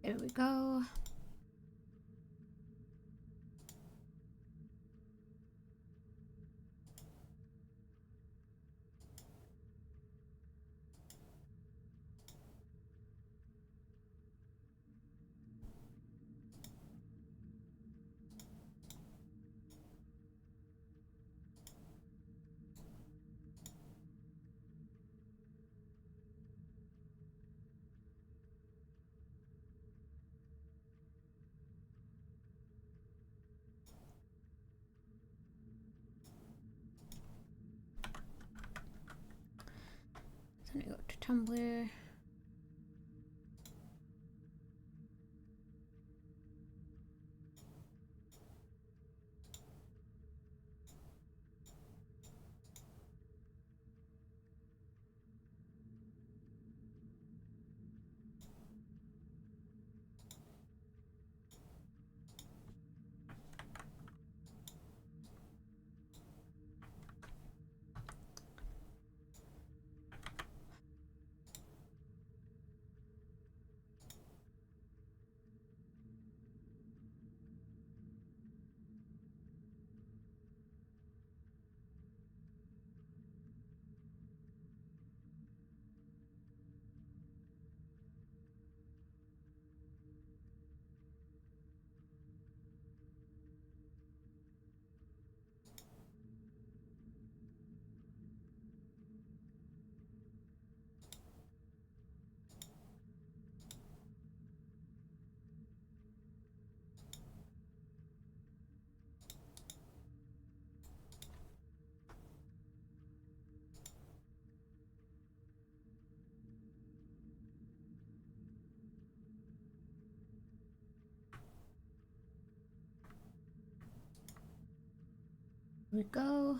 There we go. So I'm gonna go to Tumblr. Here we go.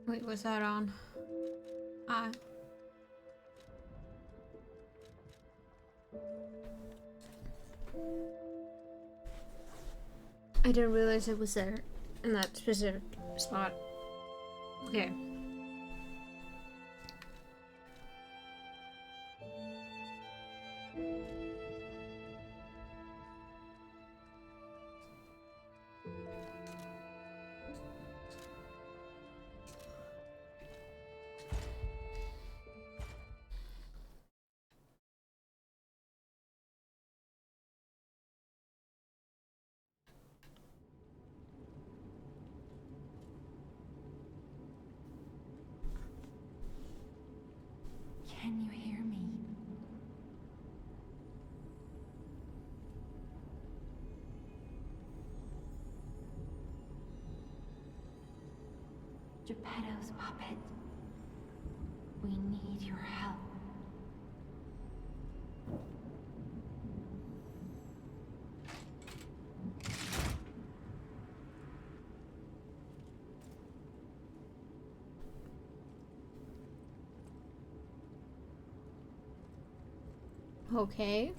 Wait, was that on? I didn't realize it was there in that specific spot. Okay. Can you hear me? Geppetto's puppet. We need your help. Okay.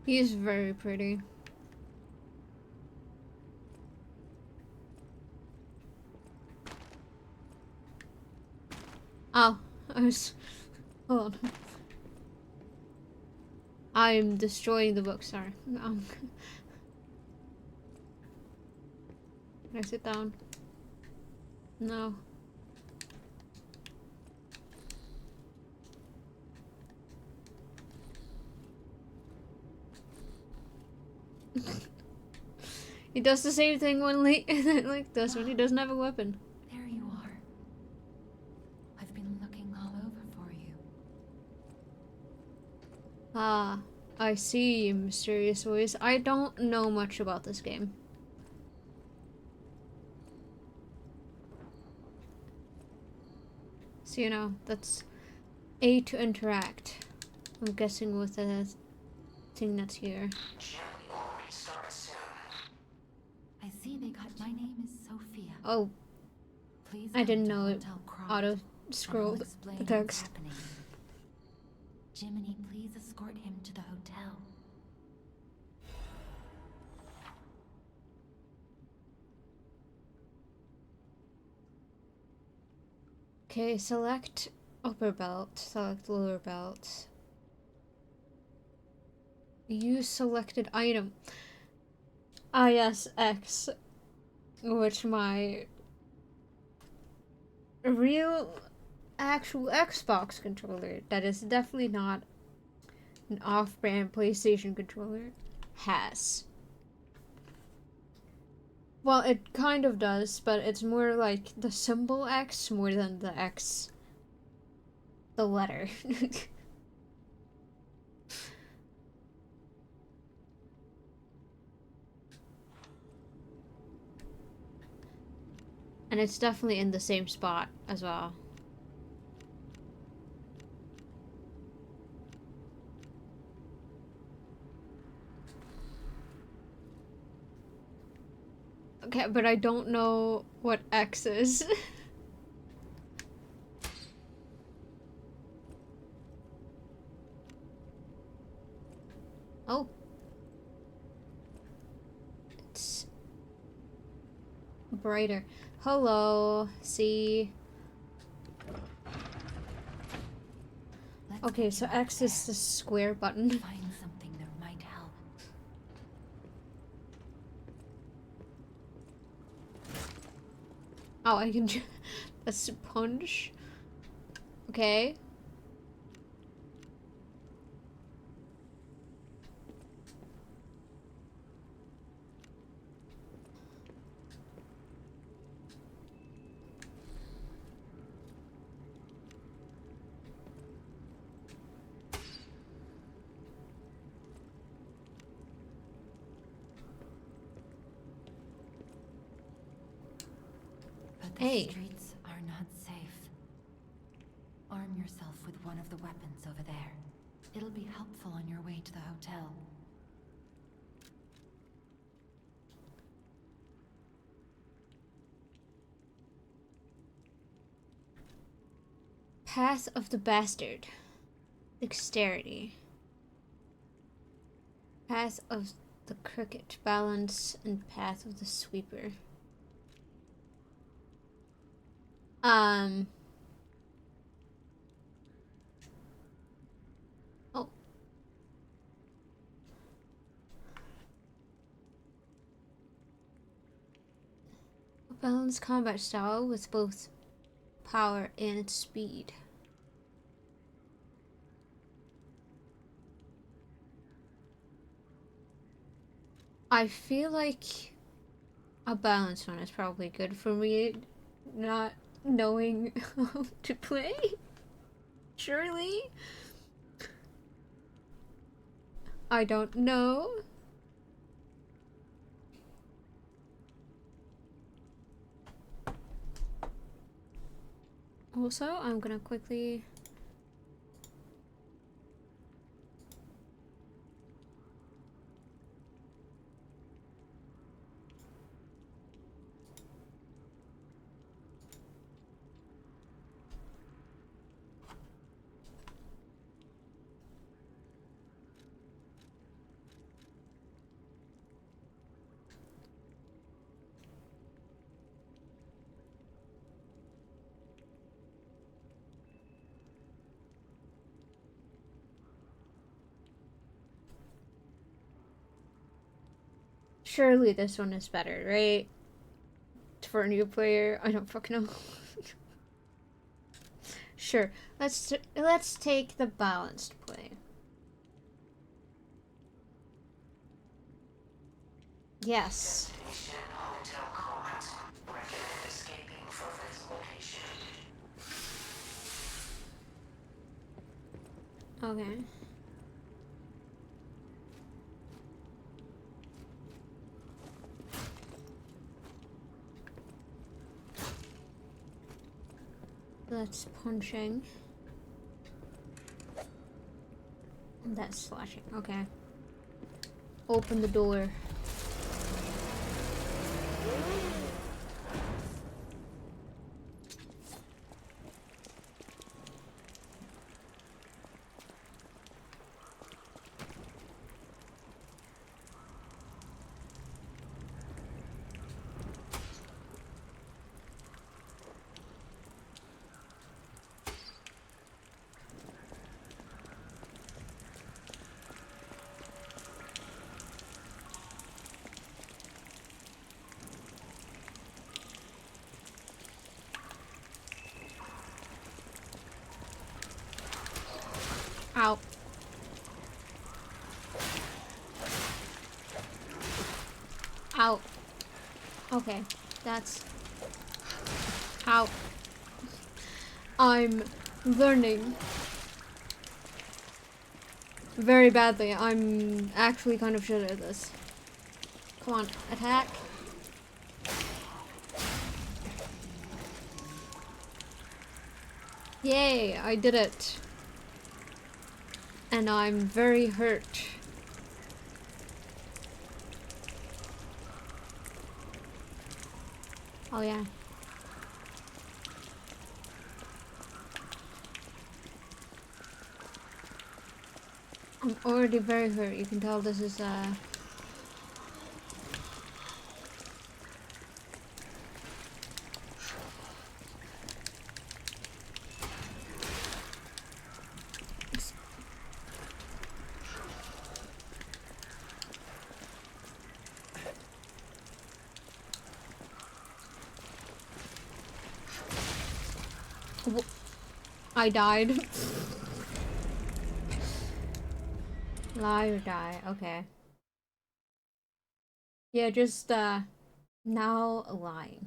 He's very pretty. Oh, I was... Hold on. I'm destroying the book, sorry. Can I sit down? No. He does the same thing when Link does when he doesn't have a weapon. There you are. I've been looking all over for you. Ah, I see, mysterious voice. I don't know much about this game. So, you know, that's A to interact. I'm guessing with the thing that's here. I see they got my name is Sophia. Oh, Please I didn't come to know it Hotel Croft, auto and scrolled I'll the explain what's text. happening. Jiminy, please escort him to the hotel. Okay, select upper belt, select lower belt. Use selected item. Ah yes, X. Which my real actual Xbox controller, that is definitely not an off-brand PlayStation controller, has. Well, it kind of does, but it's more like the symbol X more than the X, the letter. And it's definitely in the same spot as well. Okay, but I don't know what X is. Oh. It's brighter. Hello. See. Okay, so X is the square button. Find something that might help. Oh, I can a sponge. Okay. But the streets are not safe. Arm yourself with one of the weapons over there. It'll be helpful on your way to the hotel. Path of the Bastard. Dexterity. Path of the Cricket. Balance. And Path of the Sweeper. Oh. A balanced combat style with both power and speed. I feel like a balanced one is probably good for me, not knowing how to play. Surely? I don't know. Also, I'm gonna quickly... Surely this one is better, right? For a new player, I don't fucking know. Sure, let's take the balanced play. Yes. Okay. That's punching. That's slashing. Okay. Open the door. Ow. Ow. Okay. That's... Ow. I'm learning very badly. I'm actually kind of shit at this. Come on, attack. Yay, I did it. And I'm very hurt. Oh yeah. I'm already very hurt. You can tell this is I died. Lie or die. Okay. Yeah, just now lying.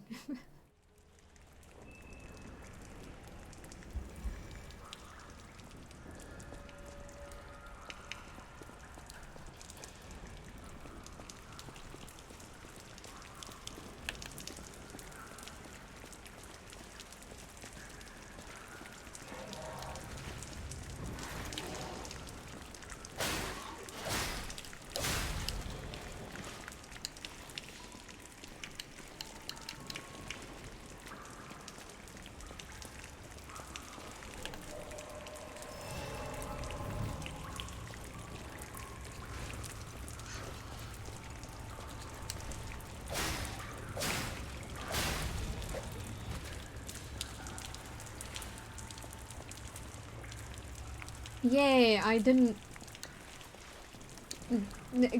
Yay, I didn't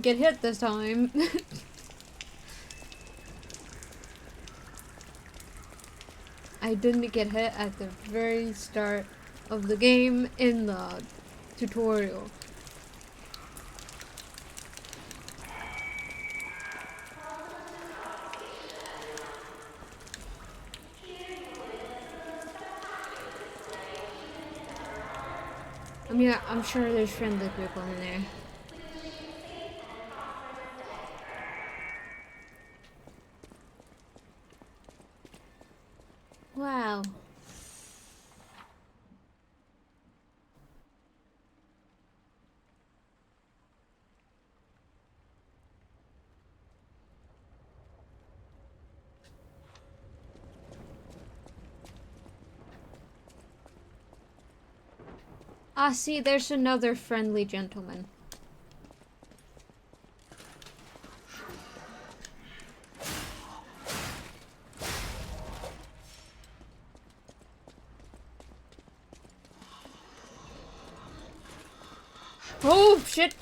get hit this time. I didn't get hit at the very start of the game in the tutorial. Yeah, I'm sure there's friendly people in there. Wow. Ah, see, there's another friendly gentleman. Oh, shit!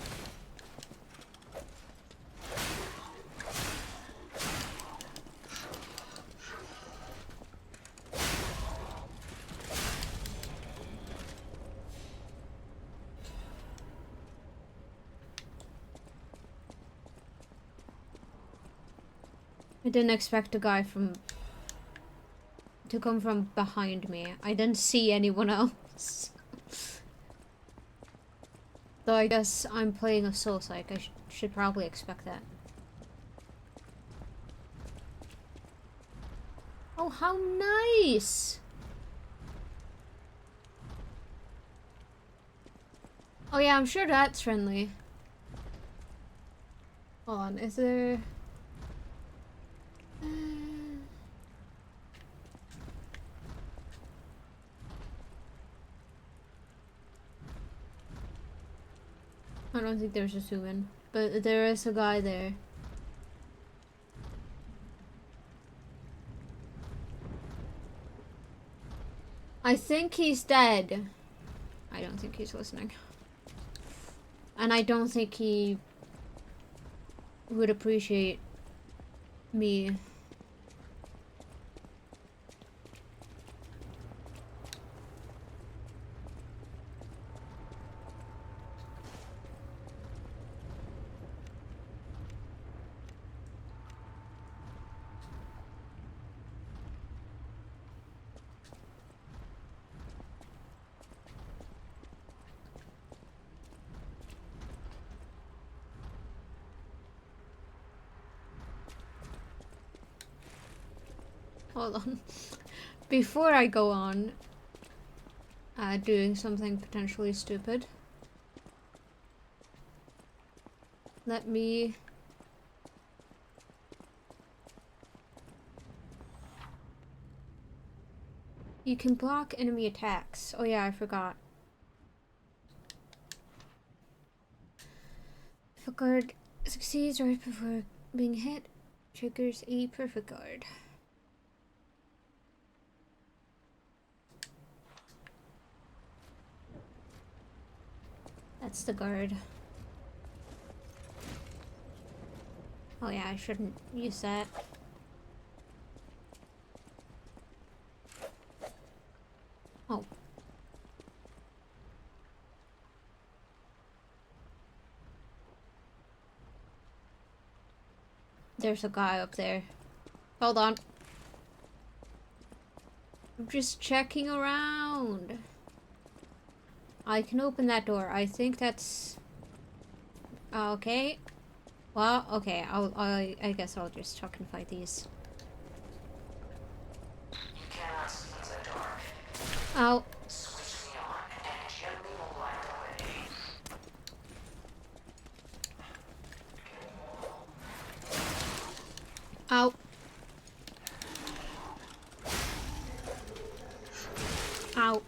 I didn't expect a guy to come from behind me. I didn't see anyone else. Though I guess I'm playing a soul-like, I should probably expect that. Oh, how nice! Oh yeah, I'm sure that's friendly. Hold on, is there... I don't think there's a human, but there is a guy there. I think he's dead. I don't think he's listening. And I don't think he would appreciate me. Hold on. Before I go on doing something potentially stupid, let me... You can block enemy attacks. Oh yeah, I forgot. If a guard succeeds right before being hit, triggers a perfect guard. That's the guard. Oh yeah, I shouldn't use that. Oh. There's a guy up there. Hold on. I'm just checking around. I can open that door. I think that's... okay. Well, okay. I guess I'll just chuck and fight these. You cannot see in the dark. Ow. Switch me on and gently move away. Ow. Ow.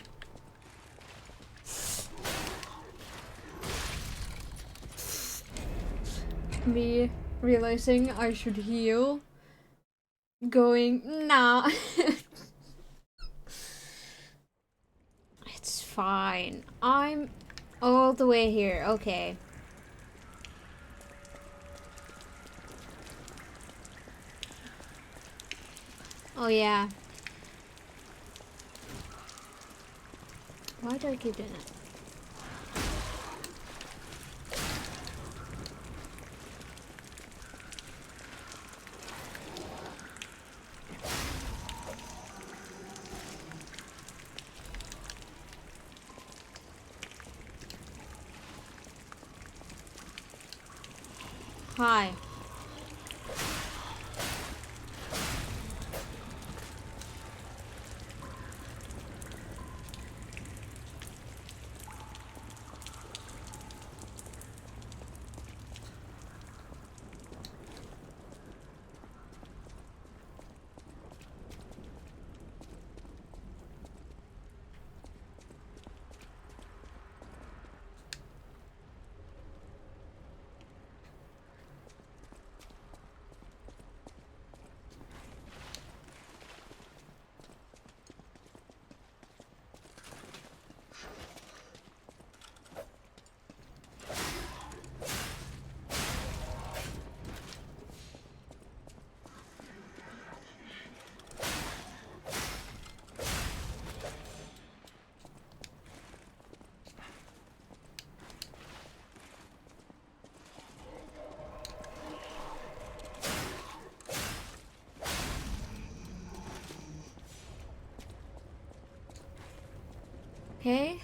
Me realizing I should heal. Going, nah. It's fine. I'm all the way here. Okay. Oh yeah. Why do I keep doing it? Hi. Okay.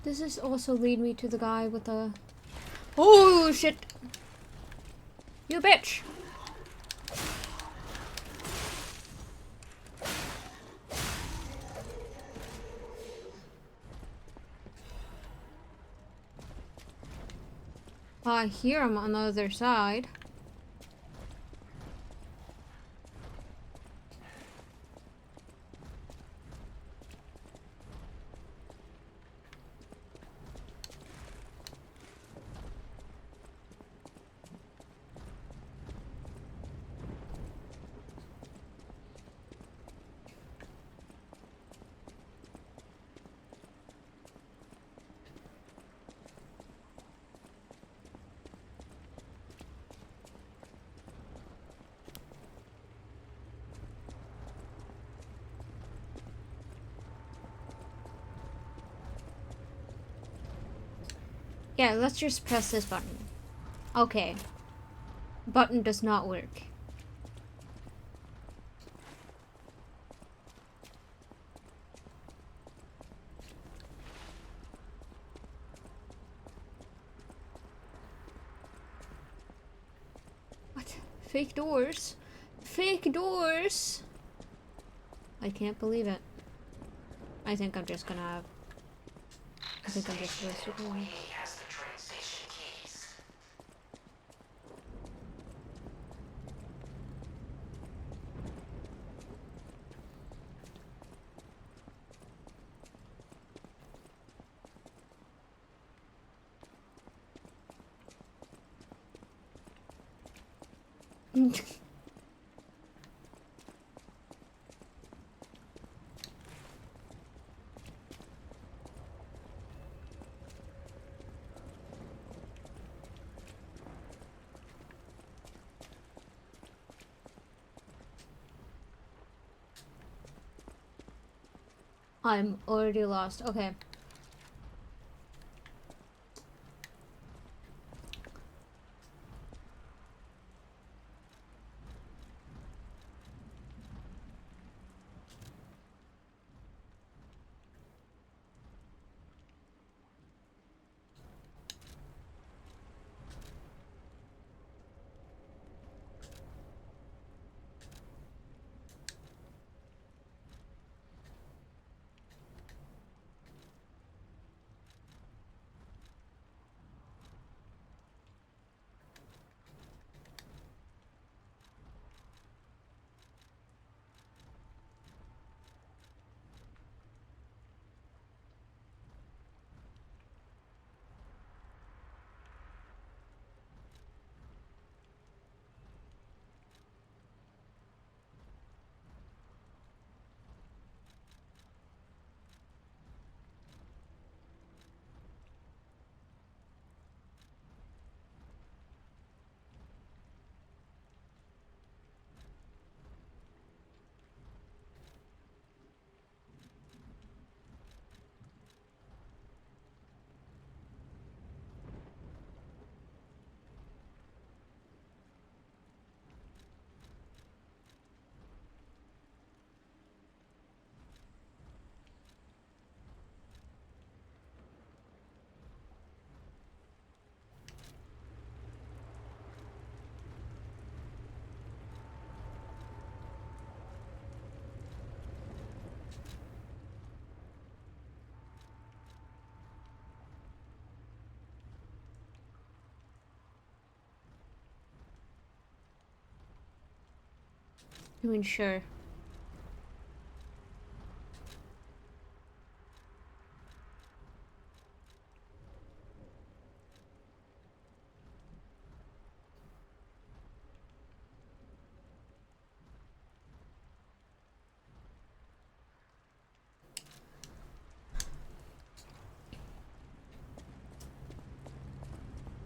Does this also lead me to the guy with the... Oh, shit! You bitch! I hear him on the other side. Yeah, let's just press this button. Okay. Button does not work. What? Fake doors? Fake doors? I can't believe it. I think I'm just gonna... I think I'm just supposed to go. He has the train station keys. I'm already lost. Okay. to ensure.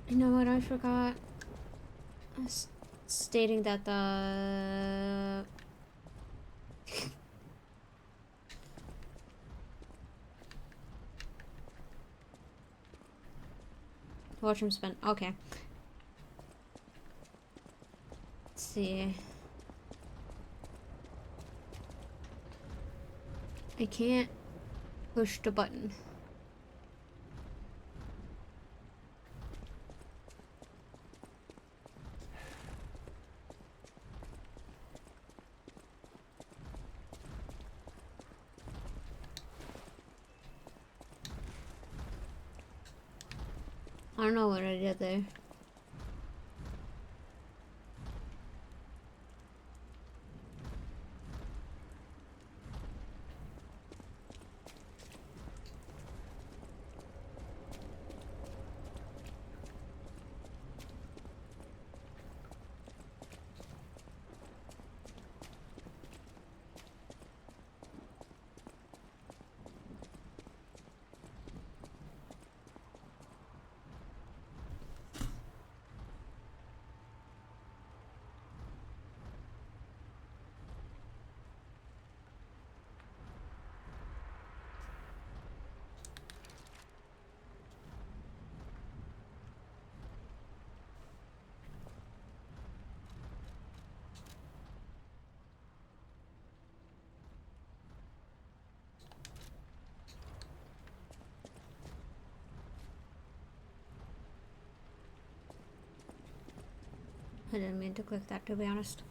You know what I forgot? Stating that the watch him spin. Okay. Let's see. I can't push the button. I don't know what I did there. I didn't mean to click that, to be honest.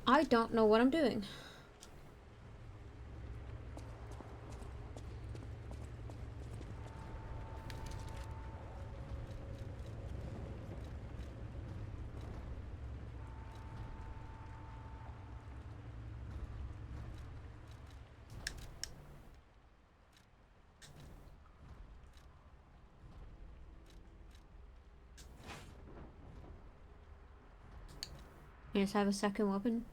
I don't know what I'm doing. I just have a second weapon.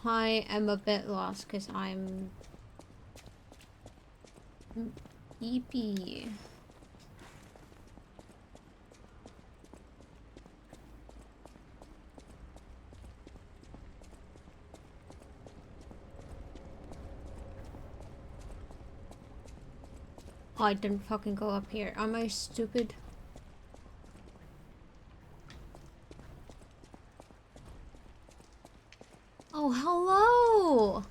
I am a bit lost because I'm EP. Oh, I didn't fucking go up here. Am I stupid? Oh, hello!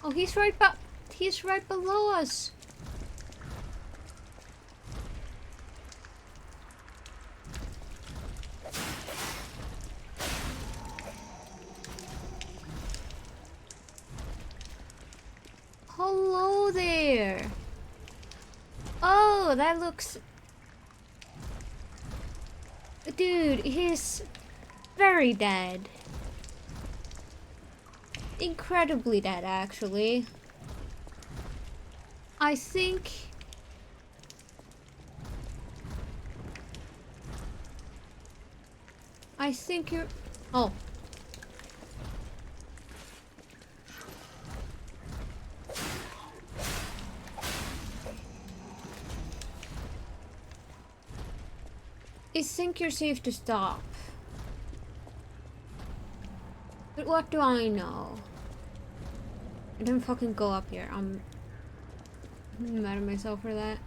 Oh, he's right below us. Hello there. Oh, that looks dude, he's very dead. Incredibly dead, actually. I think... you're... Oh. I think you're safe to stop. But what do I know? I didn't fucking go up here. I'm mad at myself for that.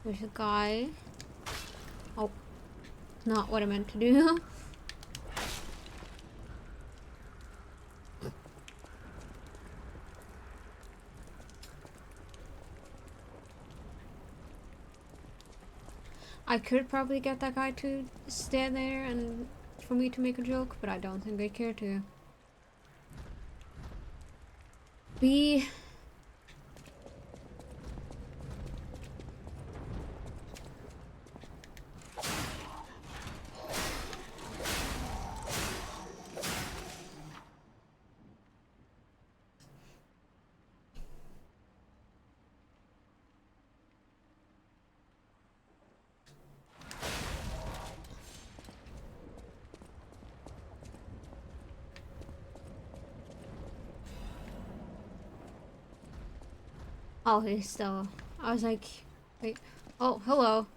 There's a guy. Oh. Not what I meant to do. I could probably get that guy to stay there and for me to make a joke, but I don't think I care to. B. Oh, he's still... I was like... Wait. Oh, hello.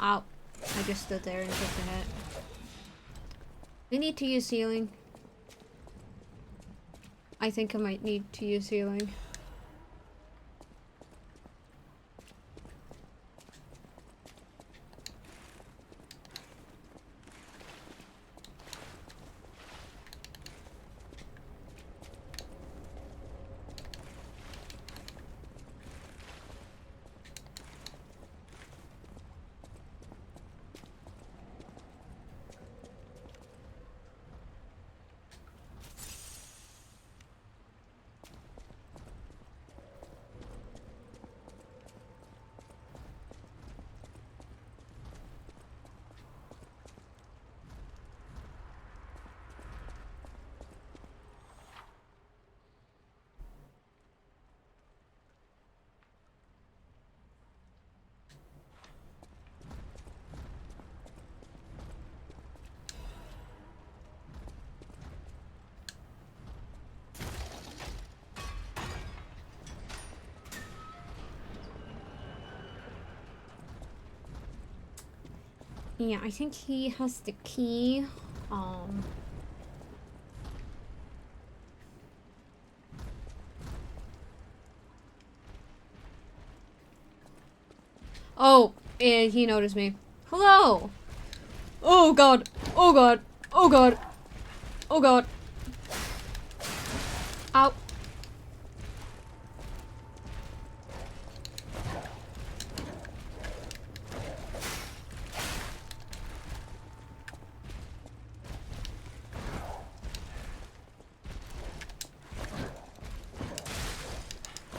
Ow. I just stood there and took the hit. We need to use healing. I think I might need to use healing. Yeah, I think he has the key. Oh, and he noticed me. Hello! Oh god! Oh god! Oh god! Oh god! Ow!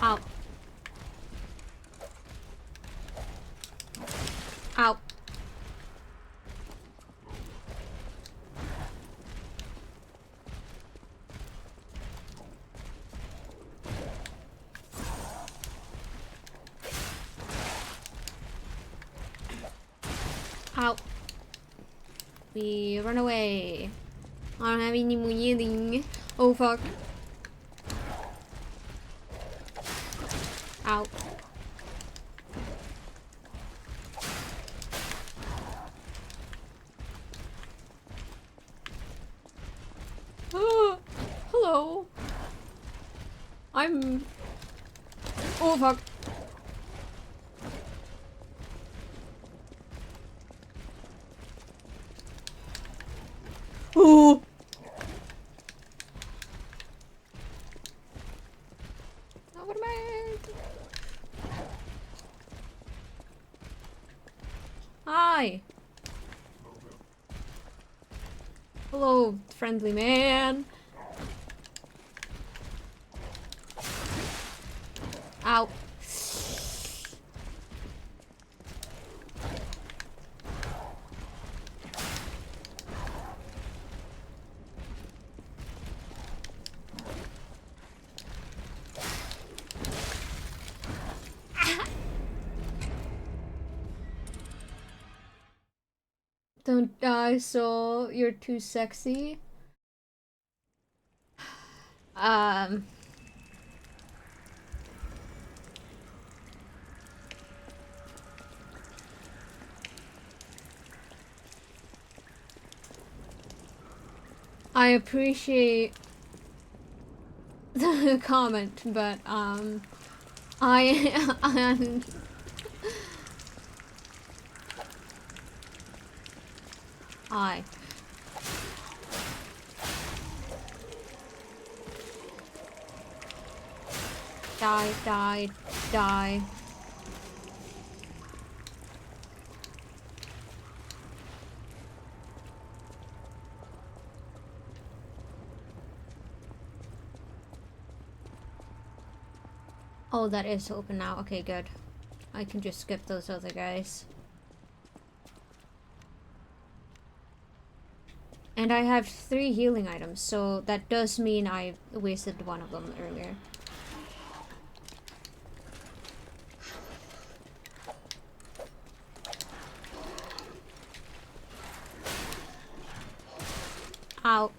Ow. Ow. Ow. We run away. I don't have any more yelling. Oh fuck. Ow. Oh, hello. I'm... Oh fuck. Oh. What am I? Hi. Hello, friendly man. Ow. Don't die, soul. You're too sexy. Um. I appreciate the comment, but I I die. Oh, that is open now. Okay, good. I can just skip those other guys. And I have 3 healing items, so that does mean I wasted one of them earlier. Ow.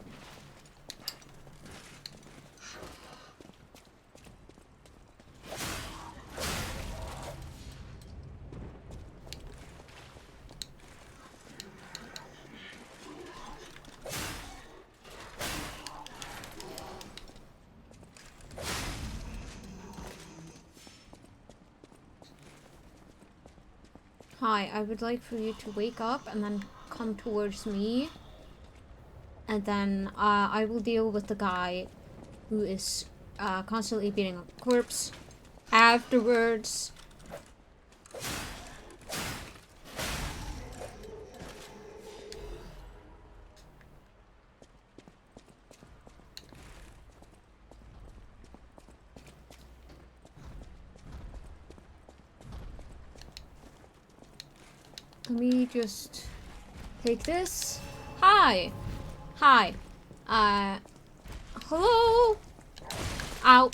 Hi, I would like for you to wake up and then come towards me. And then I will deal with the guy who is constantly beating a corpse afterwards. Let me just take this. Hi. Hi. Hello? Ow.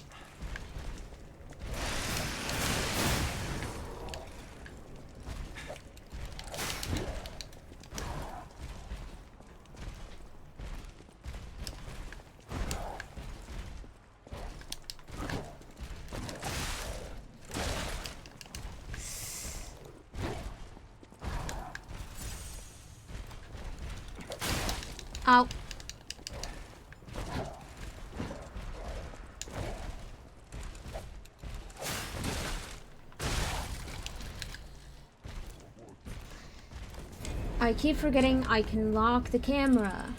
Ow. I keep forgetting I can lock the camera.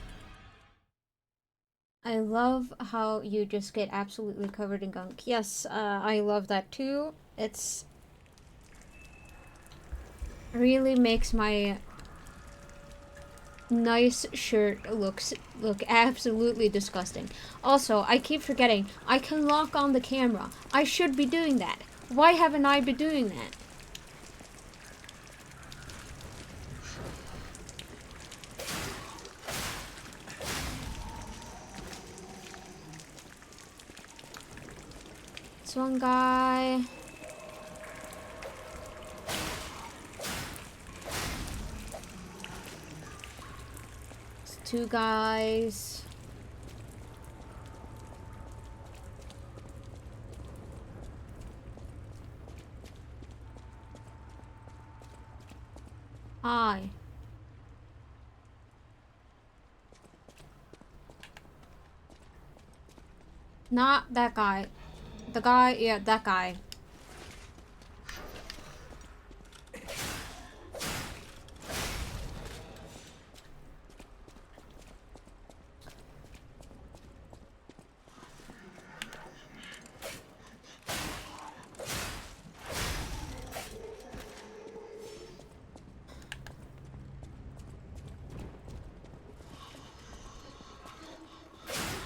I love how you just get absolutely covered in gunk. Yes, I love that too. It's really makes my nice shirt look absolutely disgusting. Also, I keep forgetting I can lock on the camera. I should be doing that. Why haven't I been doing that? This one guy. It's 2 guys. Hi. Not that guy. The guy, yeah, that guy.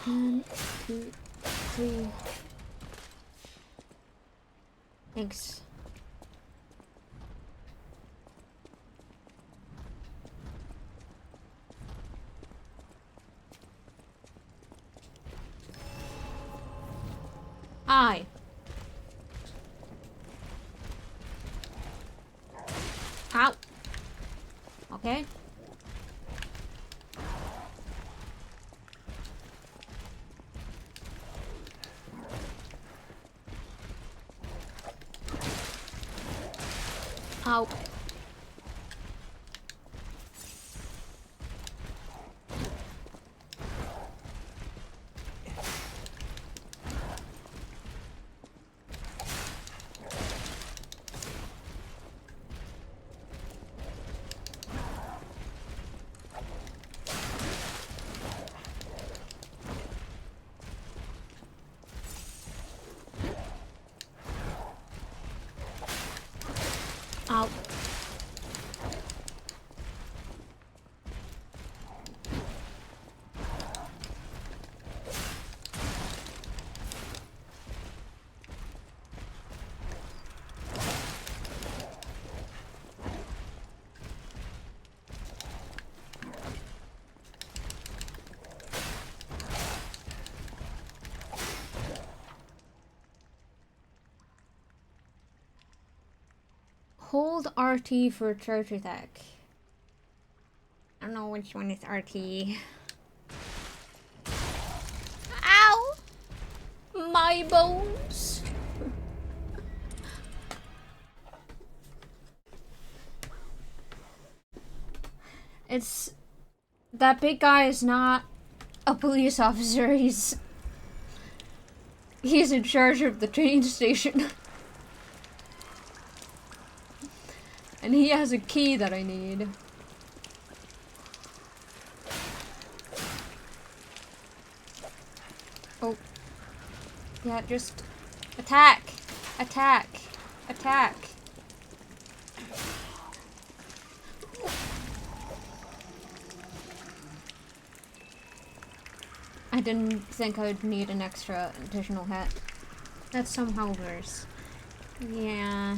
One, two, three. Thanks. Hi. Ow. Okay. Ow. Ow. Hold RT for charge attack. I don't know which one is RT. Ow! My bones! It's... That big guy is not a police officer, he's in charge of the train station. And he has a key that I need. Oh. Yeah, just attack! Attack! Attack! I didn't think I would need an extra additional hit. That's somehow worse. Yeah.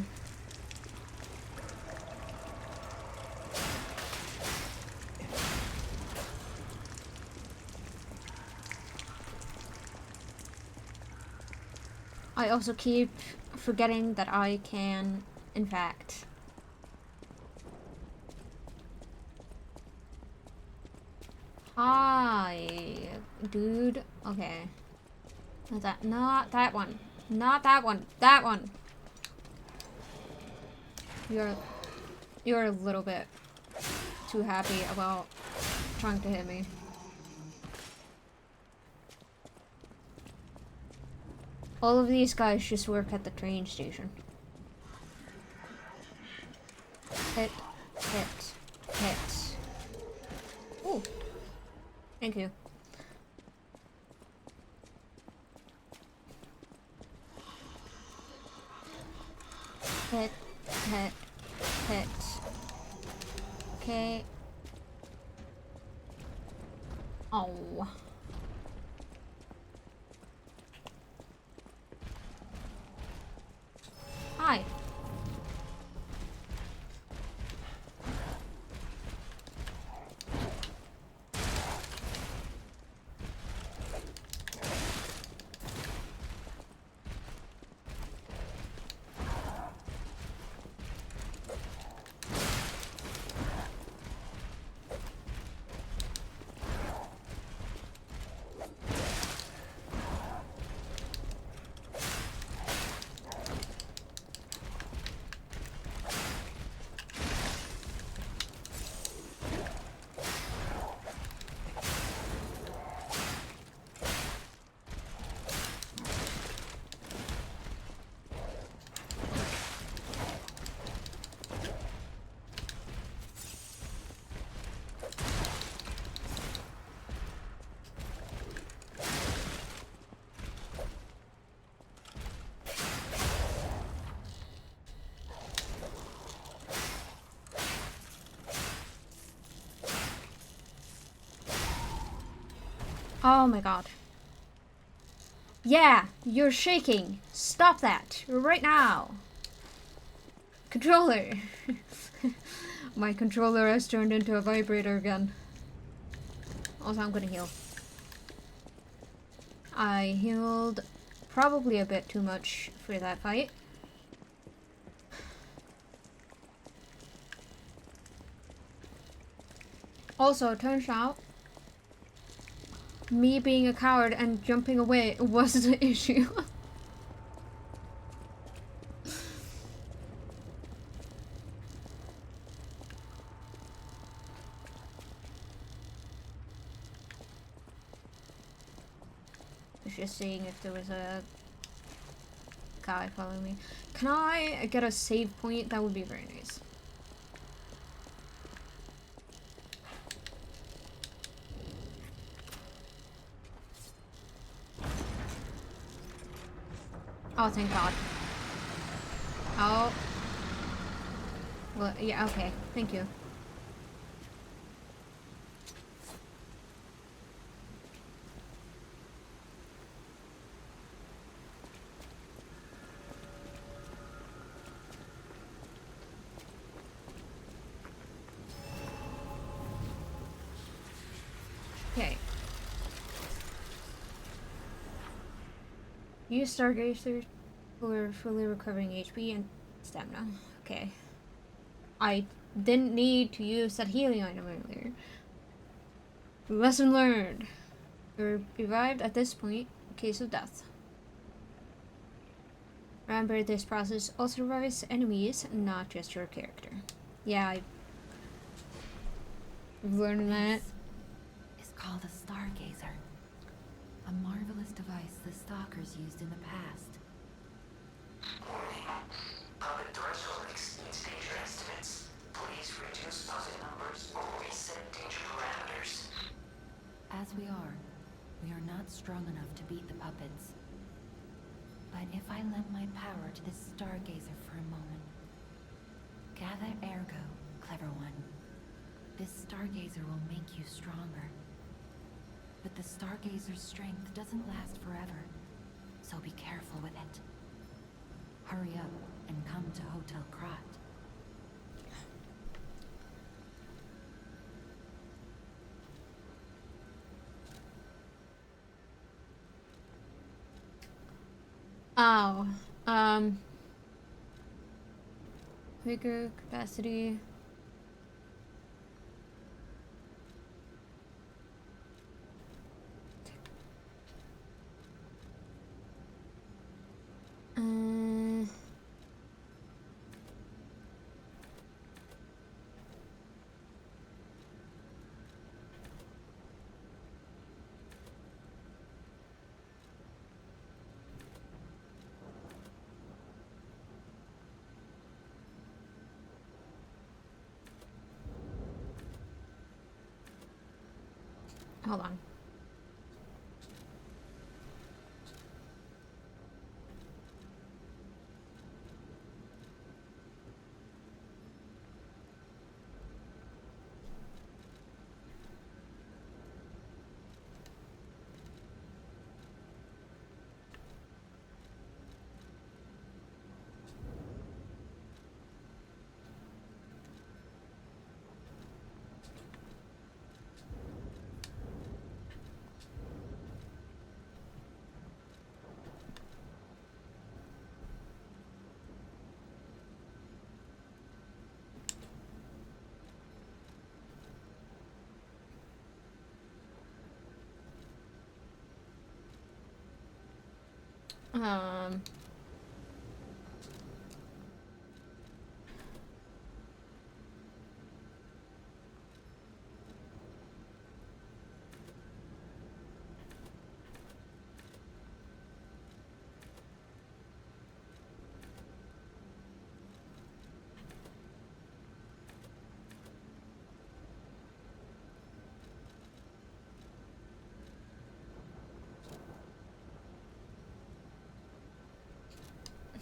I also keep forgetting that I can, in fact. Hi, dude. Okay. Not that one. Not that one. That one. You're a little bit too happy about trying to hit me. All of these guys just work at the train station. Hit, hit, hit. Ooh. Thank you. Hit, hit, hit. Okay. Oh. Hi. Oh my god. Yeah, you're shaking. Stop that right now. Controller. My controller has turned into a vibrator again. Also, I'm gonna heal. I healed probably a bit too much for that fight. Also, it turns out me being a coward and jumping away was the issue. was just seeing if there was a guy following me. Can I get a save point? That would be very nice. Oh, thank God. Oh. Well, yeah, okay. Thank you. Okay. Use Stargazer for fully recovering HP and stamina. Okay. I didn't need to use that healing item earlier. Lesson learned. You're revived at this point in case of death. Remember, this process also revives enemies, not just your character. Yeah, I've learned that. This is called a Stargazer. A marvelous device the Stalkers used in the past. Warning. Puppet threshold exceeds danger estimates. Please reduce puppet numbers or reset danger parameters. As we are not strong enough to beat the puppets. But if I lend my power to this Stargazer for a moment. Gather ergo, clever one. This Stargazer will make you stronger. But the Stargazer's strength doesn't last forever, so be careful with it. Hurry up and come to Hotel Krat. Oh, quicker capacity. Hold on. Um,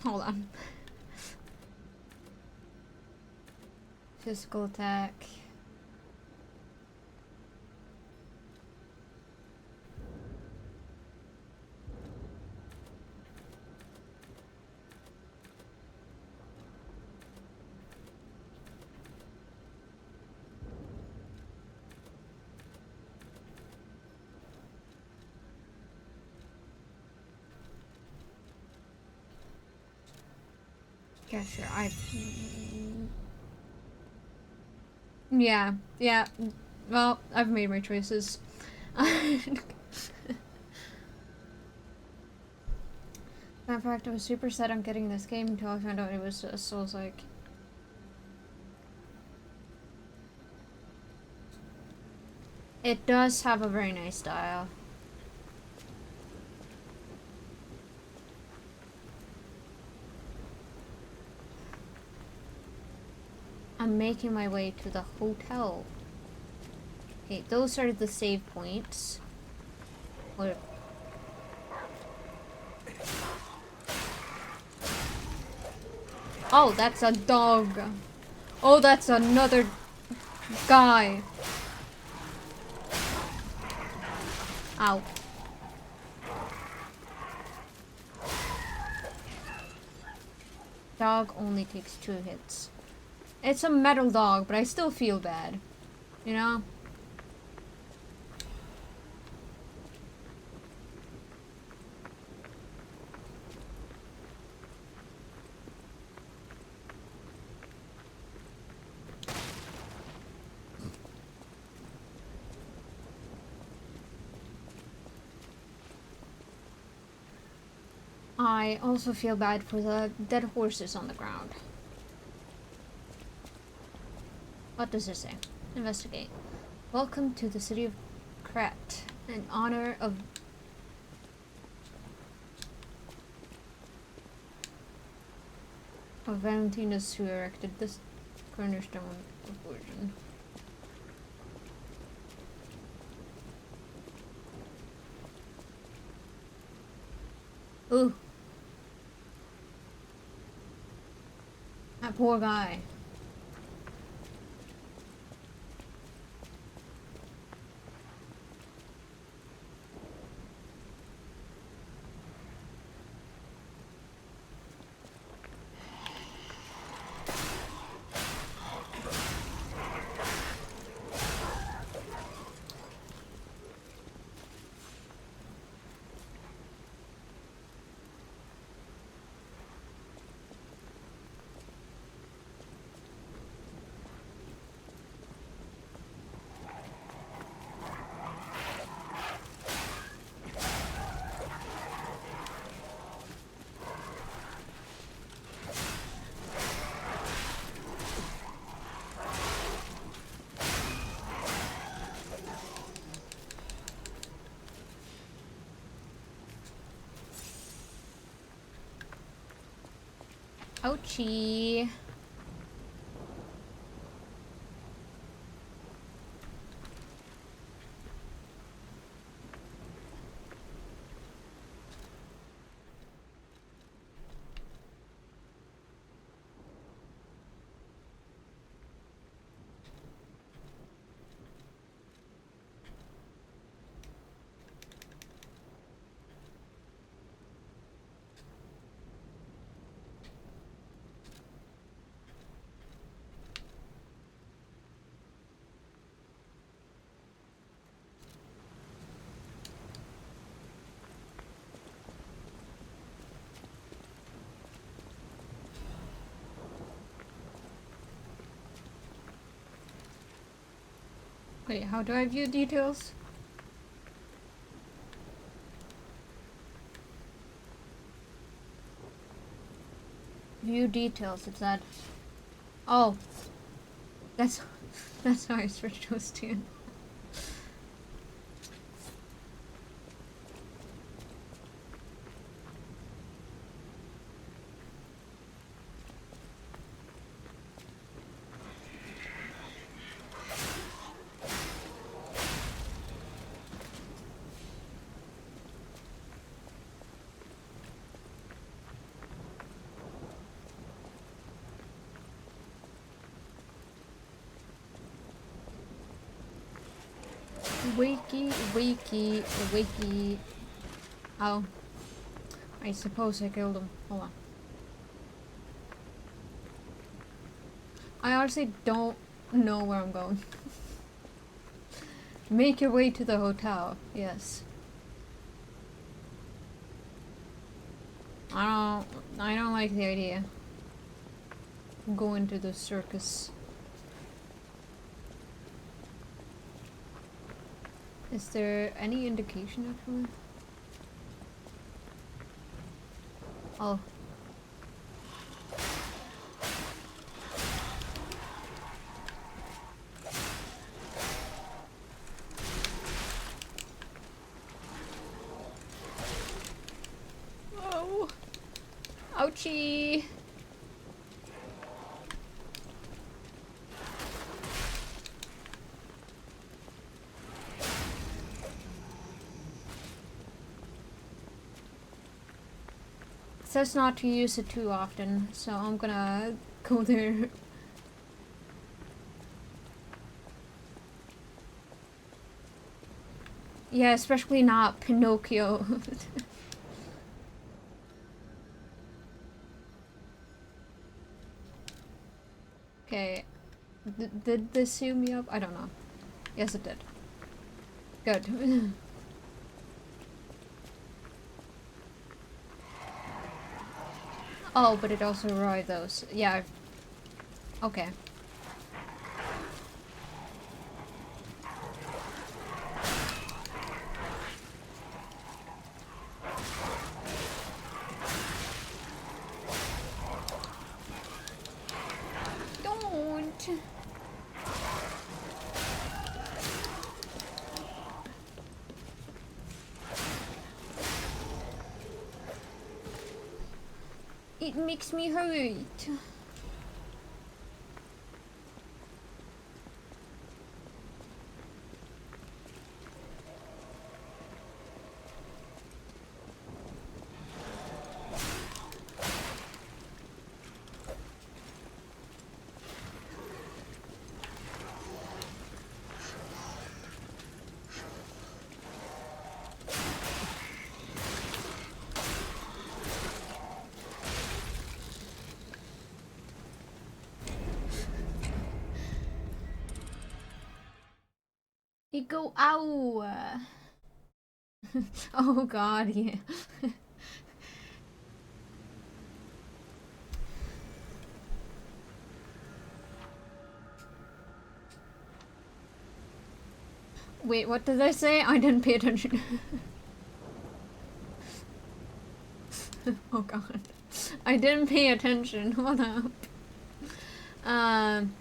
hold on. Physical attack. Yeah, sure. Yeah. Well, I've made my choices. In fact, I was super set on getting this game until I found out it was a Souls-like. It does have a very nice style. I'm making my way to the hotel. Okay, those are the save points. What? Oh, that's a dog. Oh, that's another guy. Ow. Dog only takes 2 hits. It's a metal dog, but I still feel bad. You know? I also feel bad for the dead horses on the ground. What does it say? Investigate. Welcome to the city of Krat. In honor of Valentinus, who erected this cornerstone of origin. Ooh. That poor guy. Ouchie. Wait, how do I view details? View details, it's that. Oh. That's how I switched those two. Wakey, wakey, wakey. Oh. I suppose I killed him. Hold on. I honestly don't know where I'm going. Make your way to the hotel. Yes. I don't like the idea. Going to the circus. Is there any indication actually? Oh. Oh. Ouchie. says not to use it too often, so I'm gonna go there. Yeah, especially not Pinocchio. Okay. Did this zoom me up? I don't know. Yes, it did. Good. Oh, but it also roared those. Yeah. Okay. Don't. It makes me hurt. It go ow. Oh god, yeah. Wait, what did I say? I didn't pay attention. Oh god. I didn't pay attention. Hold up. Um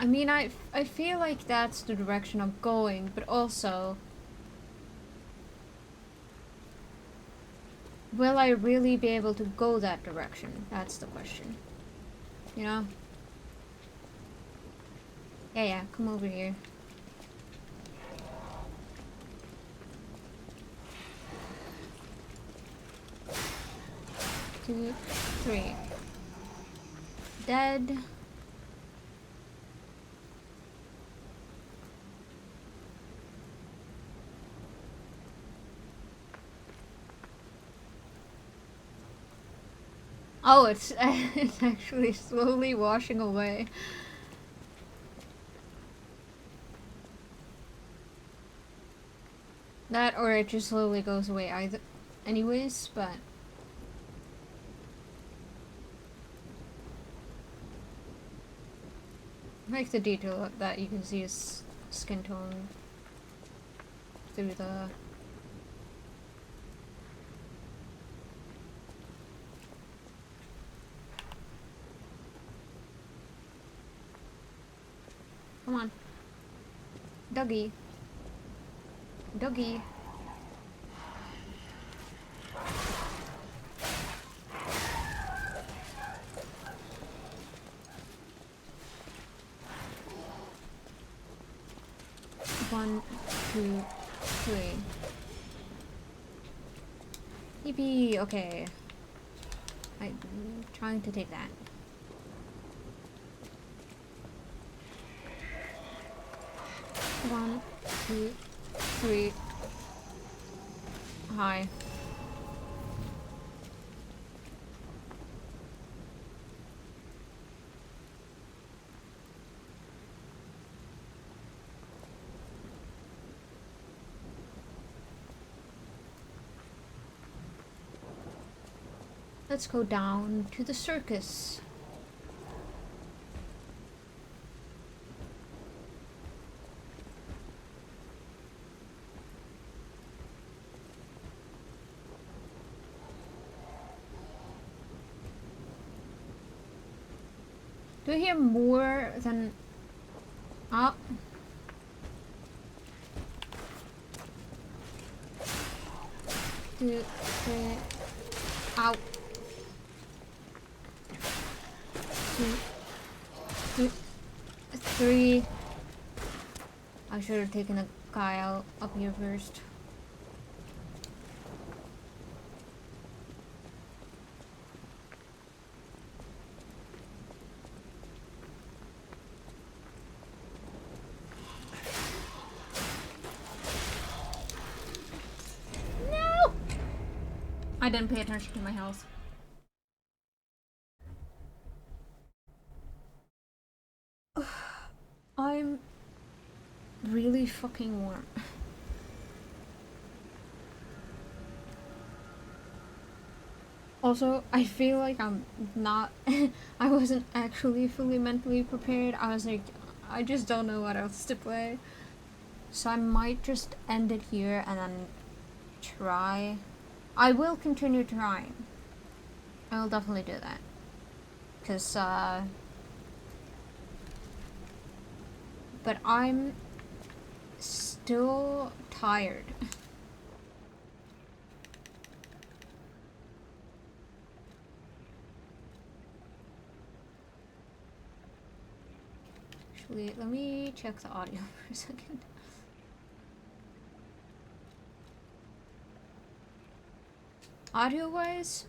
I mean, I feel like that's the direction I'm going, but also, will I really be able to go that direction? That's the question. You know? Yeah, come over here. 2, 3. Dead. Oh, it's it's actually slowly washing away. That or it just slowly goes away either anyways, but I like the detail that you can see his skin tone through the Come on. Dougie. Dougie. One, two, three. Yippee! Okay. I'm trying to take that. One, two, three. Hi. Let's go down to the circus. Do I hear more than... Oh. Two, three... Ow. Two, three... I should have taken a guy out up here first. No! I didn't pay attention to my health. I'm really fucking warm. Also, I feel like I'm not... I wasn't actually fully mentally prepared. I was like, I just don't know what else to play. So I might just end it here and then try. I will continue trying. I will definitely do that. Because, but I'm still tired. Actually, let me check the audio for a second. Audio-wise,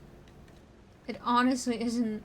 it honestly isn't...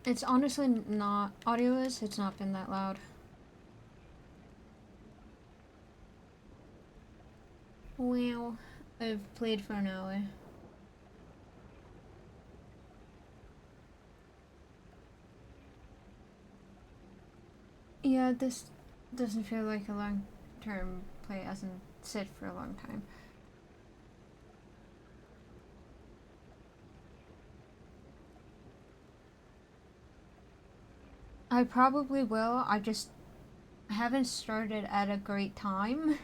It's honestly not... Audio-wise, it's not been that loud. Wow. I've played for an hour. Yeah, this doesn't feel like a long-term play, as in sit for a long time. I probably will, I just haven't started at a great time.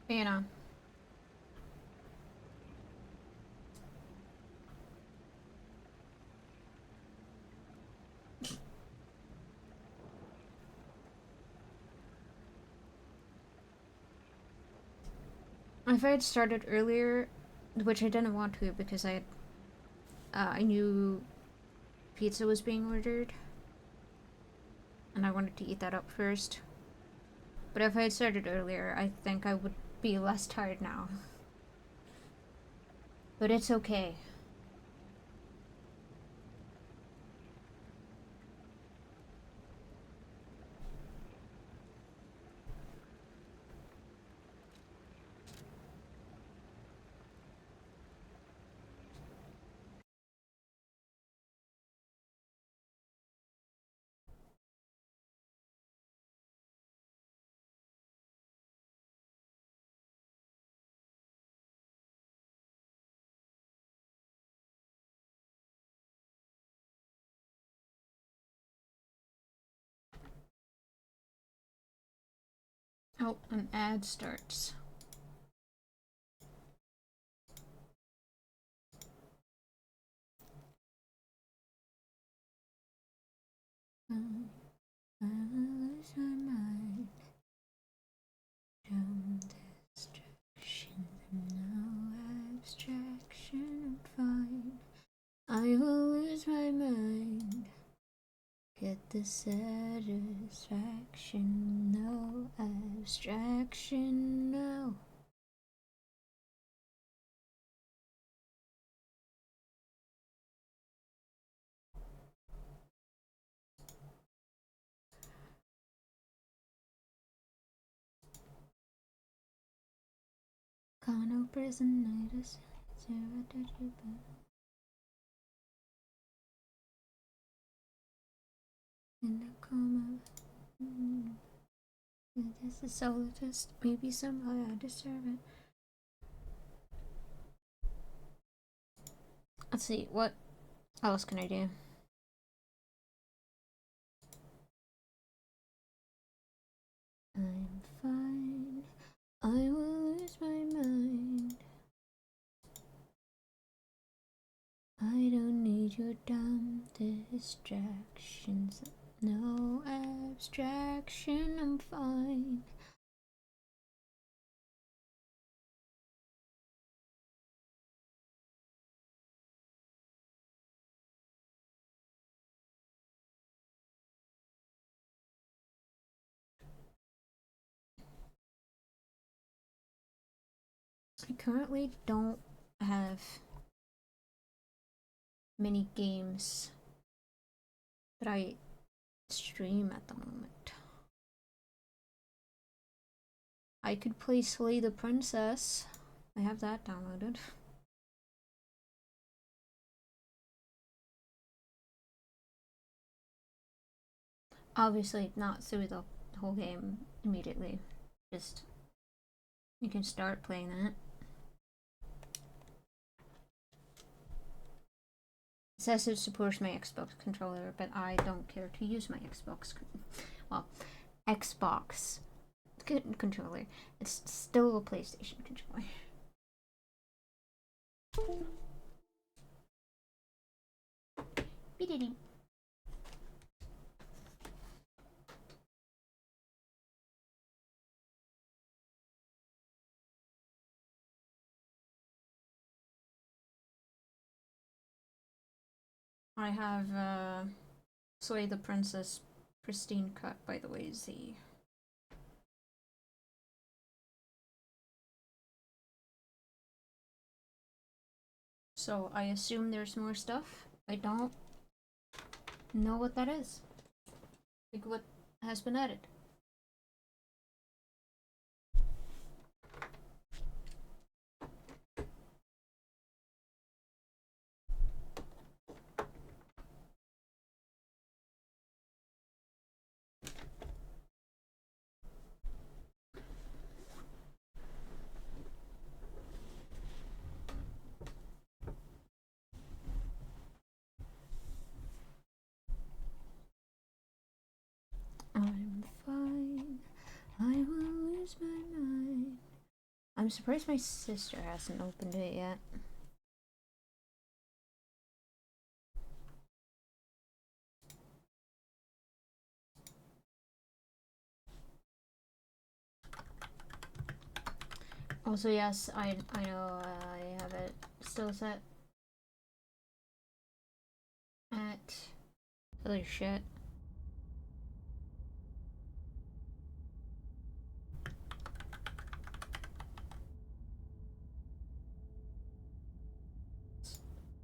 You know. If I had started earlier, which I didn't want to because I knew pizza was being ordered, and I wanted to eat that up first. But if I had started earlier, I think I would be less tired now. But it's okay. Oh, an ad starts. I lose my mind from distraction, no abstraction, fine. I will lose my mind, get the satisfaction, no abstraction, no. Kano prison night. In the coma. This is solo test. Maybe somehow I deserve it. Let's see, what else can I do? I'm fine. I will lose my mind. I don't need your dumb distractions. No abstraction, I'm fine. I currently don't have many games that I stream at the moment. I could play Slay the Princess. I have that downloaded. Obviously not through the whole game immediately. Just you can start playing that. It says it supports my Xbox controller, but I don't care to use my Xbox controller. It's still a PlayStation controller. Beep. I have Slay the Princess pristine cut, by the way, Z. So I assume there's more stuff. I don't know what that is. Like what has been added. I'm fine. I will lose my mind. I'm surprised my sister hasn't opened it yet. Also, yes, I know I have it still set at holy shit.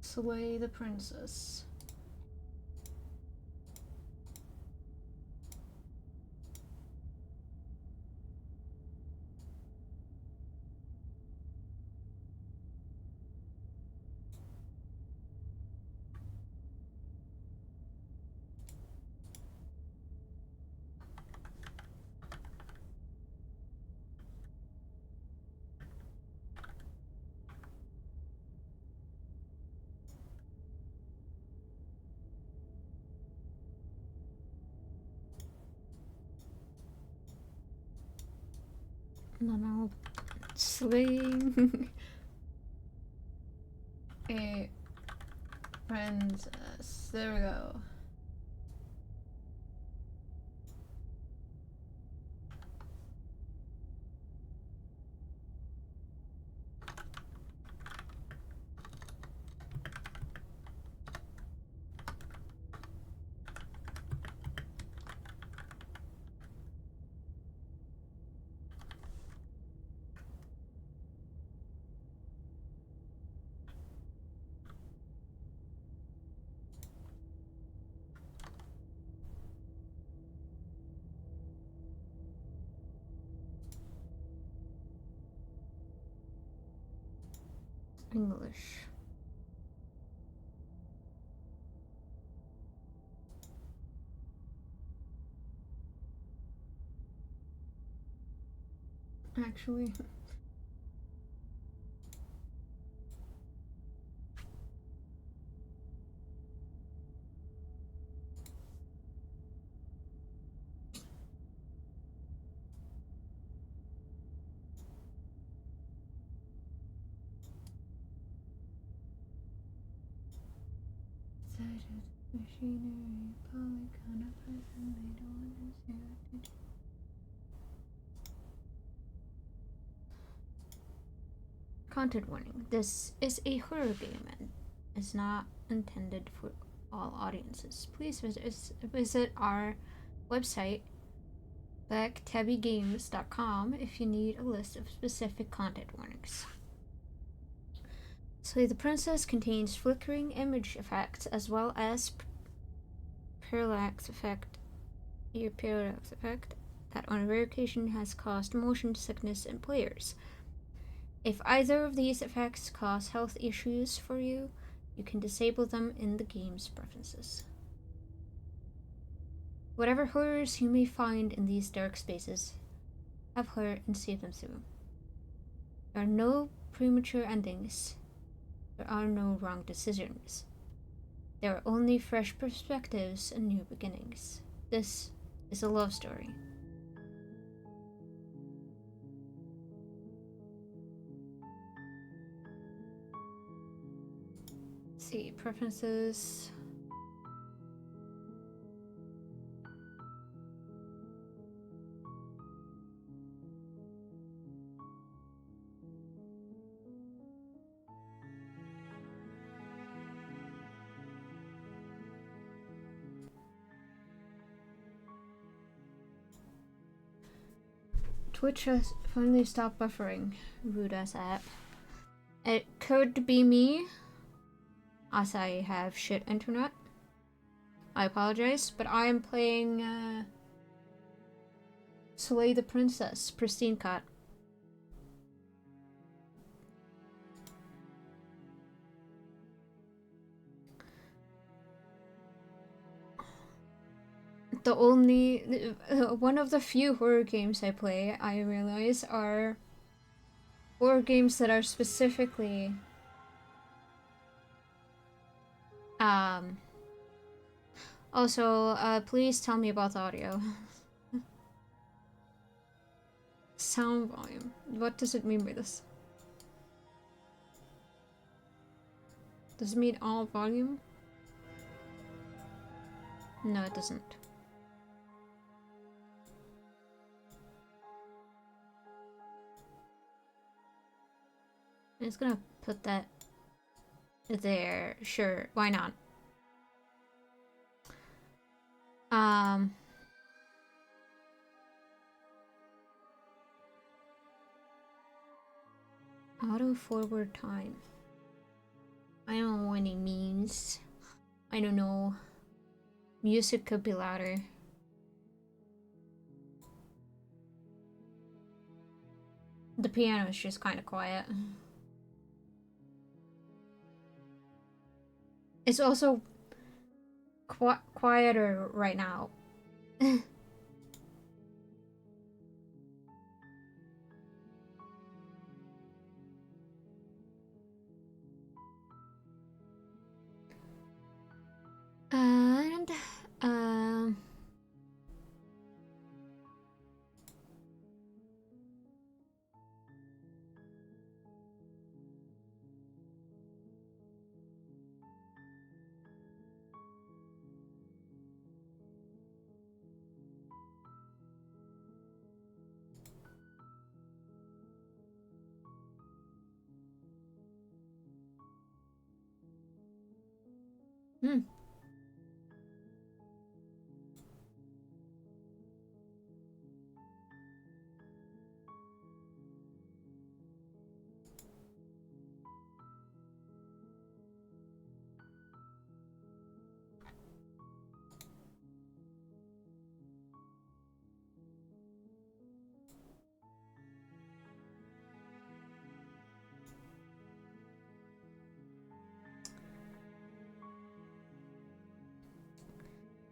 Slay the Princess. And then I'll sling a princess. There we go. English. Actually. Machinery, polygon of person, they don't understand what to do. Content warning. This is a horror game and is not intended for all audiences. Please visit our website, blacktabbygames.com, if you need a list of specific content warnings. Slay the Princess contains flickering image effects as well as parallax effect that on rare occasion has caused motion sickness in players. If either of these effects cause health issues for you, you can disable them in the game's preferences. Whatever horrors you may find in these dark spaces, have heart and see them through. There are no premature endings. There are no wrong decisions. There are only fresh perspectives and new beginnings. This is a love story. Let's see, preferences. Twitch has finally stopped buffering. Rude ass app. It could be me, as I have shit internet. I apologize, but I am playing Slay the Princess, Pristine Cut. The only one of the few horror games I play, I realize, are horror games that are specifically also please tell me about the audio. Sound volume. What does it mean by this? Does it mean all volume? No, it doesn't. I'm just gonna put that there. Sure, why not? Auto forward time. I don't know what it means. I don't know. Music could be louder. The piano is just kind of quiet. It's also quieter right now. And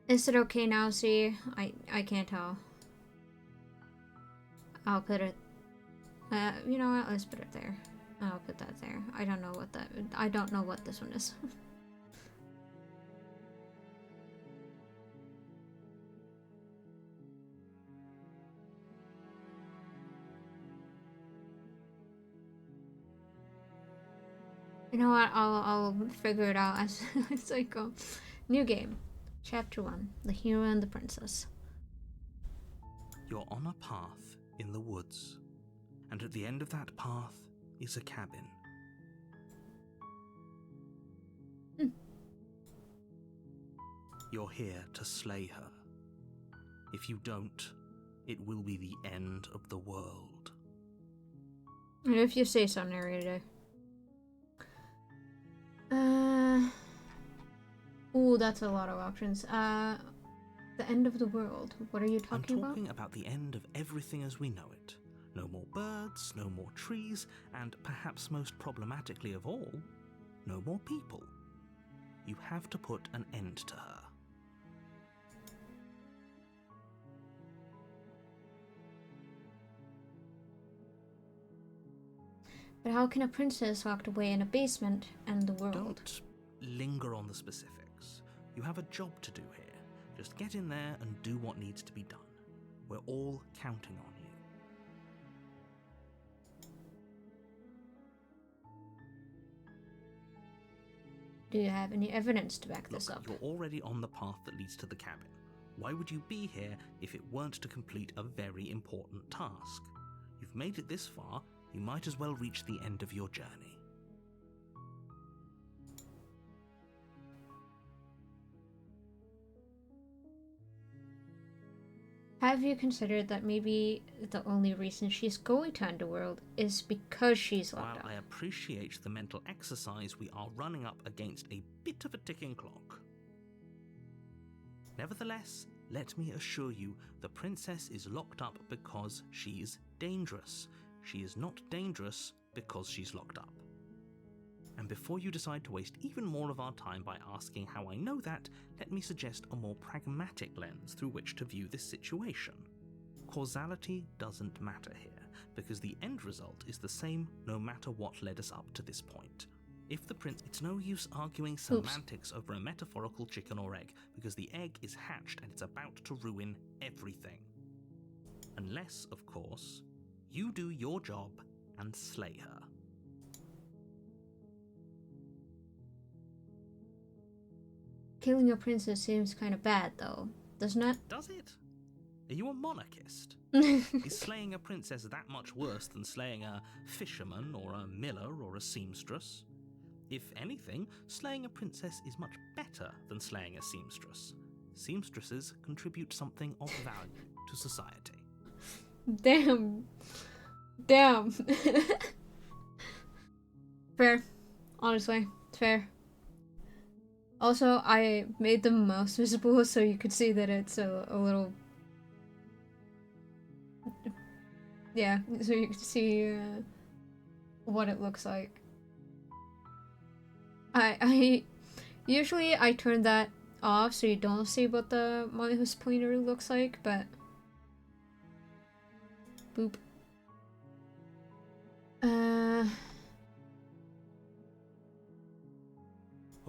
Is it okay now? See, I can't tell. I'll put it. You know what? Let's put it there. I'll put that there. I don't know what that. I don't know what this one is. You know what? I'll figure it out as as I go. New game, Chapter 1: The Hero and the Princess. You're on a path in the woods, and at the end of that path is a cabin. You're here to slay her. If you don't, it will be the end of the world. And if you say so, narrator. Ooh, that's a lot of options. The end of the world. What are you talking about? I'm talking about the end of everything as we know it. No more birds, no more trees, and perhaps most problematically of all, no more people. You have to put an end to her. But how can a princess locked away in a basement end the world? Don't linger on the specifics. You have a job to do here. Just get in there and do what needs to be done. We're all counting on you. Do you have any evidence to back this Look, up? you're already on the path that leads to the cabin. Why would you be here if it weren't to complete a very important task? You've made it this far, you might as well reach the end of your journey. Have you considered that maybe the only reason she's going to Underworld is because she's locked While up? I appreciate the mental exercise, we are running up against a bit of a ticking clock. Nevertheless, let me assure you, the princess is locked up because she's dangerous. She is not dangerous because she's locked up. And before you decide to waste even more of our time by asking how I know that, let me suggest a more pragmatic lens through which to view this situation. Causality doesn't matter here, because the end result is the same no matter what led us up to this point. If the prince, it's no use arguing semantics over a metaphorical chicken or egg, because the egg is hatched and it's about to ruin everything. Unless, of course, you do your job and slay her. Killing a princess seems kind of bad, though, doesn't it? Does it? Are you a monarchist? Is slaying a princess that much worse than slaying a fisherman or a miller or a seamstress? If anything, slaying a princess is much better than slaying a seamstress. Seamstresses contribute something of value to society. Damn. Damn. Fair. Honestly, it's fair. Also, I made the mouse visible so you could see that it's a little... Yeah, so you could see what it looks like. I usually I turn that off so you don't see what the mouse pointer looks like, but boop.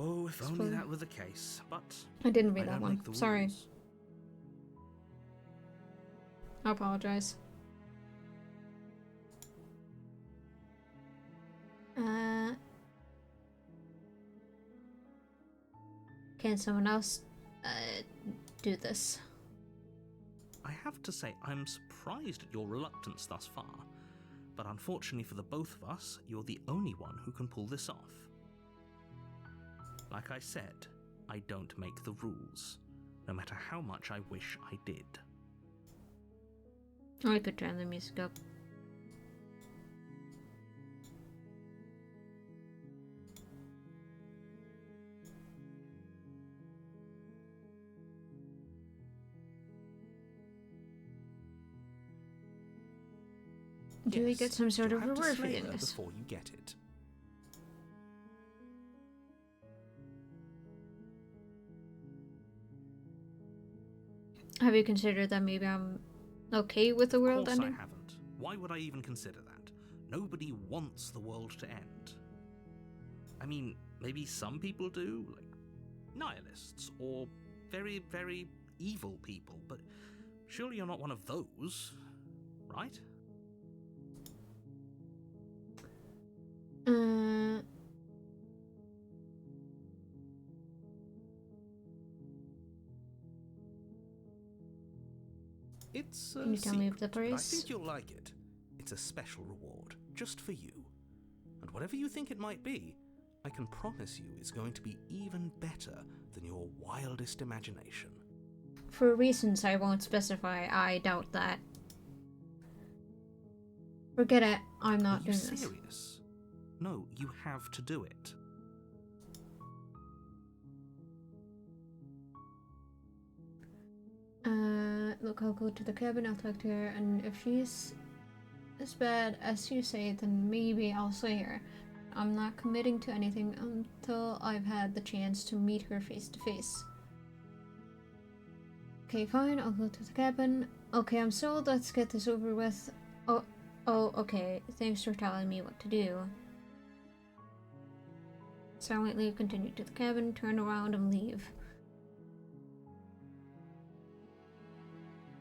Oh, if only that were the case, but I didn't I read that don't one. make the Sorry. rules. I apologize. Can someone else do this? I have to say, I'm surprised at your reluctance thus far, but unfortunately for the both of us, you're the only one who can pull this off. Like I said, I don't make the rules, no matter how much I wish I did. I could turn the music up. Do we get some sort of reward for doing this? Before you get it. Have you considered that maybe I'm okay with the Of world course I ending? haven't. Why would I even consider that? Nobody wants the world to end. I mean, maybe some people do, like nihilists or very, very evil people, but surely you're not one of those, right? It's Can a you tell me of the secret, but I price? think you'll like it. It's a special reward, just for you. And whatever you think it might be, I can promise you it's going to be even better than your wildest imagination. For reasons I won't specify, I doubt that. Forget it. I'm not Are you doing this. serious? No, you have to do it. Look, I'll go to the cabin, I'll talk to her, and if she's as bad as you say, then maybe I'll slay her. I'm not committing to anything until I've had the chance to meet her face to face. Okay, fine, I'll go to the cabin. Okay, I'm sold, let's get this over with. Oh, okay, thanks for telling me what to do. Silently continue to the cabin, turn around and leave.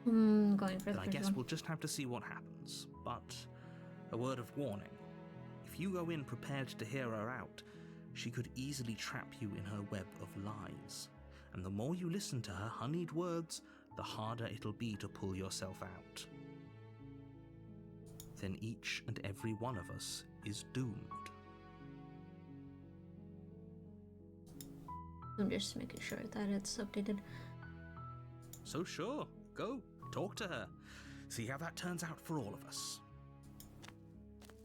Going for the Then I first guess one. we'll just have to see what happens. But a word of warning. If you go in prepared to hear her out, she could easily trap you in her web of lies. And the more you listen to her honeyed words, the harder it'll be to pull yourself out. Then each and every one of us is doomed. I'm just making sure that it's updated. So sure, go, talk to her. See how that turns out for all of us.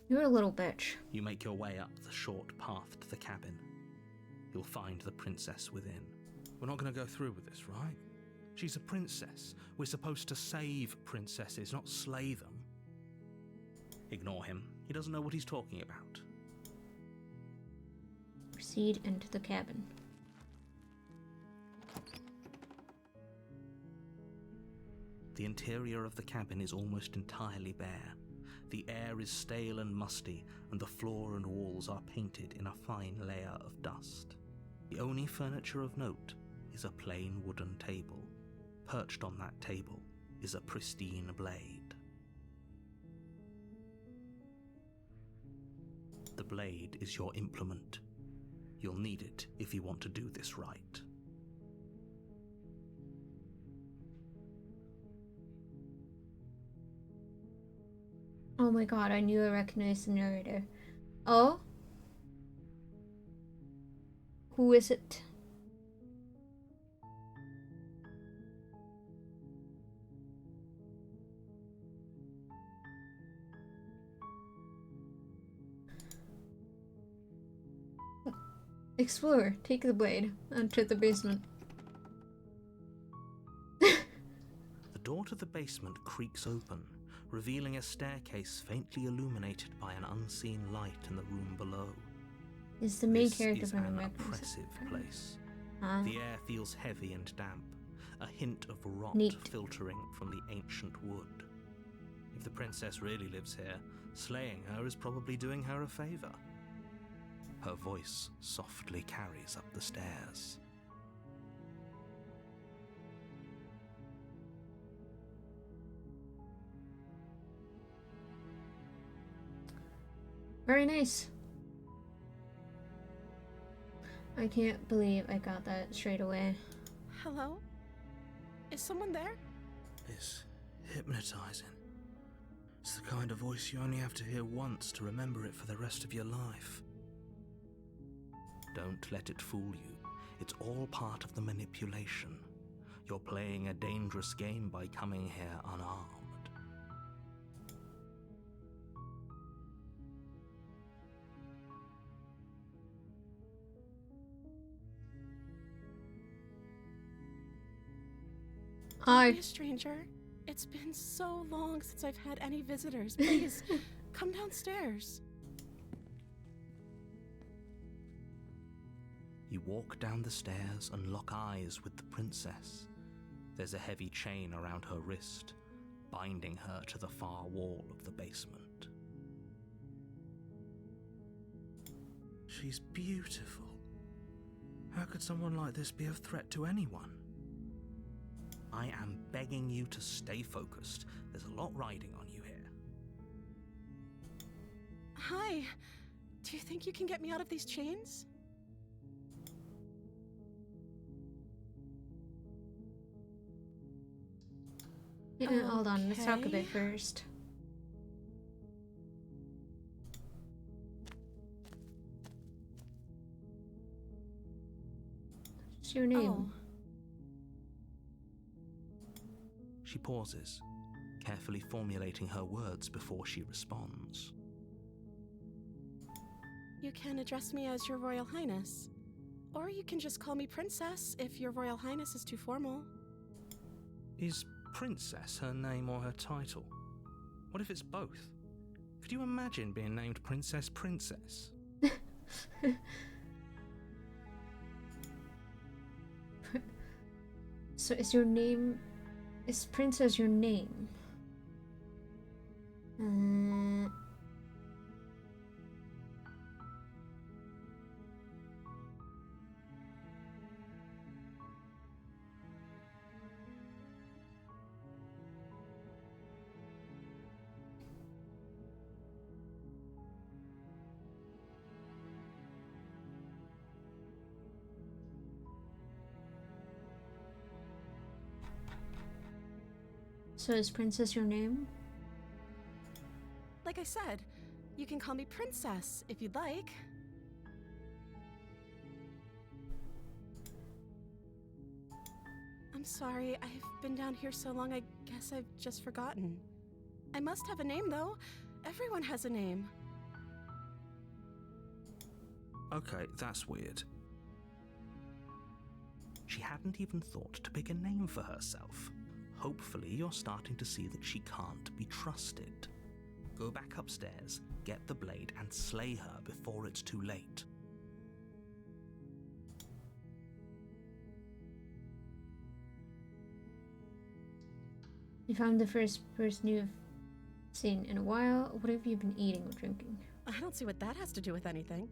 You're a little bitch. You make your way up the short path to the cabin. You'll find the princess within. We're not going to go through with this, right? She's a princess. We're supposed to save princesses, not slay them. Ignore him. He doesn't know what he's talking about. Proceed into the cabin. The interior of the cabin is almost entirely bare. The air is stale and musty, and the floor and walls are painted in a fine layer of dust. The only furniture of note is a plain wooden table. Perched on that table is a pristine blade. The blade is your implement. You'll need it if you want to do this right. Oh my god, I knew I recognized the narrator. Oh? Who is it? Explore. Take the blade. Enter the basement. The door to the basement creaks open, revealing a staircase faintly illuminated by an unseen light in the room below. Is the main This character is from the an American oppressive place. Huh? The air feels heavy and damp, a hint of rot Neat. filtering from the ancient wood. If the princess really lives here, slaying her is probably doing her a favor. Her voice softly carries up the stairs. Very nice. I can't believe I got that straight away. Hello? Is someone there? It's hypnotizing. It's the kind of voice you only have to hear once to remember it for the rest of your life. Don't let it fool you. It's all part of the manipulation. You're playing a dangerous game by coming here unarmed. Hi. Don't be a stranger. It's been so long since I've had any visitors. Please, come downstairs. You walk down the stairs and lock eyes with the princess. There's a heavy chain around her wrist, binding her to the far wall of the basement. She's beautiful. How could someone like this be a threat to anyone? I am begging you to stay focused. There's a lot riding on you here. Hi. Do you think you can get me out of these chains? Yeah, hold on, let's talk a bit Okay. first. What's your name? Oh. She pauses, carefully formulating her words before she responds. You can address me as Your Royal Highness. Or you can just call me Princess if Your Royal Highness is too formal. Is Princess her name or her title? What if it's both? Could you imagine being named Princess Princess? So is Princess your name? So is Princess your name? Like I said, you can call me Princess if you'd like. I'm sorry, I've been down here so long, I guess I've just forgotten. I must have a name, though. Everyone has a name. Okay, that's weird. She hadn't even thought to pick a name for herself. Hopefully you're starting to see that she can't be trusted. Go back upstairs, get the blade, and slay her before it's too late. If I'm the first person you've seen in a while, what have you been eating or drinking? I don't see what that has to do with anything.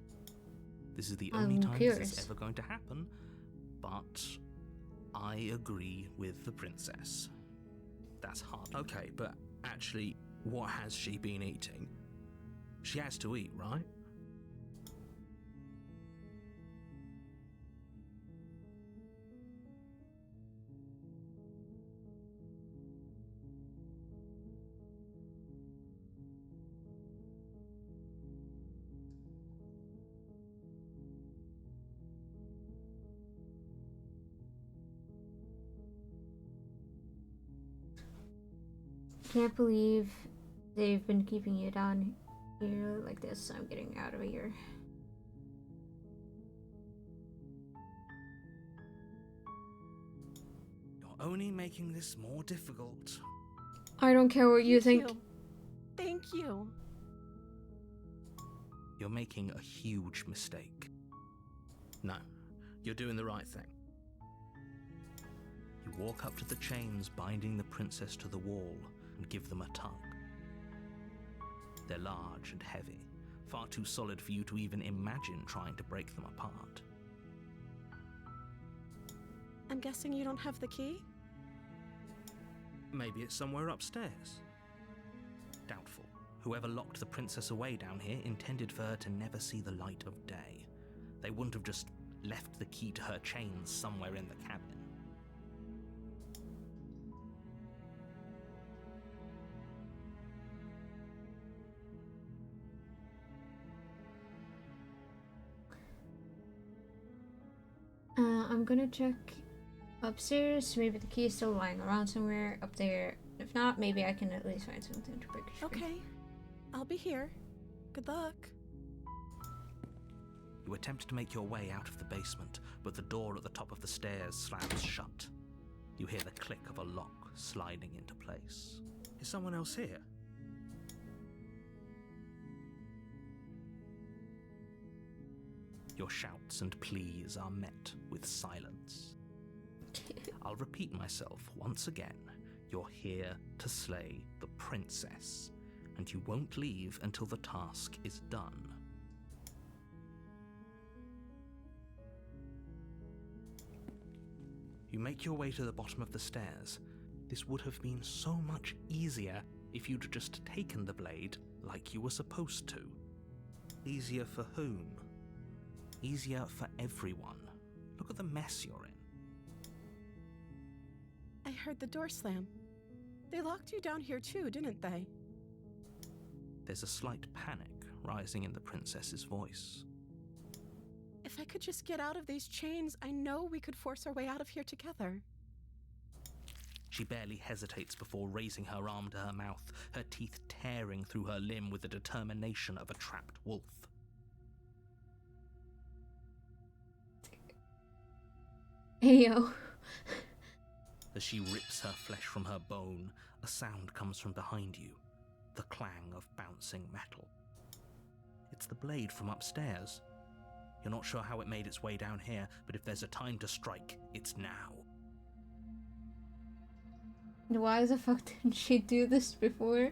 This is the I'm only time curious. this is ever going to happen, but I agree with the princess. That's hard. Okay, but actually, what has she been eating? She has to eat, right? Can't believe they've been keeping you down here like this. I'm getting out of here. You're only making this more difficult. I don't care what you Thank think. you. Thank you. You're making a huge mistake. No, you're doing the right thing. You walk up to the chains binding the princess to the wall and give them a tug. They're large and heavy, far too solid for you to even imagine trying to break them apart. I'm guessing you don't have the key? Maybe it's somewhere upstairs. Doubtful. Whoever locked the princess away down here intended for her to never see the light of day. They wouldn't have just left the key to her chains somewhere in the cabin. I'm gonna check upstairs. Maybe the key is still lying around somewhere up there. If not, maybe I can at least find something to break it free. Okay. I'll be here. Good luck. You attempt to make your way out of the basement, but the door at the top of the stairs slams shut. You hear the click of a lock sliding into place. Is someone else here? Your shouts and pleas are met with silence. I'll repeat myself once again. You're here to slay the princess, and you won't leave until the task is done. You make your way to the bottom of the stairs. This would have been so much easier if you'd just taken the blade like you were supposed to. Easier for whom? Easier for everyone. Look at the mess you're in. I heard the door slam. They locked you down here too, didn't they? There's a slight panic rising in the princess's voice. If I could just get out of these chains, I know we could force our way out of here together. She barely hesitates before raising her arm to her mouth, her teeth tearing through her limb with the determination of a trapped wolf. Heyo. As she rips her flesh from her bone, a sound comes from behind you, the clang of bouncing metal. It's the blade from upstairs. You're not sure how it made its way down here, but if there's a time to strike, it's now. Why the fuck didn't she do this before?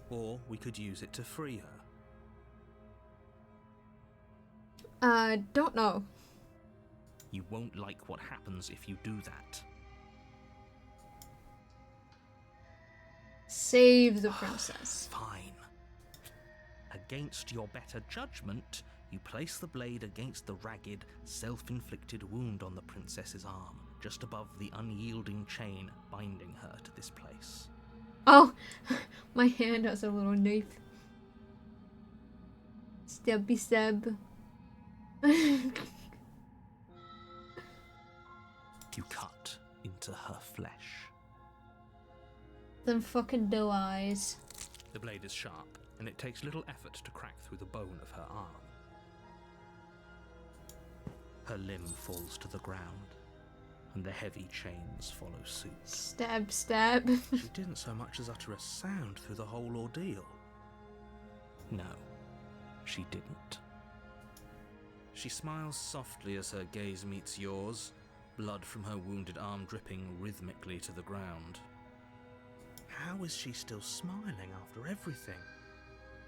Or we could use it to free her. Don't know. You won't like what happens if you do that. Save the princess. Fine. Against your better judgment, you place the blade against the ragged, self-inflicted wound on the princess's arm, just above the unyielding chain binding her to this place. Oh, my hand has a little knife. Stabby stab. You cut into her flesh. Them fucking doe eyes. The blade is sharp, and it takes little effort to crack through the bone of her arm. Her limb falls to the ground, and the heavy chains follow suit. Stab, stab. She didn't so much as utter a sound through the whole ordeal. No, she didn't. She smiles softly as her gaze meets yours, blood from her wounded arm dripping rhythmically to the ground. How is she still smiling after everything?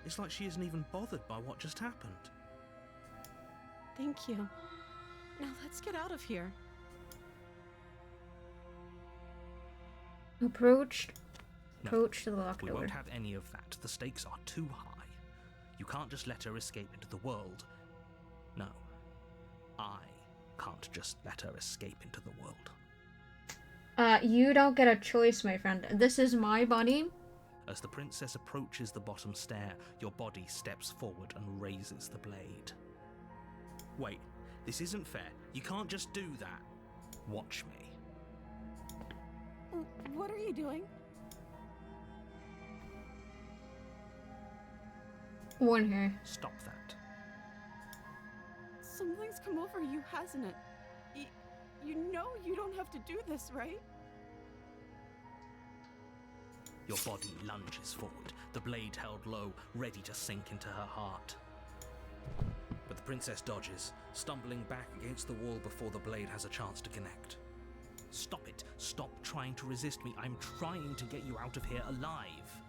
It's like she isn't even bothered by what just happened. Thank you. Now let's get out of here. Approach No, the locked we door. won't have any of that. The stakes are too high. You can't just let her escape into the world. No, I can't just let her escape into the world. You don't get a choice, my friend. This is my body. As the princess approaches the bottom stair, your body steps forward and raises the blade. Wait, this isn't fair. You can't just do that. Watch me. What are you doing? Warn her. Stop that. Something's come over you, hasn't it? You know you don't have to do this, right? Your body lunges forward, the blade held low, ready to sink into her heart. But the princess dodges, stumbling back against the wall before the blade has a chance to connect. Stop it. Stop trying to resist me. I'm trying to get you out of here alive.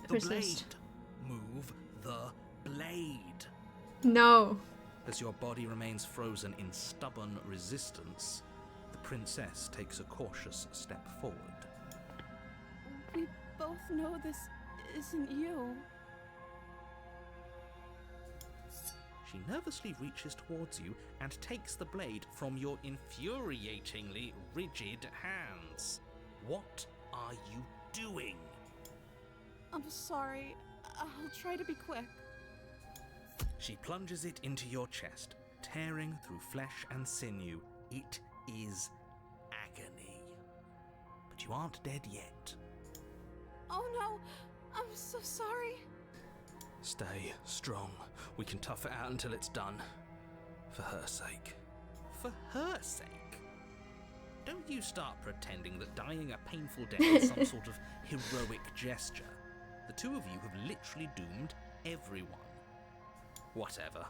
The Resist. blade. Move the blade. No. As your body remains frozen in stubborn resistance, the princess takes a cautious step forward. We both know this isn't you. She nervously reaches towards you and takes the blade from your infuriatingly rigid hands. What are you doing? I'm sorry. I'll try to be quick. She plunges it into your chest, tearing through flesh and sinew. It is agony. But you aren't dead yet. Oh no! I'm so sorry. Stay strong. We can tough it out until it's done. For her sake. For her sake? Don't you start pretending that dying a painful death is some sort of heroic gesture. The two of you have literally doomed everyone. Whatever.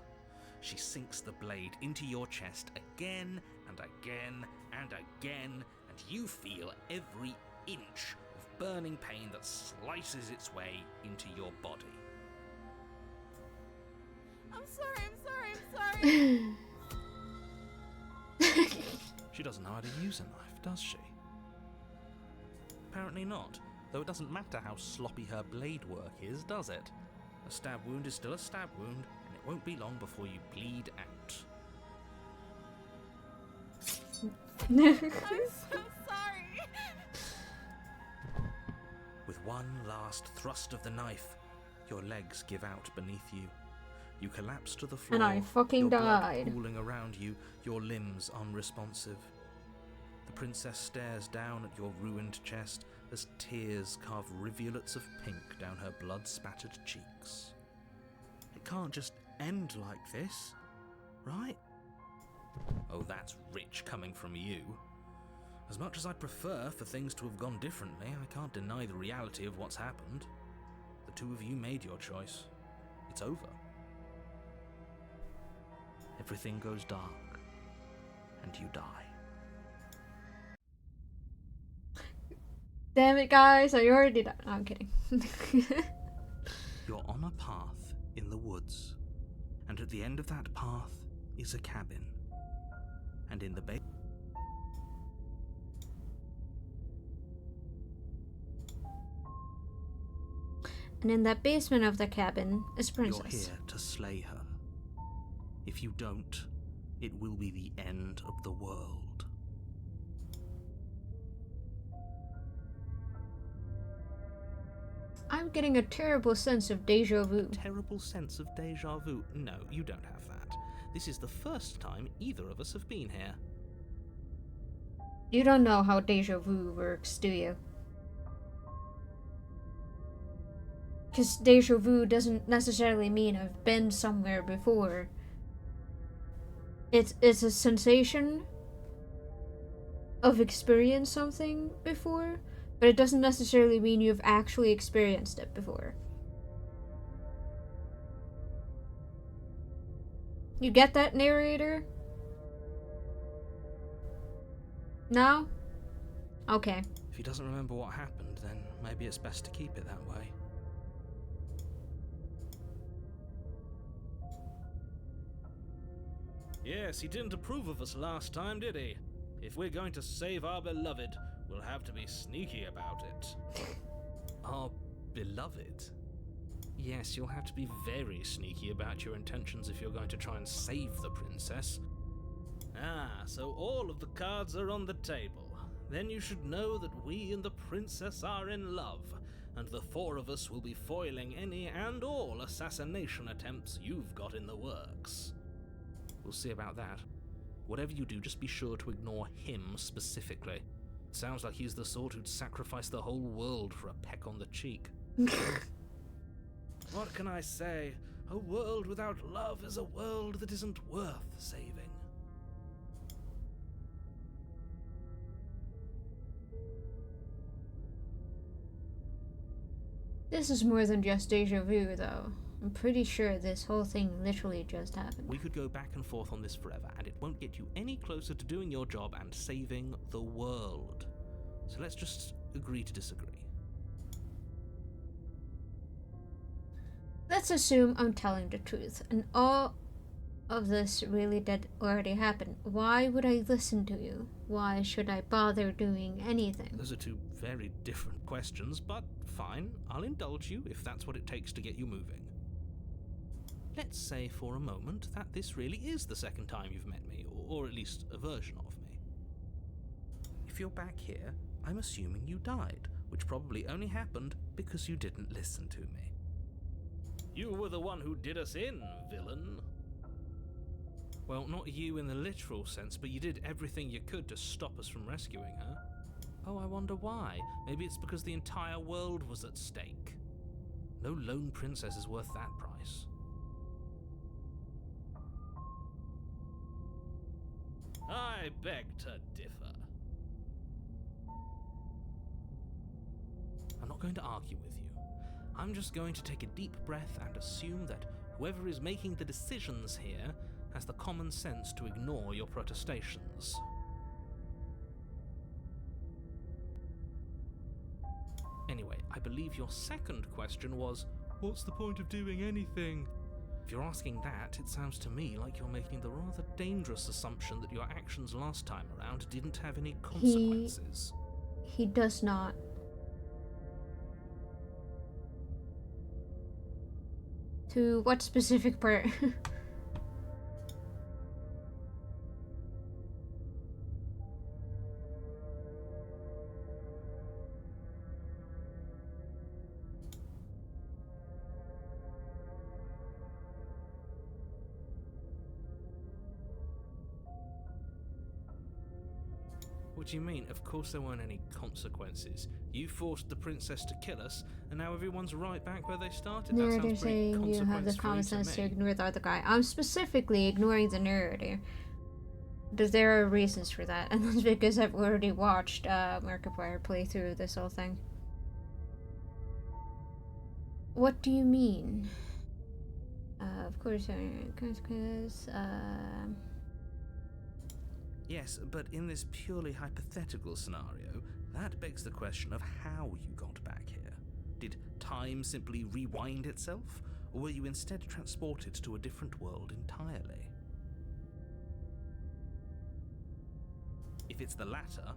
she sinks the blade into your chest again and again and again, and you feel every inch of burning pain that slices its way into your body. I'm sorry. She doesn't know how to use a knife, does she? Apparently not, though it doesn't matter how sloppy her blade work is, does it? A stab wound is still a stab wound, and it won't be long before you bleed out. I'm so sorry. With one last thrust of the knife, your legs give out beneath you. You collapse to the floor, And I fucking your blood died. pooling around you, your limbs unresponsive. The princess stares down at your ruined chest as tears carve rivulets of pink down her blood-spattered cheeks. It can't just end like this, right? Oh, that's rich coming from you. As much as I'd prefer for things to have gone differently, I can't deny the reality of what's happened. The two of you made your choice. It's over. Everything goes dark, and you die. Damn it, guys, I already died. No, I'm kidding. You're on a path in the woods, and at the end of that path is a cabin. And in the And in that basement of the cabin is Princess. You're here to slay her. If you don't, it will be the end of the world. I'm getting a terrible sense of deja vu. Terrible sense of deja vu? No, you don't have that. This is the first time either of us have been here. You don't know how deja vu works, do you? Because deja vu doesn't necessarily mean I've been somewhere before. It's a sensation of experience something before, but it doesn't necessarily mean you've actually experienced it before. You get that, narrator? No? Okay. If he doesn't remember what happened, then maybe it's best to keep it that way. Yes, he didn't approve of us last time, did he? If we're going to save our beloved, we'll have to be sneaky about it. Our beloved? Yes, you'll have to be very sneaky about your intentions if you're going to try and save the princess. Ah, so all of the cards are on the table. Then you should know that we and the princess are in love, and the four of us will be foiling any and all assassination attempts you've got in the works. We'll see about that. Whatever you do, just be sure to ignore him specifically. Sounds like he's the sort who'd sacrifice the whole world for a peck on the cheek. What can I say? A world without love is a world that isn't worth saving. This is more than just deja vu, though. I'm pretty sure this whole thing literally just happened. We could go back and forth on this forever, and it won't get you any closer to doing your job and saving the world. So let's just agree to disagree. Let's assume I'm telling the truth, and all of this really did already happen. Why would I listen to you? Why should I bother doing anything? Those are two very different questions, but fine, I'll indulge you if that's what it takes to get you moving. Let's say for a moment that this really is the second time you've met me, or at least a version of me. If you're back here, I'm assuming you died, which probably only happened because you didn't listen to me. You were the one who did us in, villain. Well, not you in the literal sense, but you did everything you could to stop us from rescuing her. Oh, I wonder why. Maybe it's because the entire world was at stake. No lone princess is worth that price. I beg to differ. I'm not going to argue with you. I'm just going to take a deep breath and assume that Whoever is making the decisions here has the common sense to ignore your protestations. Anyway, I believe your second question was, what's the point of doing anything? If you're asking that, it sounds to me like you're making the rather dangerous assumption that your actions last time around didn't have any consequences. He does not. To what specific part? What do you mean? Of course there weren't any consequences. You forced the princess to kill us, and now everyone's right back where they started. That Narrator sounds pretty saying you have the common consequence-free sense to to me. ignore the other guy. I'm specifically ignoring the narrator. Because there are reasons for that, and that's because I've already watched Markiplier play through this whole thing. What do you mean? Of course, because Yes, but in this purely hypothetical scenario, that begs the question of how you got back here. Did time simply rewind itself, or were you instead transported to a different world entirely? If it's the latter,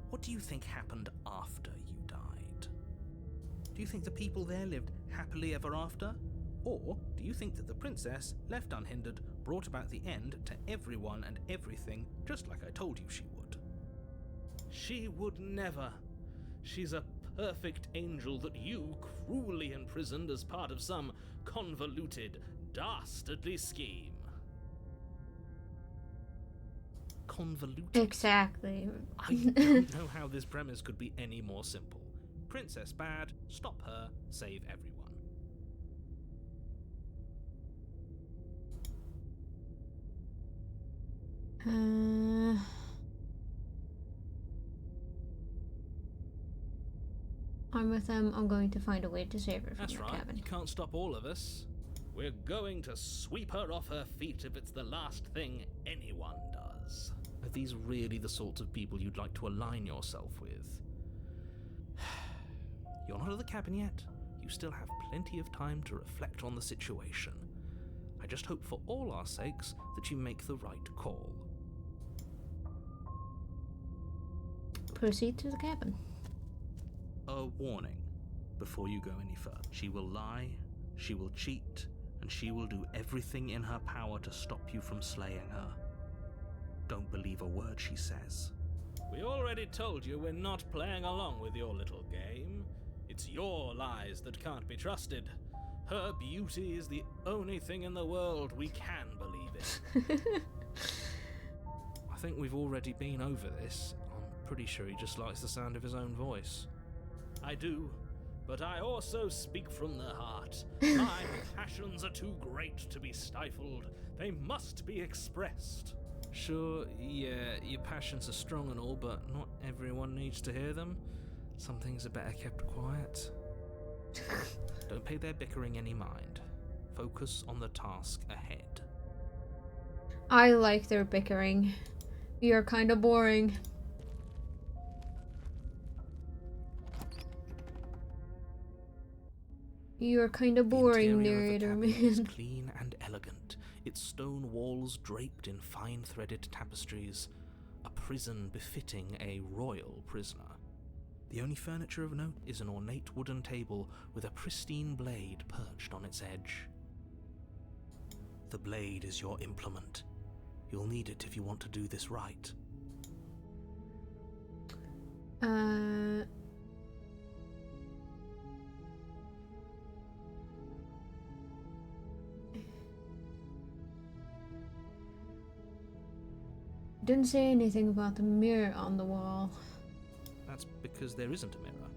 what do you think happened after you died? Do you think the people there lived happily ever after? Or do you think that the princess, left unhindered, brought about the end to everyone and everything, just like I told you she would? She would never. She's a perfect angel that you cruelly imprisoned as part of some convoluted, dastardly scheme. Convoluted? exactly. I don't know how this premise could be any more simple. Princess bad, stop her, save everyone. I'm with them. I'm going to find a way to save her from That's the right, cabin. you can't stop all of us. We're going to sweep her off her feet if it's the last thing anyone does. Are these really the sorts of people you'd like to align yourself with? You're not at the cabin yet. You still have plenty of time to reflect on the situation. I just hope for all our sakes that you make the right call. Proceed to the cabin. A warning before you go any further. She will lie, she will cheat, and she will do everything in her power to stop you from slaying her. Don't believe a word she says. We already told you we're not playing along with your little game. It's your lies that can't be trusted. Her beauty is the only thing in the world we can believe in. I think we've already been over this. I'm pretty sure he just likes the sound of his own voice. I do, but I also speak from the heart. My passions are too great to be stifled. They must be expressed. Sure, yeah, your passions are strong and all, but not everyone needs to hear them. Some things are better kept quiet. Don't pay their bickering any mind. Focus on the task ahead. I like their bickering. You're kind of boring. You're kind of boring, The interior narrator of the cabin is man. clean and elegant, its stone walls draped in fine threaded tapestries, a prison befitting a royal prisoner. The only furniture of note is an ornate wooden table with a pristine blade perched on its edge. The blade is your implement. You'll need it if you want to do this right. Didn't say anything about the mirror on the wall. That's because there isn't a mirror.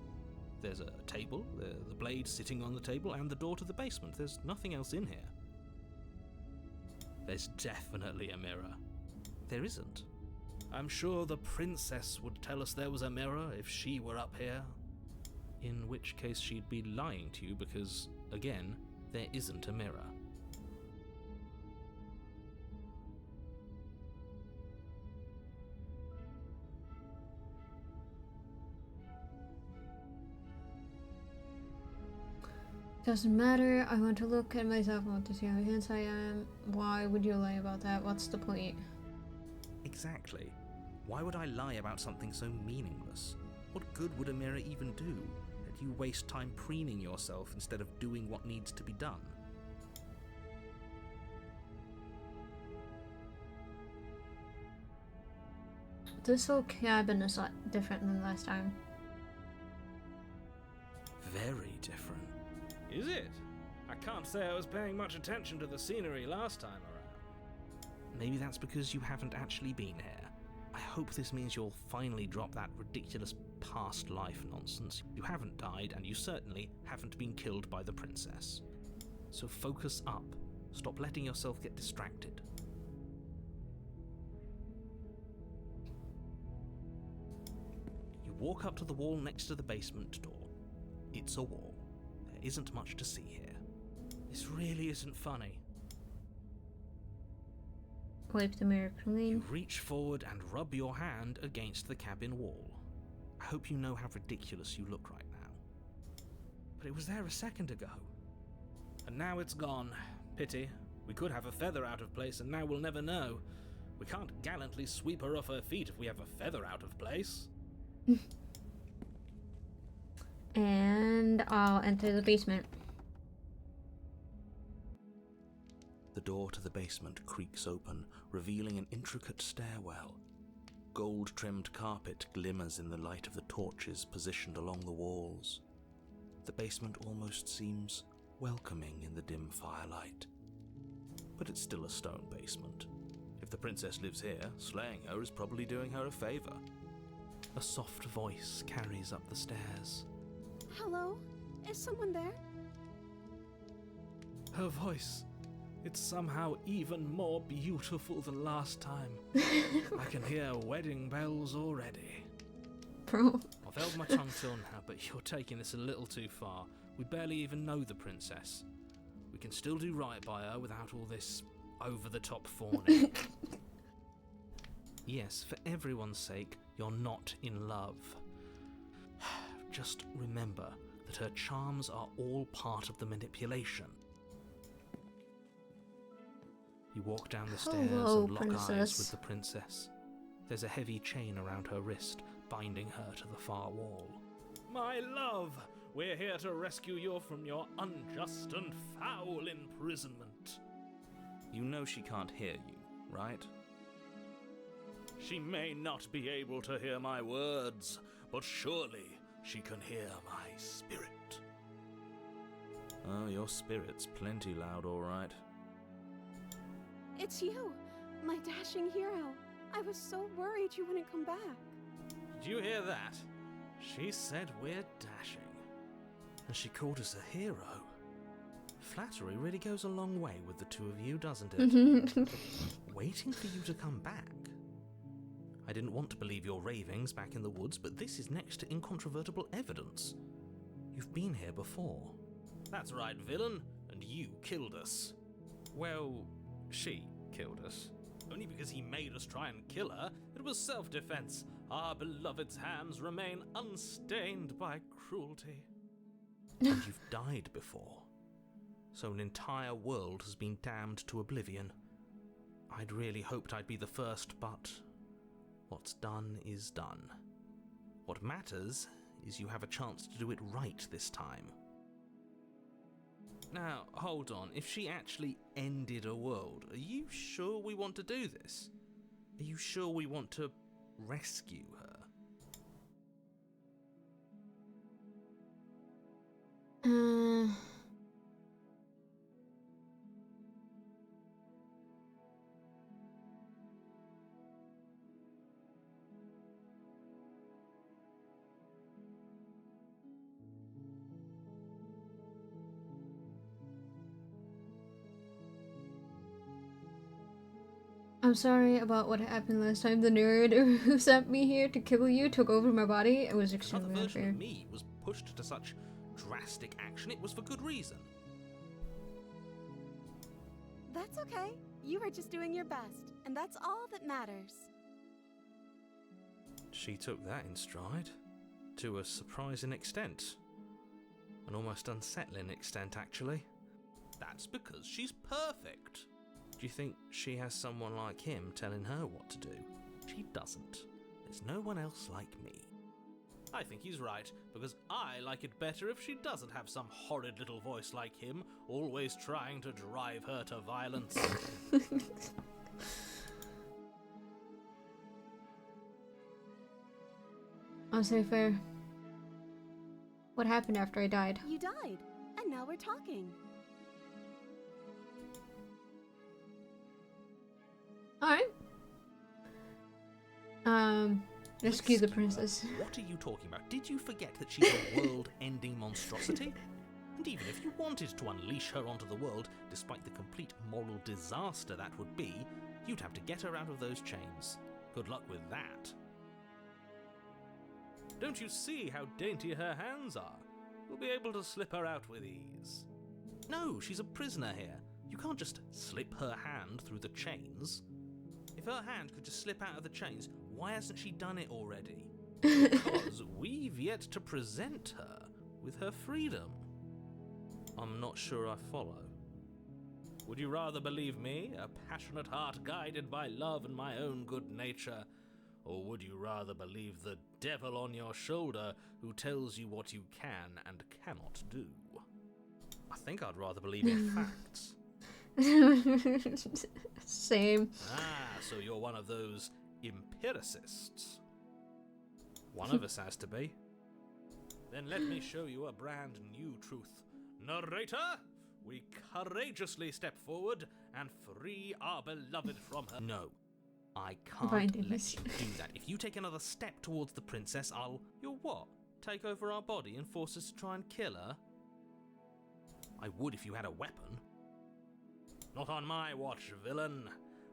There's a table, the blade sitting on the table, and the door to the basement. There's nothing else in here. There's definitely a mirror. There isn't. I'm sure the princess would tell us there was a mirror if she were up here. In which case she'd be lying to you because, again, there isn't a mirror. Doesn't matter. I want to look at myself. I want to see how handsome I am. Why would you lie about that? What's the point? Exactly. Why would I lie about something so meaningless? What good would a mirror even do? That you waste time preening yourself instead of doing what needs to be done? This whole cabin is different than last time. Very different. Is it? I can't say I was paying much attention to the scenery last time around. Maybe that's because you haven't actually been here. I hope this means you'll finally drop that ridiculous past life nonsense. You haven't died, and you certainly haven't been killed by the princess. So focus up. Stop letting yourself get distracted. You walk up to the wall next to the basement door. It's a wall. There isn't much to see here. This really isn't funny. Wipe the mirror clean. You reach forward and rub your hand against the cabin wall. I hope you know how ridiculous you look right now. But it was there a second ago. And now it's gone. Pity. We could have a feather out of place, and now we'll never know. We can't gallantly sweep her off her feet if we have a feather out of place. And I'll enter the basement. The door to the basement creaks open, revealing an intricate stairwell. Gold-trimmed carpet glimmers in the light of the torches positioned along the walls. The basement almost seems welcoming in the dim firelight. But it's still a stone basement. If the princess lives here, slaying her is probably doing her a favor. A soft voice carries up the stairs. Hello? Is someone there? Her voice. It's somehow even more beautiful than last time. I can hear wedding bells already. Bro. I've held my tongue till now, but you're taking this a little too far. We barely even know the princess. We can still do right by her without all this over-the-top fawning. Yes, for everyone's sake, you're not in love. Just remember that her charms are all part of the manipulation. You walk down the stairs Hello, and lock eyes princess. with the princess. There's a heavy chain around her wrist, binding her to the far wall. My love, we're here to rescue you from your unjust and foul imprisonment. You know she can't hear you, right? She may not be able to hear my words, but surely she can hear my spirit. Oh, your spirit's plenty loud, all right. It's you, my dashing hero. I was so worried you wouldn't come back. Did you hear that? She said we're dashing. And she called us a hero. Flattery really goes a long way with the two of you, doesn't it? Waiting for you to come back. I didn't want to believe your ravings back in the woods, but this is next to incontrovertible evidence. You've been here before. That's right, villain, and you killed us. Well, she killed us. Only because he made us try and kill her. It was self-defense. Our beloved's hands remain unstained by cruelty. And you've died before. So an entire world has been damned to oblivion. I'd really hoped I'd be the first, but what's done is done. What matters is you have a chance to do it right this time. Now, hold on. If she actually ended a world, are you sure we want to do this? Are you sure we want to rescue her? I'm sorry about what happened last time. The nerd who sent me here to kill you took over my body. It was Another extremely version unfair. of me was pushed to such drastic action. It was for good reason. That's okay. You were just doing your best, and that's all that matters. She took that in stride, to a surprising extent. An almost unsettling extent, actually. That's because she's perfect. Do you think she has someone like him telling her what to do? She doesn't. There's no one else like me. I think he's right, because I like it better if she doesn't have some horrid little voice like him, always trying to drive her to violence. Honestly, fair. What happened after I died? You died, and now we're talking. Alright. Rescue the princess. What are you talking about? Did you forget that she's a world-ending monstrosity? And even if you wanted to unleash her onto the world, despite the complete moral disaster that would be, you'd have to get her out of those chains. Good luck with that. Don't you see how dainty her hands are? We'll be able to slip her out with ease. No, she's a prisoner here. You can't just slip her hand through the chains. If her hand could just slip out of the chains, why hasn't she done it already? Because we've yet to present her with her freedom. I'm not sure I follow. Would you rather believe me, a passionate heart guided by love and my own good nature? Or would you rather believe the devil on your shoulder who tells you what you can and cannot do? I think I'd rather believe in facts. Same. Ah, so you're one of those empiricists. One of us has to be. Then let me show you a brand new truth. Narrator, we courageously step forward and free our beloved from her. No, I can't Finding let this. you do that. If you take another step towards the princess, You'll what? Take over our body and force us to try and kill her? I would if you had a weapon. Not on my watch, villain.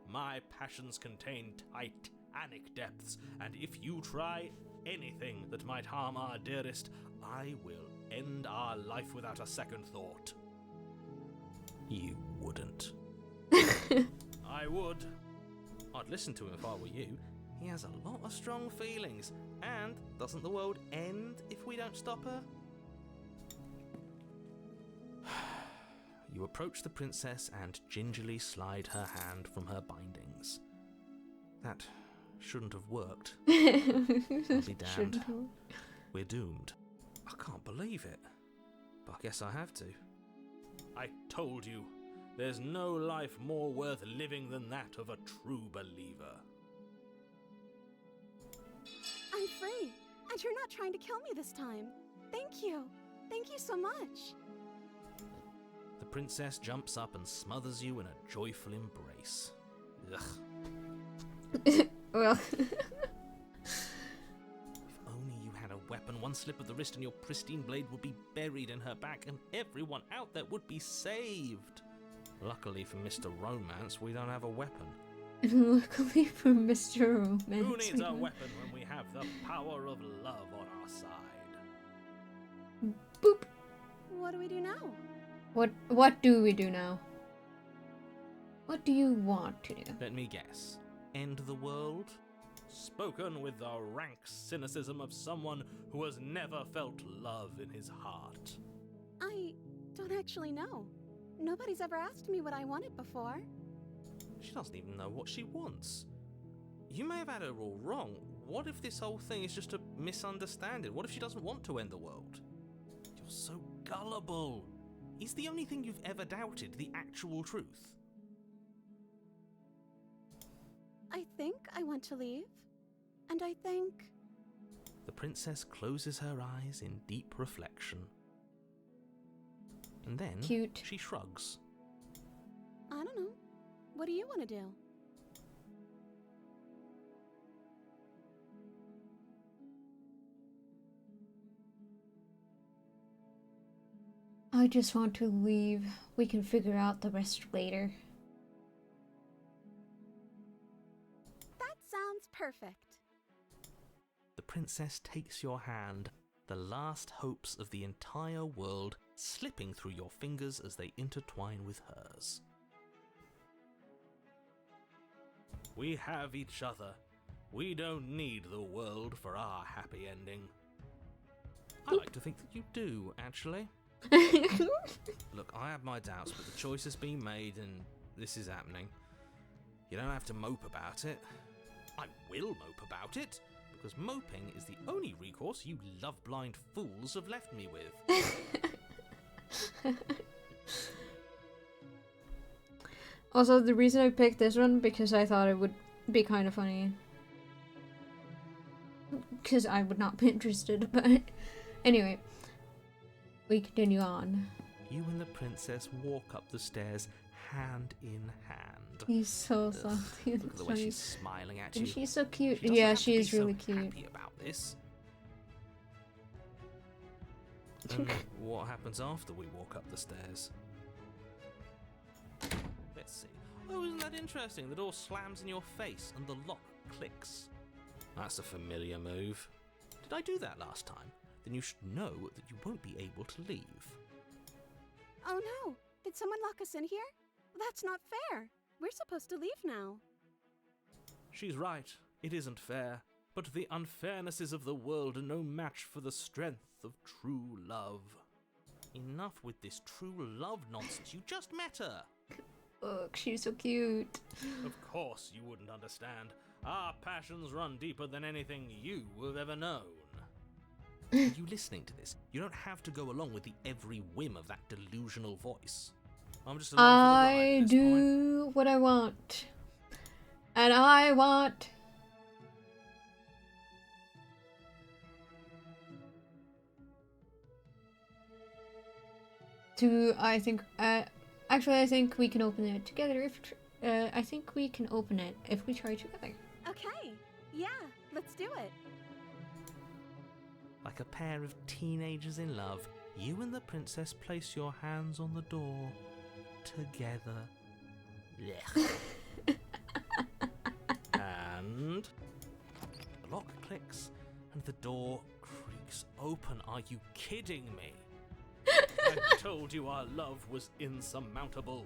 My passions contain titanic depths, and if you try anything that might harm our dearest, I will end our life without a second thought. You wouldn't. I would. I'd listen to him if I were you. He has a lot of strong feelings. And doesn't the world end if we don't stop her? You approach the princess and gingerly slide her hand from her bindings. That shouldn't have worked. I'll be damned. We're doomed. I can't believe it. But I guess I have to. I told you, there's no life more worth living than that of a true believer. I'm free, and you're not trying to kill me this time. Thank you. Thank you so much. The princess jumps up and smothers you in a joyful embrace. Ugh. Well. If only you had a weapon, one slip of the wrist and your pristine blade would be buried in her back and everyone out there would be saved. Luckily for Mr. Romance, we don't have a weapon. Luckily for Mr. Romance. Who needs a weapon when we have the power of love on our side? Boop. What do we do now? What do we do now? What do you want to do? Let me guess. End the world? Spoken with the rank cynicism of someone who has never felt love in his heart. I don't actually know. Nobody's ever asked me what I wanted before. She doesn't even know what she wants. You may have had her all wrong. What if this whole thing is just a misunderstanding? What if she doesn't want to end the world? You're so gullible. Is the only thing you've ever doubted the actual truth? I think I want to leave. And I think... The princess closes her eyes in deep reflection. And then Cute. she shrugs. I don't know. What do you want to do? I just want to leave. We can figure out the rest later. That sounds perfect. The princess takes your hand, the last hopes of the entire world slipping through your fingers as they intertwine with hers. We have each other. We don't need the world for our happy ending. I like to think that you do, actually. Look, I have my doubts, but the choice has been made and this is happening. You don't have to mope about it. I will mope about it, because moping is the only recourse you love-blind fools have left me with. Also, the reason I picked this one because I thought it would be kind of funny. Because I would not be interested, but anyway, we continue on. You and the princess walk up the stairs hand in hand. He's so Ugh, salty. Look at the way she's smiling at you. And she's so cute. She doesn't Yeah, have to she be is really so cute. happy about this. And what happens after we walk up the stairs? Let's see. Oh, isn't that interesting? The door slams in your face and the lock clicks. That's a familiar move. Did I do that last time? Then you should know that you won't be able to leave. Oh no! Did someone lock us in here? That's not fair. We're supposed to leave now. She's right. It isn't fair. But the unfairnesses of the world are no match for the strength of true love. Enough with this true love nonsense. You just met her. Look, she's so cute. Of course you wouldn't understand. Our passions run deeper than anything you have ever known. Are you listening to this? You don't have to go along with the every whim of that delusional voice. I'm just along for the ride I at this do what I want. And I want... I think we can open it together if... I think we can open it if we try together. Okay. Yeah, let's do it. Like a pair of teenagers in love, you and the princess place your hands on the door together. Blech. And the lock clicks and the door creaks open. Are you kidding me? I told you our love was insurmountable.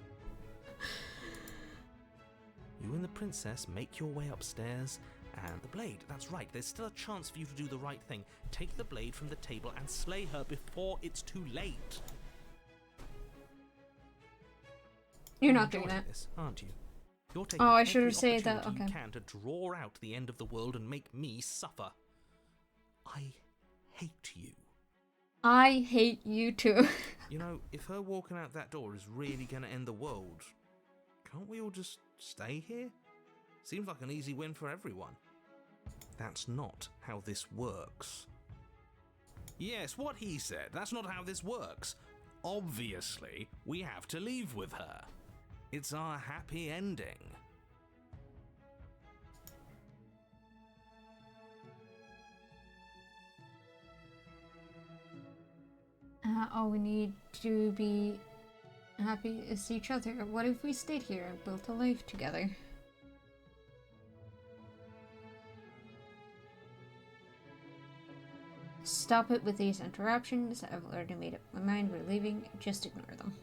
You and the princess make your way upstairs, and the blade, that's right, there's still a chance for you to do the right thing. Take the blade from the table and slay her before it's too late. You're not doing enjoying that. this, aren't you? You're taking Oh, I should every have said that. opportunity Okay. you can to draw out the end of the world and make me suffer. I hate you. I hate you too. You know, if her walking out that door is really going to end the world, can't we all just stay here? Seems like an easy win for everyone. That's not how this works. Yes, what he said. That's not how this works. Obviously, we have to leave with her. It's our happy ending. All we need to be happy is each other. What if we stayed here and built a life together? Stop it with these interruptions. I've already made up my mind. We're leaving. Just ignore them.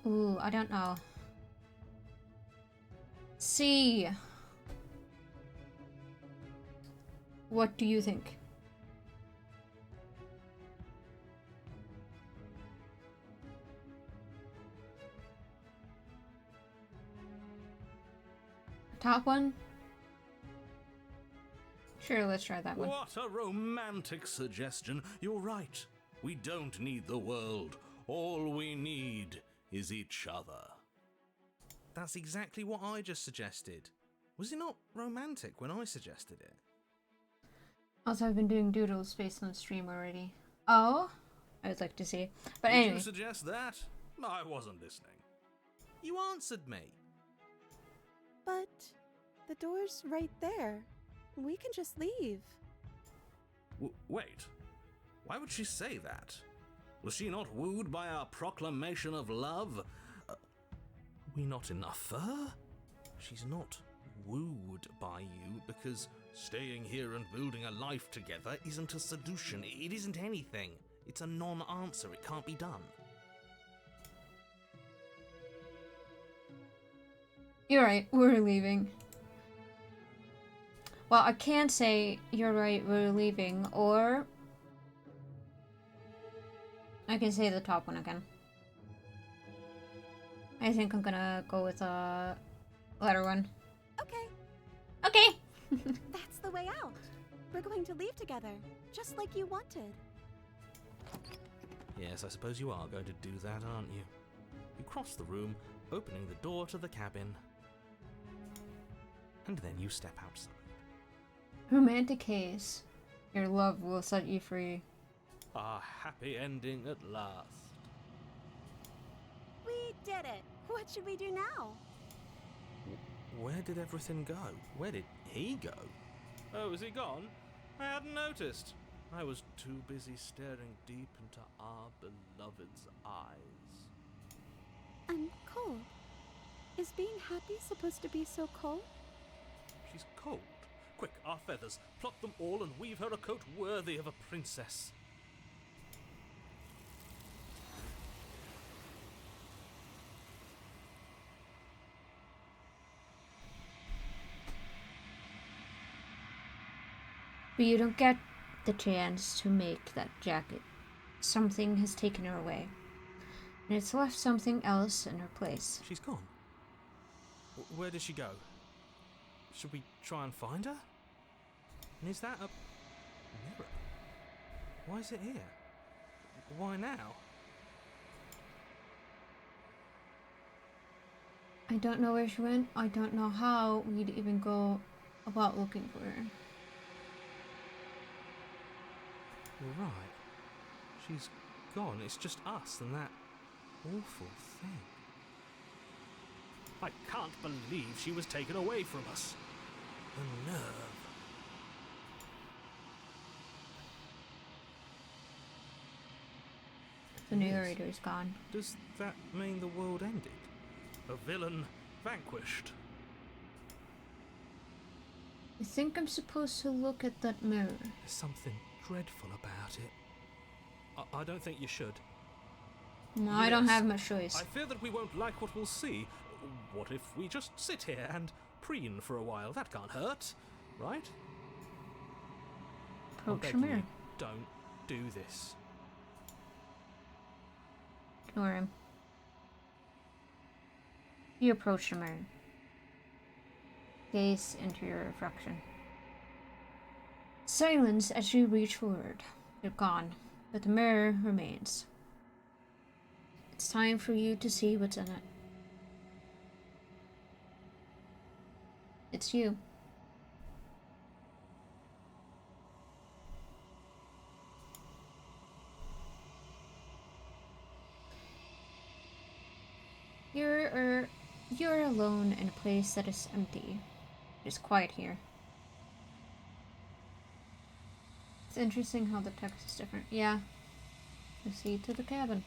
Ooh, I don't know. C. What do you think? Top one? Sure, let's try that one. What a romantic suggestion. You're right. We don't need the world. All we need is each other. That's exactly what I just suggested. Was it not romantic when I suggested it? Also, I've been doing doodles based on stream already. Oh? I would like to see. But Did anyway. you suggest that? I wasn't listening. You answered me. But the door's right there. We can just leave. Wait. Why would she say that? Was she not wooed by our proclamation of love? Are we not enough for her? She's not wooed by you because Staying here and building a life together isn't a solution. It isn't anything. It's a non-answer. It can't be done. You're right, we're leaving. Well, I can't say you're right, we're leaving, or I can say the top one again. I think I'm gonna go with a letter one. Okay, Okay! that's the way out. We're going to leave together, just like you wanted. Yes, I suppose you are going to do that, aren't you? You cross the room, opening the door to the cabin. And then you step outside. Romantic haze. Your love will set you free. A happy ending at last. We did it. What should we do now? Where did everything go? Where did he go? Oh, is he gone? I hadn't noticed. I was too busy staring deep into our beloved's eyes. I'm cold. Is being happy supposed to be so cold? She's cold. Quick, our feathers. Plot them all and weave her a coat worthy of a princess. But you don't get the chance to make that jacket. Something has taken her away. And it's left something else in her place. She's gone. Where did she go? Should we try and find her? And is that a mirror? Why is it here? Why now? I don't know where she went. I don't know how we'd even go about looking for her. You're right. She's gone. It's just us and that awful thing. I can't believe she was taken away from us. The nerve. The narrator is gone. Does that mean the world ended? A villain vanquished? I think I'm supposed to look at that mirror. There's something dreadful about it. I don't think you should. No, I don't Yes. have much choice. I fear that we won't like what we'll see. What if we just sit here and preen for a while? That can't hurt, right? I'm Approach the begging mirror. you, don't do this. Ignore him. You approach the mirror. Gaze into your reflection. Silence as you reach forward. You're gone, but the mirror remains. It's time for you to see what's in it. It's you. You're alone in a place that is empty. It is quiet here. It's interesting how the text is different. Yeah. Proceed to the cabin.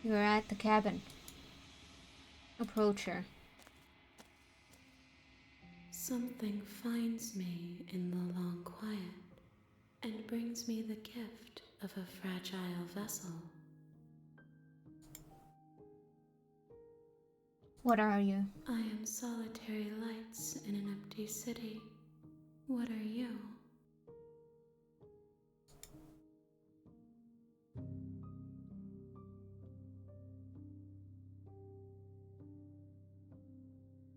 You are at the cabin. Approach her. Something finds me in the long quiet and brings me the gift of a fragile vessel. What are you? I am solitary lights in an empty city. What are you?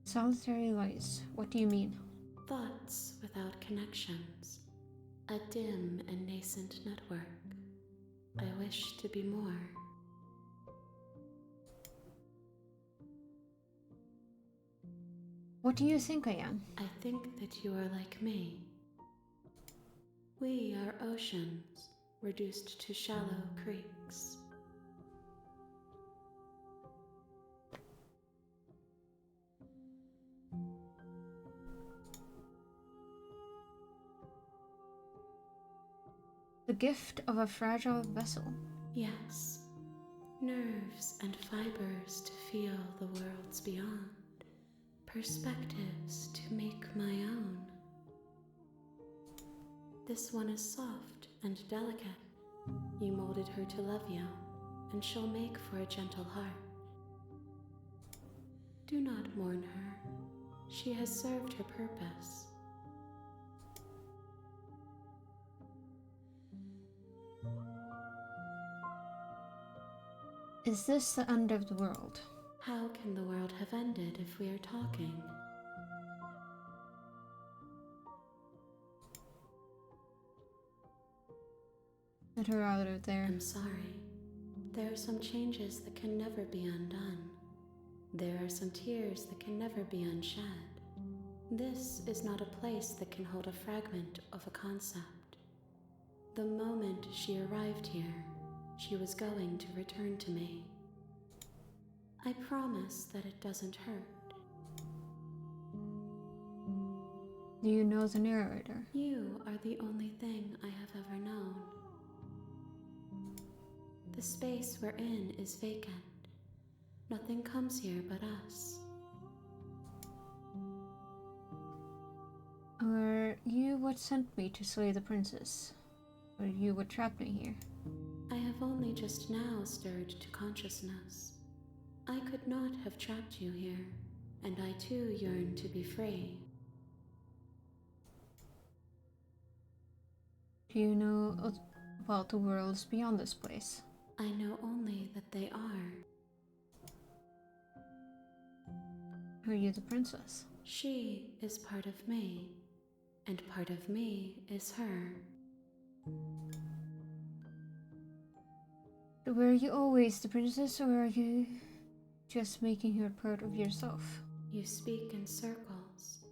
Solitary lights. What do you mean? Thoughts without connections. A dim and nascent network. I wish to be more. What do you think I am? I think that you are like me. We are oceans, reduced to shallow creeks. The gift of a fragile vessel. Yes, nerves and fibers to feel the worlds beyond. Perspectives to make my own. This one is soft and delicate. You molded her to love you, and she'll make for a gentle heart. Do not mourn her. She has served her purpose. Is this the end of the world? How can the world have ended if we are talking? Get her out of there. I'm sorry. There are some changes that can never be undone. There are some tears that can never be unshed. This is not a place that can hold a fragment of a concept. The moment she arrived here, she was going to return to me. I promise that it doesn't hurt. Do you know the narrator? You are the only thing I have ever known. The space we're in is vacant. Nothing comes here but us. Are you what sent me to slay the princess? Or you what trapped me here? I have only just now stirred to consciousness. I could not have trapped you here, and I too yearn to be free. Do you know about the worlds beyond this place? I know only that they are. Are you the princess? She is part of me, and part of me is her. Were you always the princess, or are you just making her part of yourself? You speak in circles.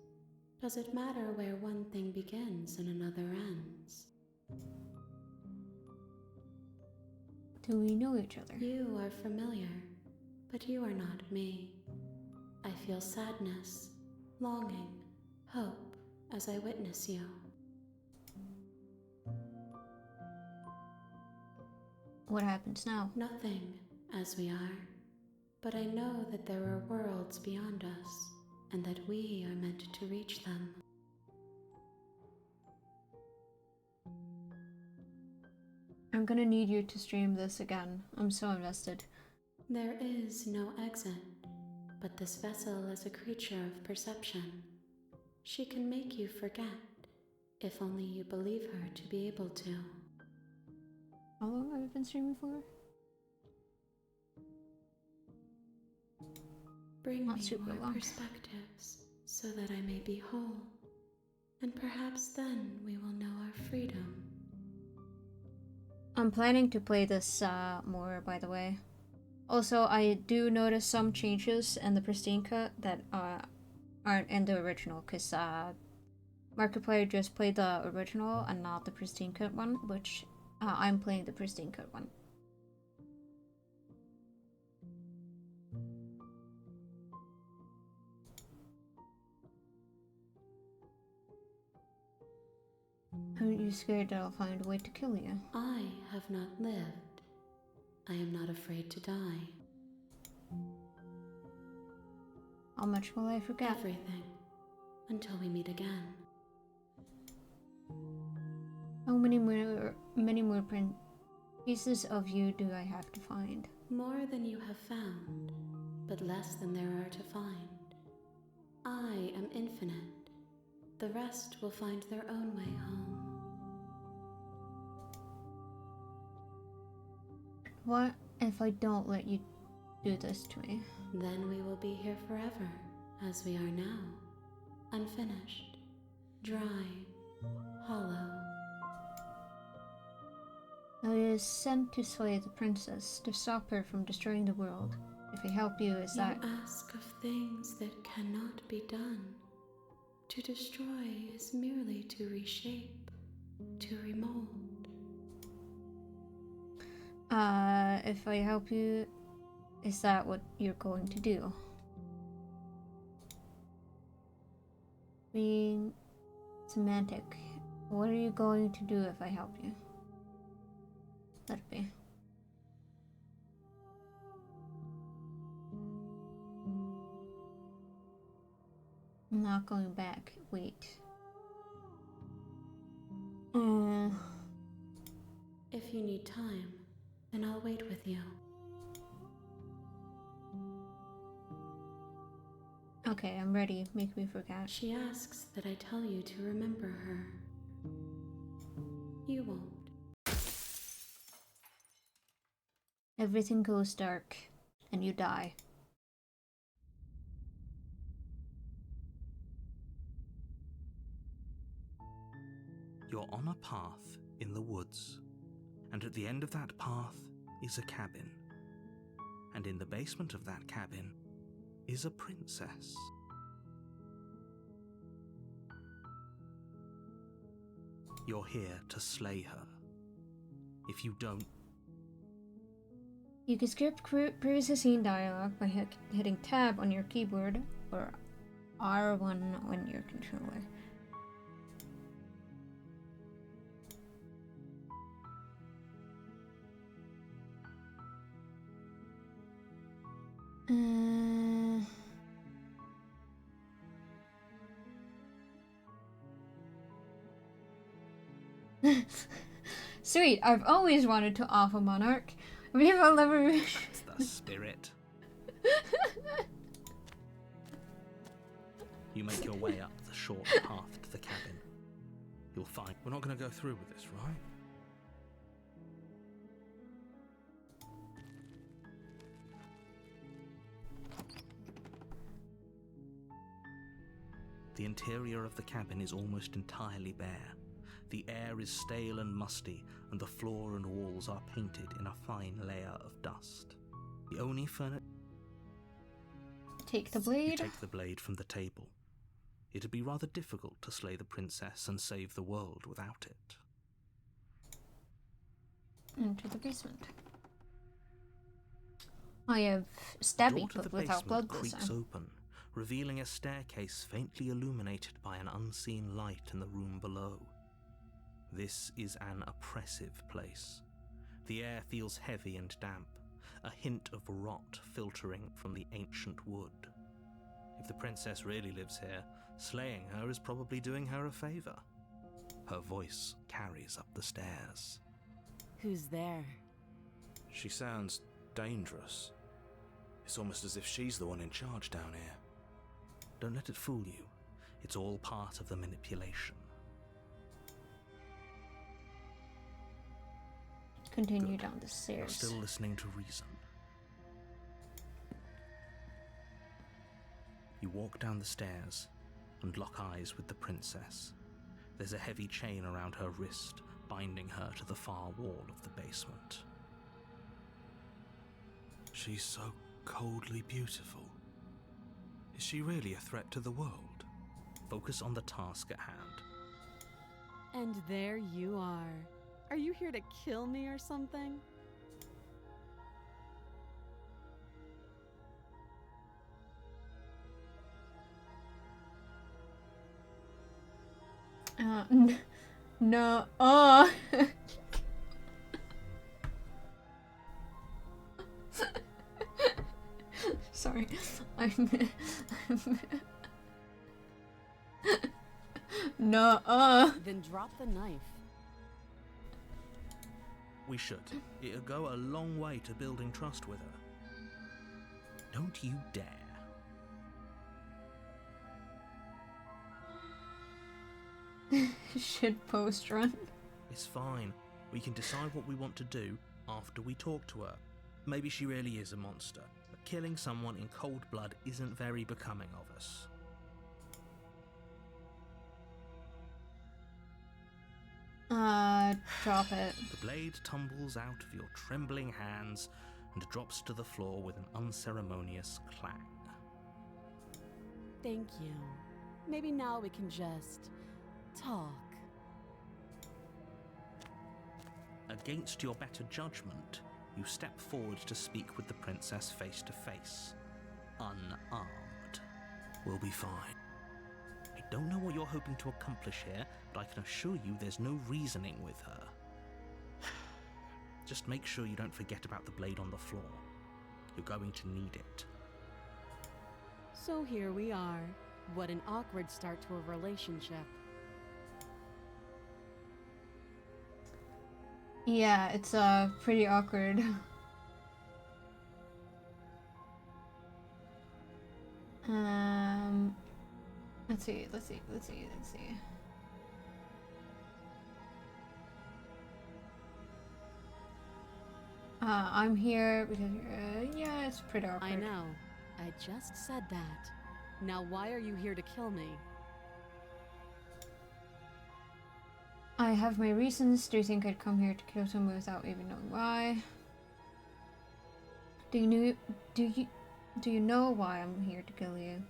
Does it matter where one thing begins and another ends? Do we know each other? You are familiar, but you are not me. I feel sadness, longing, hope as I witness you. What happens now? Nothing, as we are. But I know that there are worlds beyond us, and that we are meant to reach them. I'm gonna need you to stream this again. I'm so invested. There is no exit, but this vessel is a creature of perception. She can make you forget, if only you believe her to be able to. How long have I been streaming for? Bring Not me super more long. perspectives, so that I may be whole, and perhaps then we will know our freedom. I'm planning to play this more, by the way. Also, I do notice some changes in the pristine cut that aren't in the original, because Markiplier just played the original and not the pristine cut one, which I'm playing the pristine cut one. Aren't you scared that I'll find a way to kill you? I have not lived. I am not afraid to die. How much will I forget? Everything, until we meet again. How many more pieces of you do I have to find? More than you have found, but less than there are to find. I am infinite. The rest will find their own way home. What if I don't let you do this to me? Then we will be here forever, as we are now. Unfinished, dry, hollow. I was sent to slay the princess, to stop her from destroying the world. If I help you, is that... You ask of things that cannot be done. To destroy is merely to reshape, to remold. If I help you, is that what you're going to do? Being semantic, what are you going to do if I help you? Let it be. I'm not going back. Wait. If you need time, then I'll wait with you. Okay, I'm ready. Make me forget. She asks that I tell you to remember her. You won't. Everything goes dark, and you die. You're on a path in the woods, and at the end of that path is a cabin. And in the basement of that cabin is a princess. You're here to slay her. If you don't, You can skip previously seen dialogue by hitting tab on your keyboard or R1 on your controller. Sweet, I've always wanted to off a monarch. Maybe I'll never. that's the spirit. You make your way up the short path to the cabin. You'll find we're not going to go through with this, right? The interior of the cabin is almost entirely bare. The air is stale and musty, and the floor and walls are painted in a fine layer of dust. The only furniture... Take the You blade. take the blade from the table. It'd be rather difficult to slay the princess and save the world without it. Into the basement. I have stabbing, The door to but the without blood basement this creaks time. open, revealing a staircase faintly illuminated by an unseen light in the room below. This is an oppressive place. The air feels heavy and damp, a hint of rot filtering from the ancient wood. If the princess really lives here, slaying her is probably doing her a favor. Her voice carries up the stairs. Who's there? She sounds dangerous. It's almost as if she's the one in charge down here. Don't let it fool you. It's all part of the manipulation. Continue Good. down the You're stairs. still listening to reason. You walk down the stairs and lock eyes with the princess. There's a heavy chain around her wrist, binding her to the far wall of the basement. She's so coldly beautiful. Is she really a threat to the world? Focus on the task at hand. And there you are. Are you here to kill me or something? No. Oh. Sorry. No. Then drop the knife. We should. It'll go a long way to building trust with her. Don't you dare. Should post run. It's fine. We can decide what we want to do after we talk to her. Maybe she really is a monster, but killing someone in cold blood isn't very becoming of us. Drop it. The blade tumbles out of your trembling hands and drops to the floor with an unceremonious clang. Thank you. Maybe now we can just talk. Against your better judgment, you step forward to speak with the princess face to face. Unarmed. We'll be fine. I don't know what you're hoping to accomplish here, but I can assure you there's no reasoning with her. Just make sure you don't forget about the blade on the floor. You're going to need it. So here we are. What an awkward start to a relationship. Yeah, it's pretty awkward. Let's see. I'm here because, yeah, it's pretty awkward. I know. I just said that. Now why are you here to kill me? I have my reasons. Do you think I'd come here to kill someone without even knowing why? Do you know why I'm here to kill you?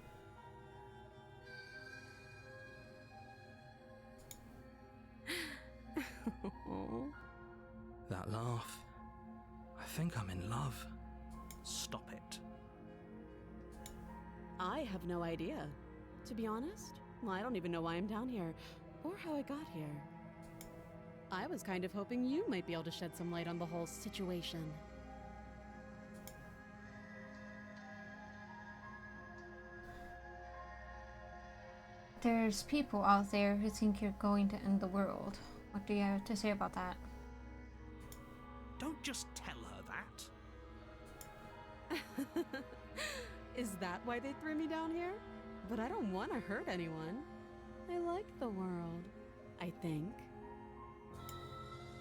That laugh. I think I'm in love. Stop it. I have no idea. To be honest, I don't even know why I'm down here, or how I got here. I was kind of hoping you might be able to shed some light on the whole situation. There's people out there who think you're going to end the world. What do you have to say about that? Don't just tell her that. Is that why they threw me down here? But I don't want to hurt anyone. I like the world, I think.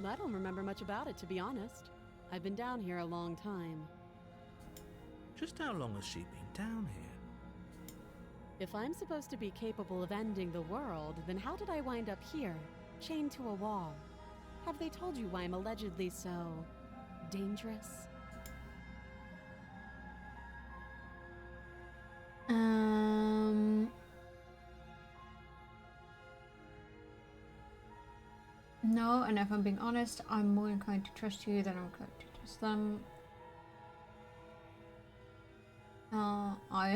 I don't remember much about it, to be honest. I've been down here a long time. Just how long has she been down here? If I'm supposed to be capable of ending the world, then how did I wind up here, chained to a wall? Have they told you why I'm allegedly so dangerous? No, and if I'm being honest, I'm more inclined to trust you than I'm inclined to trust them. I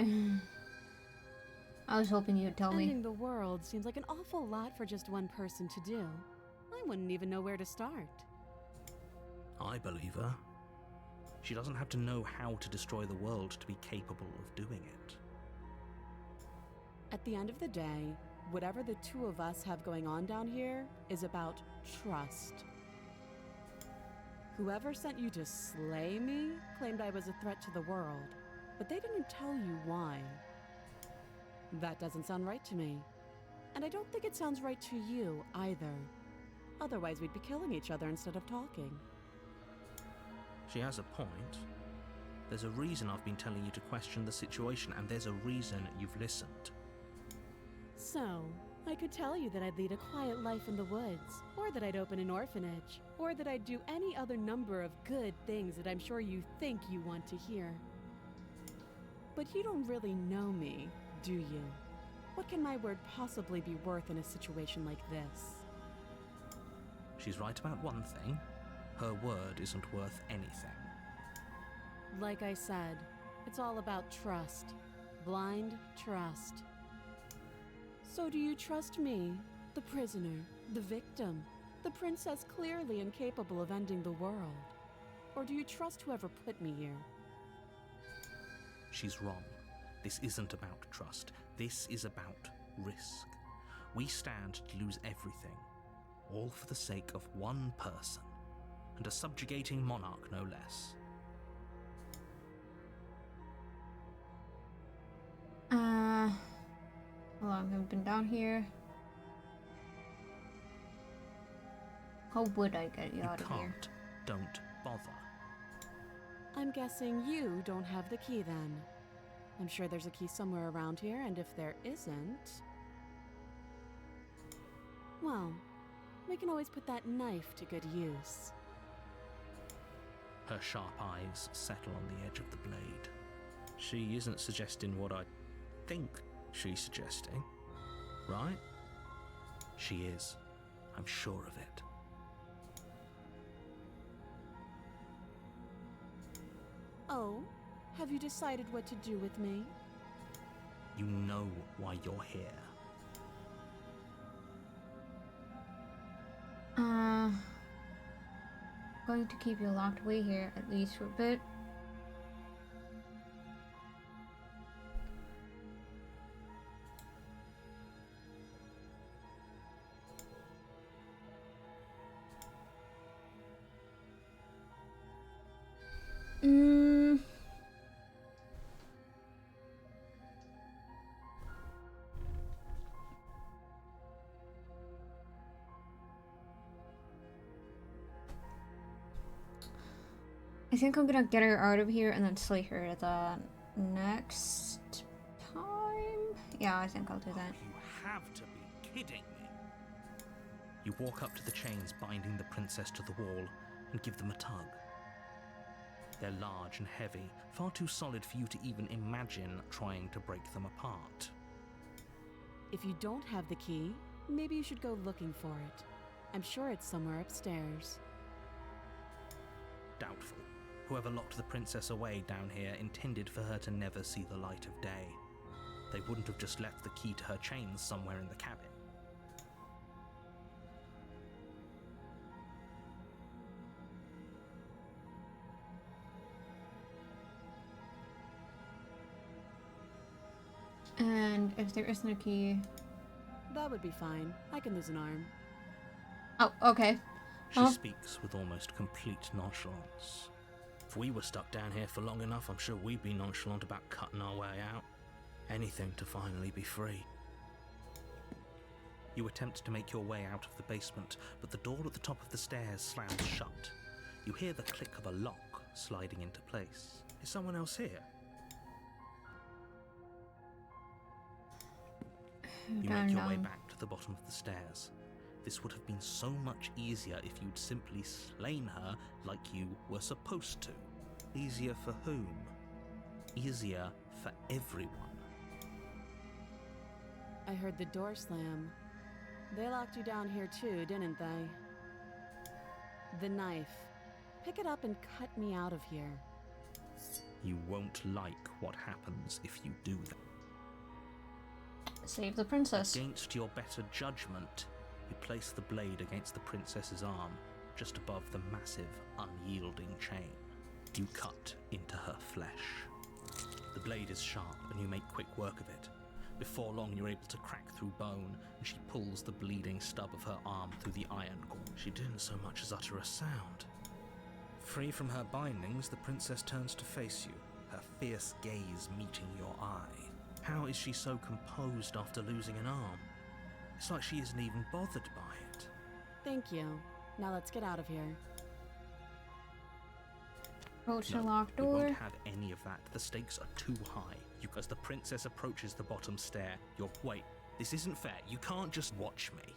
was hoping you'd tell me. Ending the world seems like an awful lot for just one person to do. I wouldn't even know where to start. I believe her. She doesn't have to know how to destroy the world to be capable of doing it. At the end of the day, whatever the two of us have going on down here is about trust. Whoever sent you to slay me claimed I was a threat to the world, but they didn't tell you why. That doesn't sound right to me. And I don't think it sounds right to you either. Otherwise, we'd be killing each other instead of talking. She has a point. There's a reason I've been telling you to question the situation, and there's a reason you've listened. So, I could tell you that I'd lead a quiet life in the woods, or that I'd open an orphanage, or that I'd do any other number of good things that I'm sure you think you want to hear. But you don't really know me, do you? What can my word possibly be worth in a situation like this? She's right about one thing. Her word isn't worth anything. Like I said, it's all about trust. Blind trust. So do you trust me, the prisoner, the victim, the princess clearly incapable of ending the world? Or do you trust whoever put me here? She's wrong. This isn't about trust. This is about risk. We stand to lose everything, all for the sake of one person, and a subjugating monarch no less. How long have I been down here? How would I get you out of here? You can't. Don't bother. I'm guessing you don't have the key then. I'm sure there's a key somewhere around here, and if there isn't... well, we can always put that knife to good use. Her sharp eyes settle on the edge of the blade. She isn't suggesting what I think she's suggesting, right? She is. I'm sure of it. Oh, have you decided what to do with me? You know why you're here. Going to keep you locked away here, at least for a bit. I think I'm gonna get her out of here and then slay her the next time. Yeah, I think I'll do that. You have to be kidding me. You walk up to the chains binding the princess to the wall and give them a tug. They're large and heavy, far too solid for you to even imagine trying to break them apart. If you don't have the key, maybe you should go looking for it. I'm sure it's somewhere upstairs. Doubtful. Whoever locked the princess away down here intended for her to never see the light of day. They wouldn't have just left the key to her chains somewhere in the cabin. And if there isn't a key... That would be fine. I can lose an arm. Oh, okay. She speaks with almost complete nonchalance. If we were stuck down here for long enough, I'm sure we'd be nonchalant about cutting our way out. Anything to finally be free. You attempt to make your way out of the basement, but the door at the top of the stairs slams shut. You hear the click of a lock sliding into place. Is someone else here? You make your way back to the bottom of the stairs. This would have been so much easier if you'd simply slain her like you were supposed to. Easier for whom? Easier for everyone. I heard the door slam. They locked you down here too, didn't they? The knife. Pick it up and cut me out of here. You won't like what happens if you do that. Save the princess. Against your better judgment, you place the blade against the princess's arm, just above the massive, unyielding chain. You cut into her flesh. The blade is sharp, and you make quick work of it. Before long, you're able to crack through bone, and she pulls the bleeding stub of her arm through the iron cord. She didn't so much as utter a sound. Free from her bindings, the princess turns to face you, her fierce gaze meeting your eye. How is she so composed after losing an arm? It's like she isn't even bothered by it. Thank you. Now let's get out of here. Approach the No, locked we door. won't have any of that. The stakes are too high. As the princess approaches the bottom stair, wait, this isn't fair. You can't just watch me.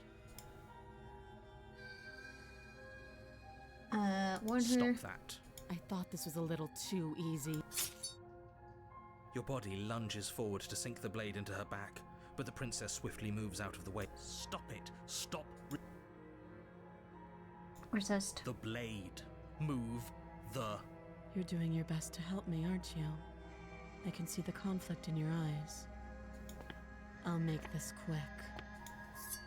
Warn her. Stop that. I thought this was a little too easy. Your body lunges forward to sink the blade into her back, but the princess swiftly moves out of the way. Stop it. Stop. Resist. The blade. Move the... You're doing your best to help me, aren't you? I can see the conflict in your eyes. I'll make this quick.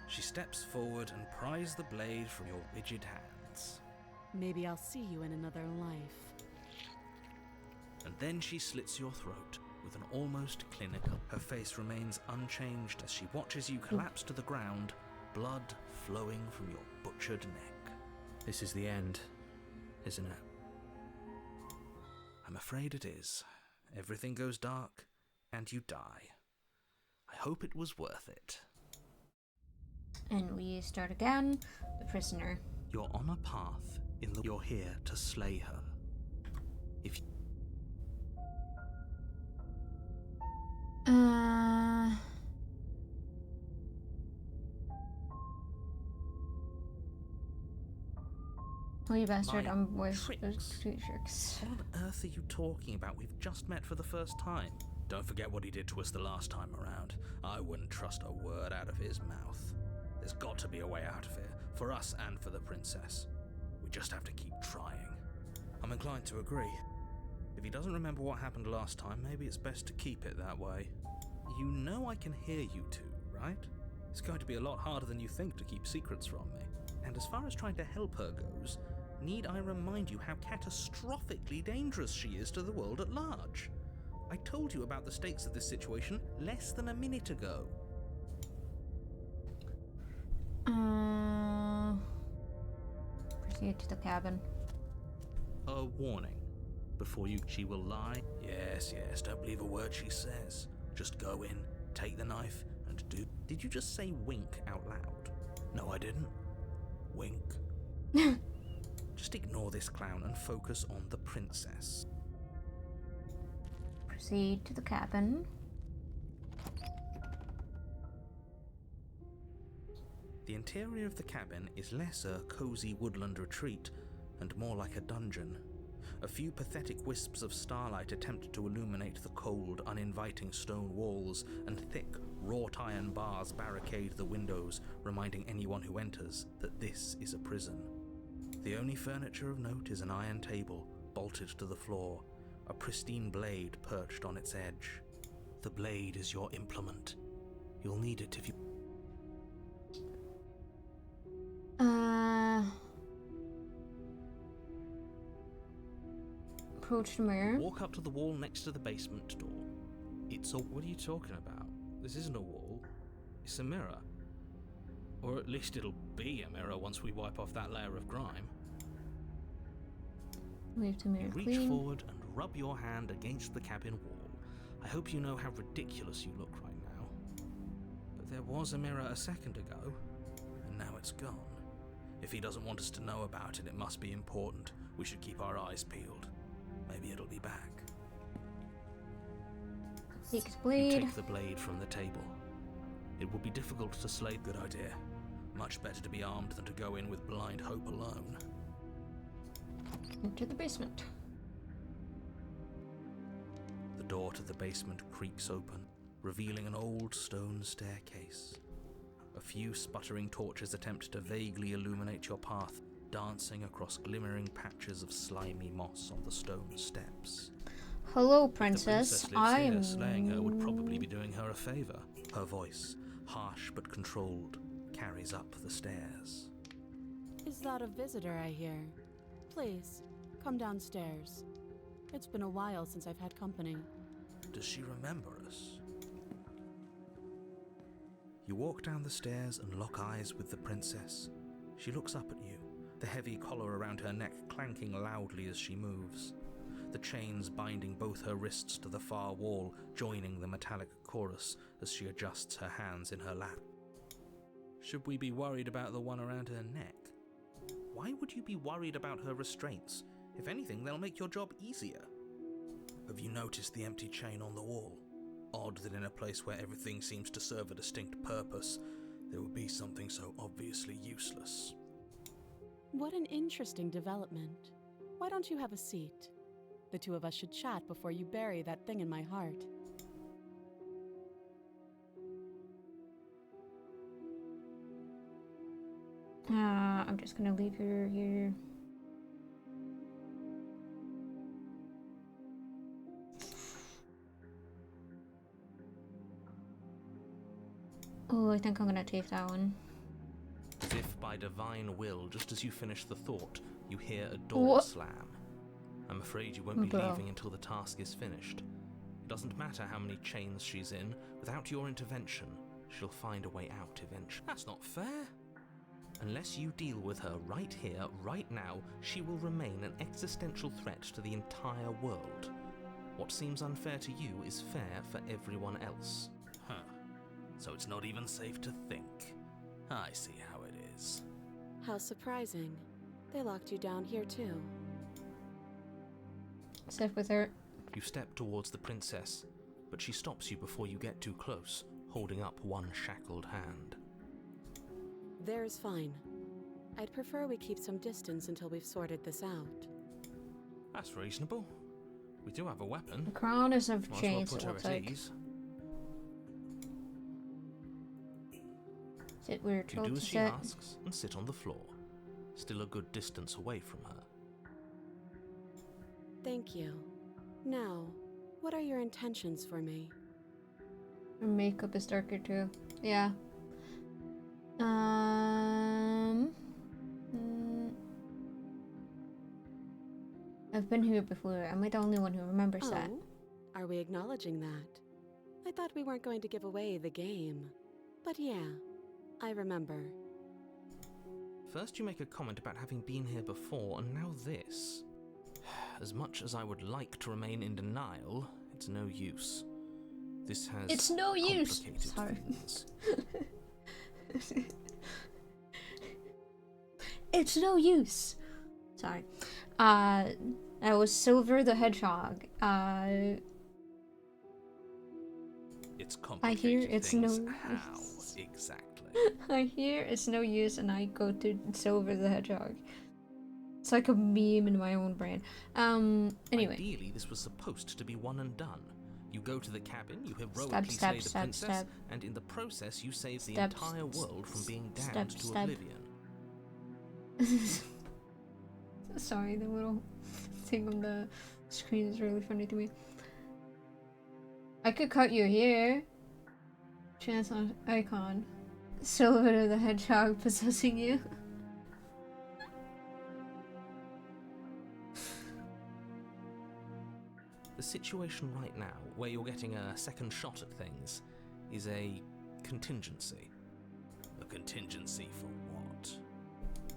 She steps forward and pries the blade from your rigid hands. Maybe I'll see you in another life. And then she slits your throat with an almost clinical. Her face remains unchanged as she watches you collapse to the ground, blood flowing from your butchered neck. This is the end, isn't it? I'm afraid it is. Everything goes dark, and you die. I hope it was worth it. And we start again. The prisoner. You're on a path you're here to slay her. If you... Oh, you bastard, My I'm with tricks? those two tricks. What on earth are you talking about? We've just met for the first time. Don't forget what he did to us the last time around. I wouldn't trust a word out of his mouth. There's got to be a way out of here, for us and for the princess. We just have to keep trying. I'm inclined to agree. If he doesn't remember what happened last time, maybe it's best to keep it that way. You know I can hear you two, right? It's going to be a lot harder than you think to keep secrets from me. And as far as trying to help her goes, need I remind you how catastrophically dangerous she is to the world at large? I told you about the stakes of this situation less than a minute ago. Proceed to the cabin. A warning. Before she will lie. Yes, don't believe a word she says. Just go in, take the knife, and do... Did you just say wink out loud? No, I didn't. Wink. Just Just ignore this clown and focus on the princess. Proceed to the cabin. The interior of the cabin is less a cozy woodland retreat and more like a dungeon. A few pathetic wisps of starlight attempt to illuminate the cold, uninviting stone walls, and thick, wrought iron bars barricade the windows, reminding anyone who enters that this is a prison. The only furniture of note is an iron table, bolted to the floor, a pristine blade perched on its edge. The blade is your implement. You'll need it if you... Approach the mirror. Walk up to the wall next to the basement door. It's a... What are you talking about? This isn't a wall. It's a mirror. Or at least it'll be a mirror once we wipe off that layer of grime. Leave the mirror You reach clean. forward and rub your hand against the cabin wall. I hope you know how ridiculous you look right now. But there was a mirror a second ago, and now it's gone. If he doesn't want us to know about it, it must be important. We should keep our eyes peeled. Maybe it'll be back. Take his You blade. take the blade from the table. It will be difficult to slay. Good idea. Much better to be armed than to go in with blind hope alone. Into the basement. The door to the basement creaks open, revealing an old stone staircase. A few sputtering torches attempt to vaguely illuminate your path, dancing across glimmering patches of slimy moss on the stone steps. Hello, If the princess. lives I here, am. slaying her would probably be doing her a favor. Her voice, harsh but controlled, carries up the stairs. Is that a visitor I hear? Please, come downstairs. It's been a while since I've had company. Does she remember us? You walk down the stairs and lock eyes with the princess. She looks up at you, the heavy collar around her neck clanking loudly as she moves. The chains binding both her wrists to the far wall, joining the metallic chorus as she adjusts her hands in her lap. Should we be worried about the one around her neck? Why would you be worried about her restraints? If anything, they'll make your job easier. Have you noticed the empty chain on the wall? Odd that in a place where everything seems to serve a distinct purpose, there would be something so obviously useless. What an interesting development. Why don't you have a seat? The two of us should chat before you bury that thing in my heart. I'm just gonna leave her here. Oh, I think I'm gonna take that one. As if by divine will, just as you finish the thought, you hear a door What? slam. I'm afraid you won't be Bro. leaving until the task is finished. It doesn't matter how many chains she's in, without your intervention, she'll find a way out eventually. That's not fair. Unless you deal with her right here, right now, she will remain an existential threat to the entire world. What seems unfair to you is fair for everyone else. Huh. So it's not even safe to think. I see how it is. How surprising. They locked you down here too. Sit with her. You step towards the princess, but she stops you before you get too close, holding up one shackled hand. There's fine. I'd prefer we keep some distance until we've sorted this out. That's reasonable. We do have a weapon. The crown is of Might as well chains, put it her looks at like. ease. Sit where you're You told do to as she sit. asks and sit on the floor, still a good distance away from her. Thank you. Now, what are your intentions for me? Her makeup is darker too. Yeah. I've been here before. Am I the only one who remembers that? Oh, are we acknowledging that? I thought we weren't going to give away the game. But yeah, I remember. First you make a comment about having been here before, and now this. As much as I would like to remain in denial, it's no use. This has It's no use. complicated Sorry. things. It's no use. Sorry. That was Silver the Hedgehog. It's I complicated hear it's things. no. How exactly? I hear it's no use, and I go to Silver the Hedgehog. It's like a meme in my own brain. Anyway. Ideally, this was supposed to be one and done. You go to the cabin, you heroically Stab, slay the stab, princess, stab. and in the process, you save the Stab, entire world from being stab, damned to stab. oblivion. Sorry, the little thing on the screen is really funny to me. I could cut you here. Chance on icon. Silver the Hedgehog possessing you. The situation right now, where you're getting a second shot at things, is a contingency. A contingency for what?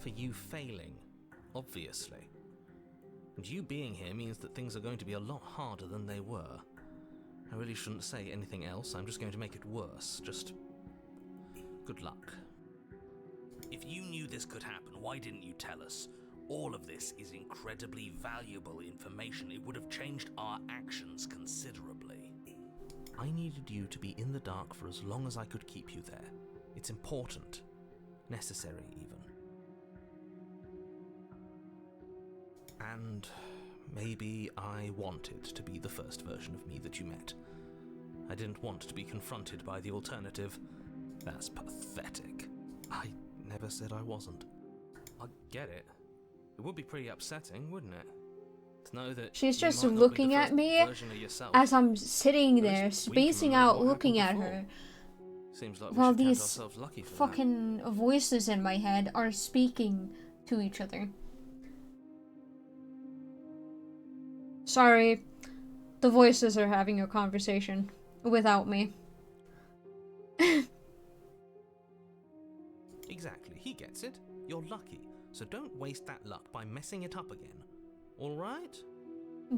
For you failing, obviously. And you being here means that things are going to be a lot harder than they were. I really shouldn't say anything else, I'm just going to make it worse. Just good luck. If you knew this could happen, why didn't you tell us? All of this is incredibly valuable information. It would have changed our actions considerably. I needed you to be in the dark for as long as I could keep you there. It's important. Necessary, even. And maybe I wanted to be the first version of me that you met. I didn't want to be confronted by the alternative. That's pathetic. I never said I wasn't. I get it. It would be pretty upsetting, wouldn't it? To know that She's you just might not be looking the at first me version of yourself. as I'm sitting At there, least we can spacing remember out, what looking at happened her, Seems like we while should count these ourselves lucky for fucking voices in my head are speaking to each other. Sorry, the voices are having a conversation without me. Exactly, he gets it. You're lucky, so don't waste that luck by messing it up again. Alright?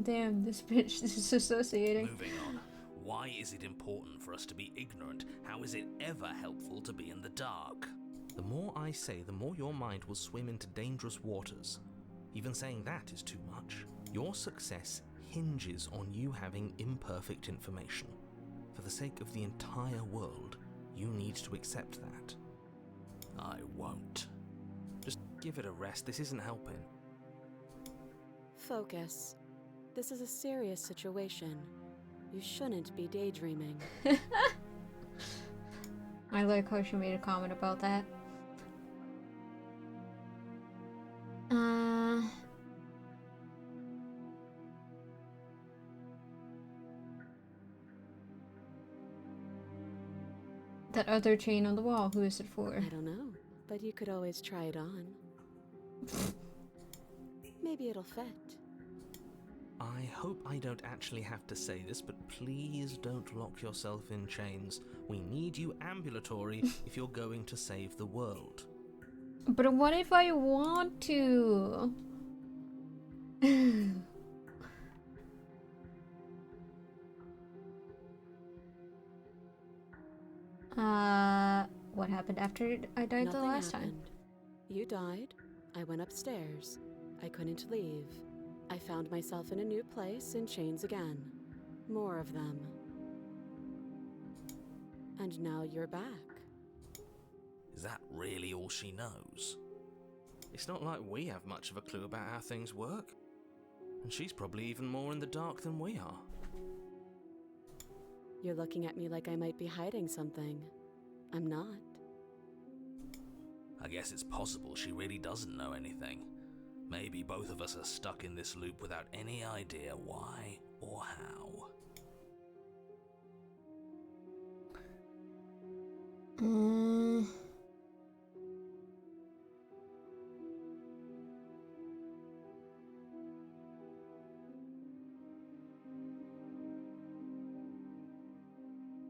Damn, this bitch is disassociating. Moving on. Why is it important for us to be ignorant? How is it ever helpful to be in the dark? The more I say, the more your mind will swim into dangerous waters. Even saying that is too much. Your success hinges on you having imperfect information. For the sake of the entire world, you need to accept that. I won't. Just give it a rest, this isn't helping. Focus. This is a serious situation. You shouldn't be daydreaming. I like how she made a comment about that. That other chain on the wall, who is it for? I don't know, but you could always try it on. Maybe it'll fit. I hope I don't actually have to say this, but please don't lock yourself in chains. We need you ambulatory if you're going to save the world. But what if I want to? What happened after I died the Nothing last time? happened. You died. I went upstairs. I couldn't leave. I found myself in a new place in chains again. More of them. And now you're back. Is that really all she knows? It's not like we have much of a clue about how things work. And she's probably even more in the dark than we are. You're looking at me like I might be hiding something. I'm not. I guess it's possible she really doesn't know anything. Maybe both of us are stuck in this loop without any idea why or how.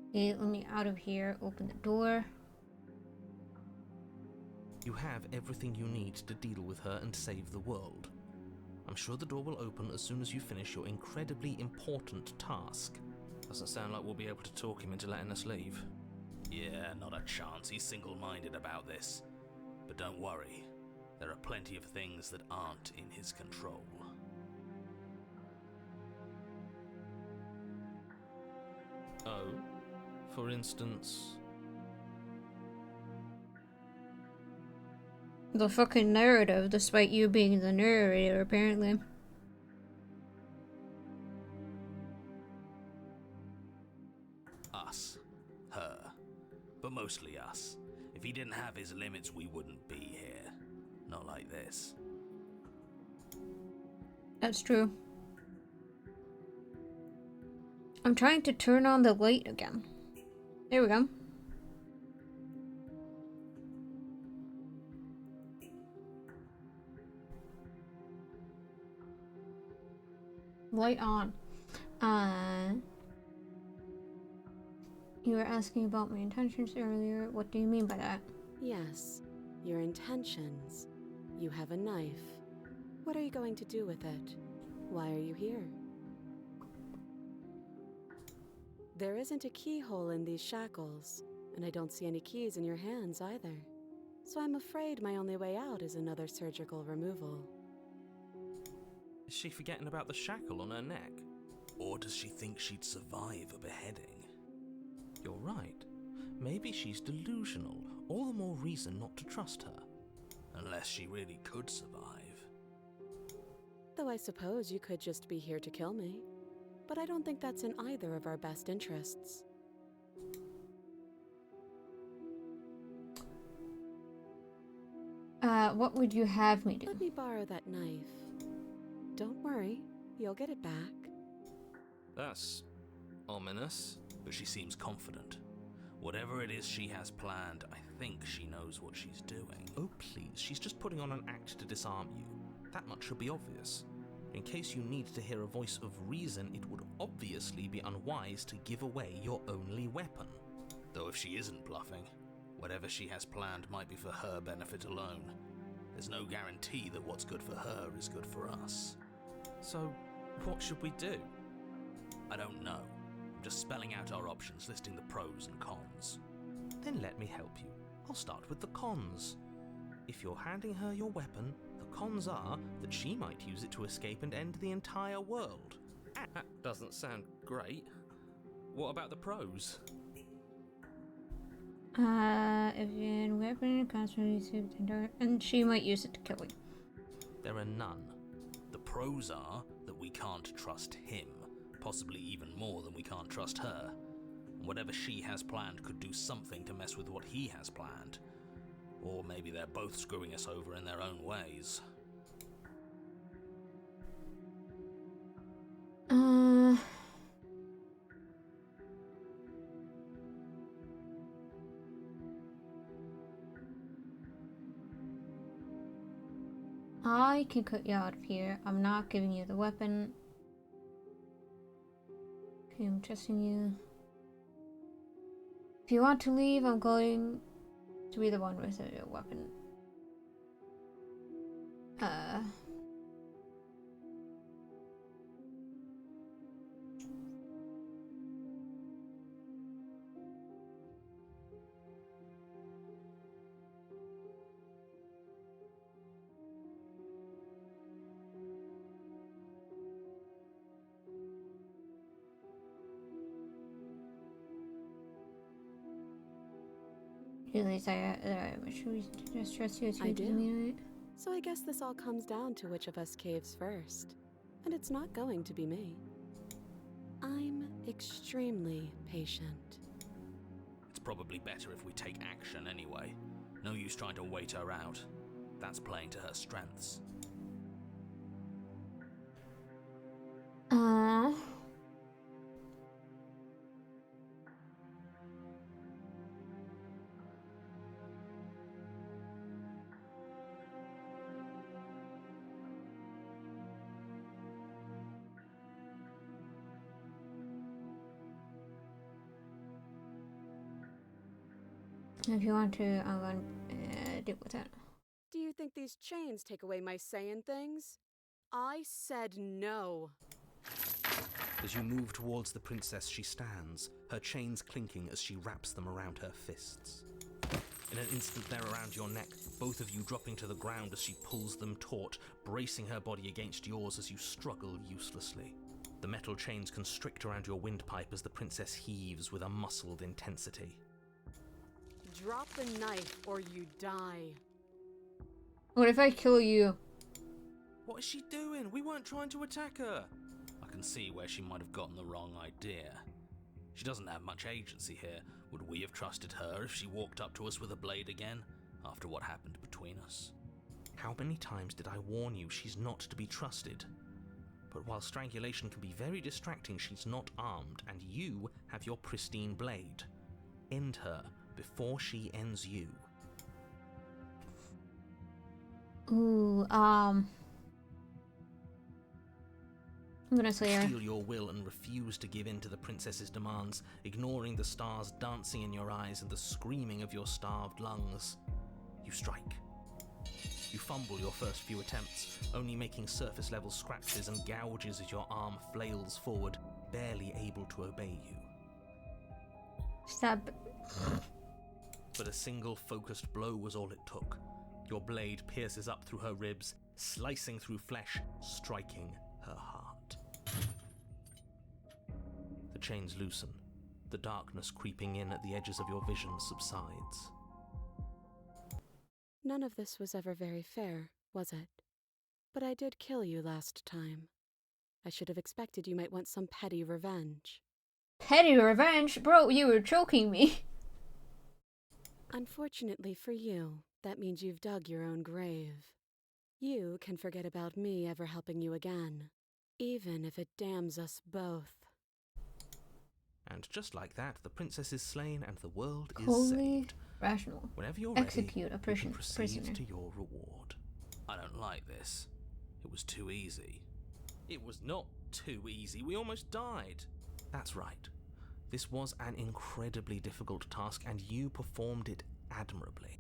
Okay, let me out of here. Open the door. You have everything you need to deal with her and save the world. I'm sure the door will open as soon as you finish your incredibly important task. Doesn't sound like we'll be able to talk him into letting us leave. Yeah, not a chance. He's single-minded about this. But don't worry. There are plenty of things that aren't in his control. Oh, for instance... The fucking narrative, despite you being the narrator, apparently. Us. Her. But mostly us. If he didn't have his limits, we wouldn't be here. Not like this. That's true. I'm trying to turn on the light again. There we go. Light on. You were asking about my intentions earlier. What do you mean by that? Yes, your intentions. You have a knife. What are you going to do with it? Why are you here? There isn't a keyhole in these shackles, and I don't see any keys in your hands either. So I'm afraid my only way out is another surgical removal. Is she forgetting about the shackle on her neck? Or does she think she'd survive a beheading? You're right. Maybe she's delusional. All the more reason not to trust her. Unless she really could survive. Though I suppose you could just be here to kill me. But I don't think that's in either of our best interests. What would you have me do? Let me borrow that knife. Don't worry, you'll get it back. That's ominous. But she seems confident. Whatever it is she has planned, I think she knows what she's doing. Oh please, she's just putting on an act to disarm you. That much should be obvious. In case you need to hear a voice of reason, it would obviously be unwise to give away your only weapon. Though if she isn't bluffing, whatever she has planned might be for her benefit alone. There's no guarantee that what's good for her is good for us. So, what should we do? I don't know. I'm just spelling out our options, listing the pros and cons. Then let me help you. I'll start with the cons. If you're handing her your weapon, the cons are that she might use it to escape and end the entire world. That doesn't sound great. What about the pros? If your weapon constantly received and she might use it to kill you. There are none. The pros are that we can't trust him, possibly even more than we can't trust her. Whatever she has planned could do something to mess with what he has planned. Or maybe they're both screwing us over in their own ways. I can cut you out of here. I'm not giving you the weapon. Okay, I'm trusting you. If you want to leave, I'm going to be the one with a weapon. At least I much reason to just trust you. I do. So I guess this all comes down to which of us caves first. And it's not going to be me. I'm extremely patient. It's probably better if we take action anyway. No use trying to wait her out. That's playing to her strengths. If you want to, I'm going to deal with it. Do you think these chains take away my saying things? I said no. As you move towards the princess, she stands, her chains clinking as she wraps them around her fists. In an instant they're around your neck, both of you dropping to the ground as she pulls them taut, bracing her body against yours as you struggle uselessly. The metal chains constrict around your windpipe as the princess heaves with a muscled intensity. Drop the knife or you die. What if I kill you? What is she doing? We weren't trying to attack her. I can see where she might have gotten the wrong idea. She doesn't have much agency here. Would we have trusted her if she walked up to us with a blade again, after what happened between us? How many times did I warn you she's not to be trusted? But while strangulation can be very distracting, she's not armed, and you have your pristine blade. End her before she ends you. Ooh, I'm gonna Slayer. Steel your will and refuse to give in to the princess's demands, ignoring the stars dancing in your eyes and the screaming of your starved lungs. You strike. You fumble your first few attempts, only making surface-level scratches and gouges as your arm flails forward, barely able to obey you. Stab. But a single focused blow was all it took. Your blade pierces up through her ribs, slicing through flesh, striking her heart. The chains loosen. The darkness creeping in at the edges of your vision subsides. None of this was ever very fair, was it? But I did kill you last time. I should have expected you might want some petty revenge. Petty revenge? Bro, you were choking me. Unfortunately for you, that means you've dug your own grave. You can forget about me ever helping you again, even if it damns us both. And just like that, the princess is slain and the world is Holy saved. rational. Whenever you're Execute ready, a you can proceed prisoner. to your reward. I don't like this. It was too easy. It was not too easy. We almost died. That's right. This was an incredibly difficult task, and you performed it admirably.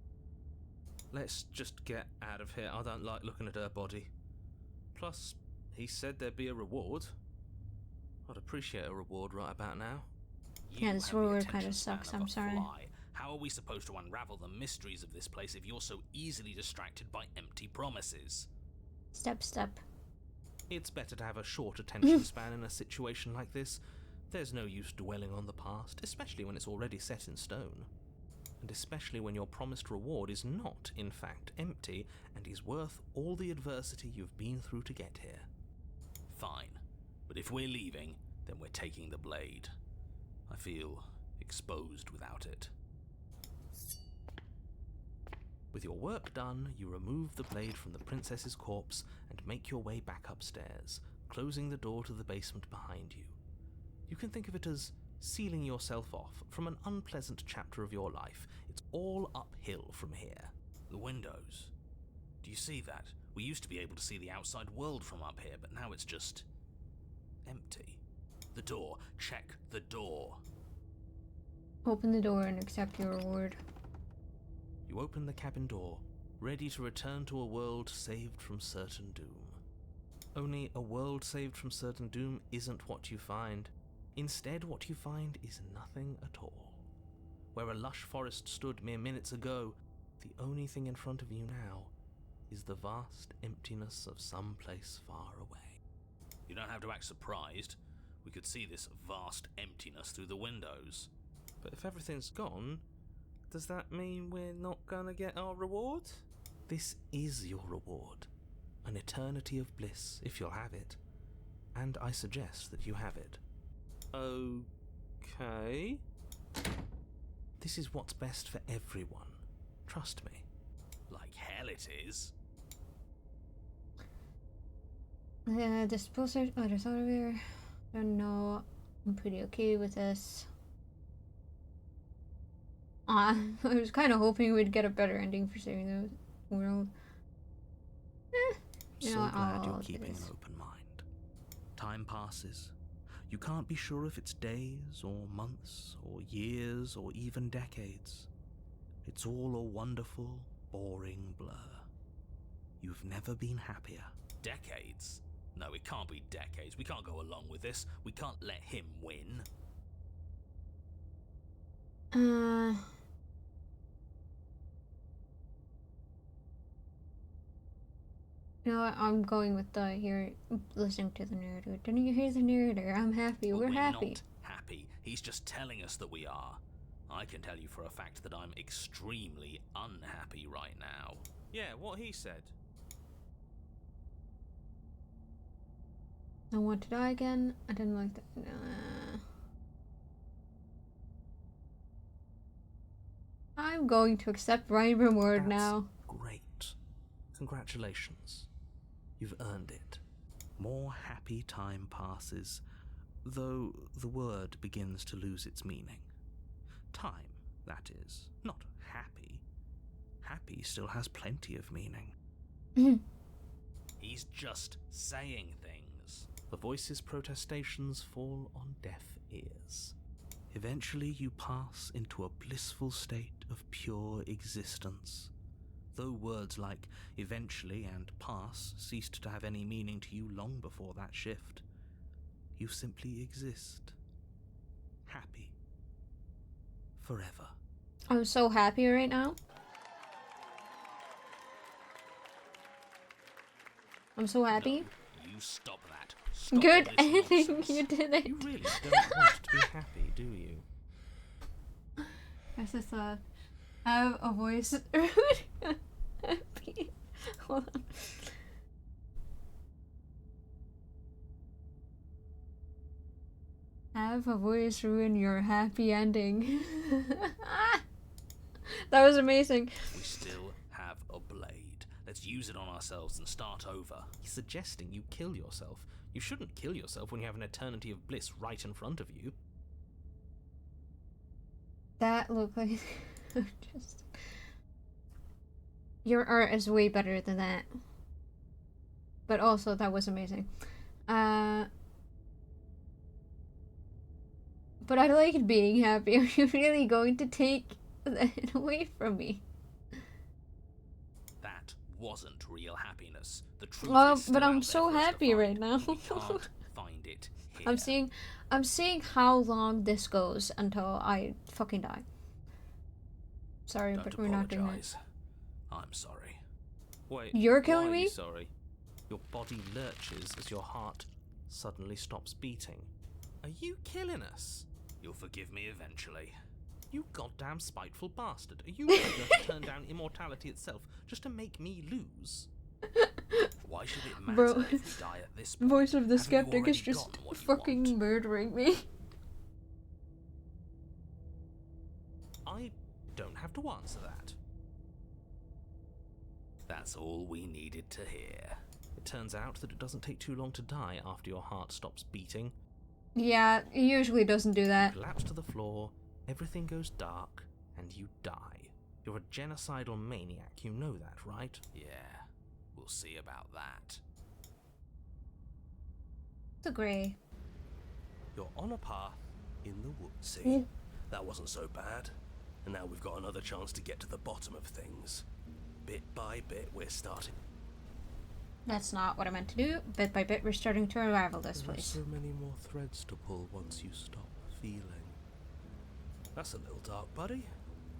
Let's just get out of here. I don't like looking at her body. Plus, he said there'd be a reward. I'd appreciate a reward right about now. Yeah, this have the reward attention kinda span sucks, of I'm a sorry. fly. How are we supposed to unravel the mysteries of this place if you're so easily distracted by empty promises? Step. It's better to have a short attention span in a situation like this. There's no use dwelling on the past, especially when it's already set in stone. And especially when your promised reward is not, in fact, empty and is worth all the adversity you've been through to get here. Fine. But if we're leaving, then we're taking the blade. I feel exposed without it. With your work done, you remove the blade from the princess's corpse and make your way back upstairs, closing the door to the basement behind you. You can think of it as sealing yourself off from an unpleasant chapter of your life. It's all uphill from here. The windows. Do you see that? We used to be able to see the outside world from up here, but now it's just empty. The door. Check the door. Open the door and accept your reward. You open the cabin door, ready to return to a world saved from certain doom. Only a world saved from certain doom isn't what you find. Instead, what you find is nothing at all. Where a lush forest stood mere minutes ago, the only thing in front of you now is the vast emptiness of some place far away. You don't have to act surprised. We could see this vast emptiness through the windows. But if everything's gone, does that mean we're not gonna get our reward? This is your reward. An eternity of bliss, if you'll have it. And I suggest that you have it. Okay. This is what's best for everyone. Trust me. Like hell it is. Disposer. Oh, there's out of here. I don't know. I'm pretty okay with this. I was kind of hoping we'd get a better ending for saving the world. You So know what, glad I'll you're do keeping this. an open mind. Time passes. You can't be sure if it's days or months or years or even decades. It's all a wonderful, boring blur. You've never been happier. Decades? No, it can't be decades. We can't go along with this. We can't let him win. You know what? I'm going with the listening to the narrator. Didn't you hear the narrator? I'm happy. But We're we're happy. not happy. He's just telling us that we are. I can tell you for a fact that I'm extremely unhappy right now. Yeah, what he said. I want to die again. I didn't like that. I'm going to accept Ryan reward That's now. great. Congratulations. You've earned it. More happy time passes, though the word begins to lose its meaning. Time, that is, not happy. Happy still has plenty of meaning. He's just saying things. The voice's protestations fall on deaf ears. Eventually you pass into a blissful state of pure existence. Though words like eventually and pass ceased to have any meaning to you long before that shift, you simply exist. Happy. Forever. I'm so happy right now. I'm so happy. No, you stop that. Stop Good all this ending. nonsense. You did it. You really don't want to be happy, do you? I just have a voice. Happy. Hold on. Have a voice ruin your happy ending. That was amazing. We still have a blade. Let's use it on ourselves and start over. He's suggesting you kill yourself. You shouldn't kill yourself when you have an eternity of bliss right in front of you. That looked like just. Your art is way better than that. But also, that was amazing. But I like being happy. Are you really going to take that away from me? That wasn't real happiness. The truth Well, is still but I'm out there so for us to happy find. right now. We can't find it here. I'm seeing how long this goes until I fucking die. Sorry, Don't but we're not doing that. apologize. I'm sorry. Wait, You're killing why are me? you sorry? Your body lurches as your heart suddenly stops beating. Are you killing us? You'll forgive me eventually. You goddamn spiteful bastard. Are you really going to turn down immortality itself just to make me lose? Why should it matter Bro, if we die at this point? Voice of the Haven't you skeptic is already just gotten what you fucking want? murdering me. I don't have to answer that. That's all we needed to hear. It turns out that it doesn't take too long to die after your heart stops beating. Yeah, it usually doesn't do that. You collapse to the floor, everything goes dark, and you die. You're a genocidal maniac, you know that, right? Yeah, we'll see about that. It's a grey. You're on a path in the woods. Mm. See, that wasn't so bad. And now we've got another chance to get to the bottom of things. Bit by bit, we're starting. That's not what I meant to do. Bit by bit, we're starting to unravel this There are place. so many more threads to pull once you stop feeling. That's a little dark, buddy.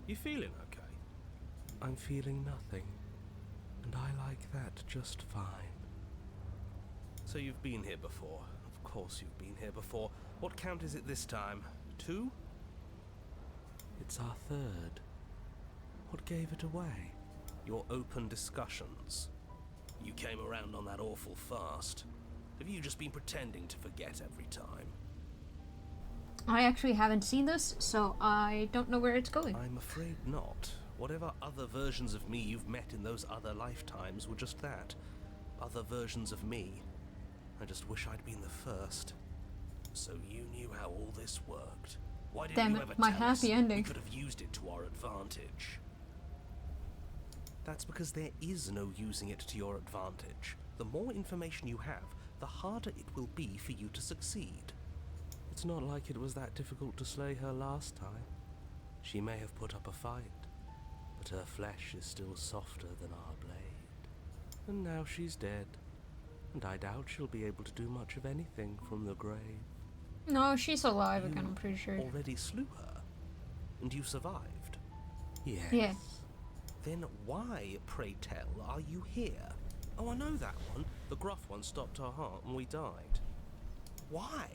You feeling okay? I'm feeling nothing. And I like that just fine. So you've been here before. Of course you've been here before. What count is it this time? 2? It's our 3rd. What gave it away? Your open discussions. You came around on that awful fast. Have you just been pretending to forget every time? I actually haven't seen this, so I don't know where it's going. I'm afraid not. Whatever other versions of me you've met in those other lifetimes were just that. Other versions of me. I just wish I'd been the first. So you knew how all this worked. Why didn't Damn you it, ever my tell us? happy ending. We could have used it to our advantage. That's because there is no using it to your advantage. The more information you have, the harder it will be for you to succeed. It's not like it was that difficult to slay her last time. She may have put up a fight, but her flesh is still softer than our blade. And now she's dead, and I doubt she'll be able to do much of anything from the grave. No, she's alive You again, I'm pretty sure. already slew her, and you survived. Yes. Yeah. Then why, pray tell, are you here? Oh, I know that one. The gruff one stopped our heart and we died. Why?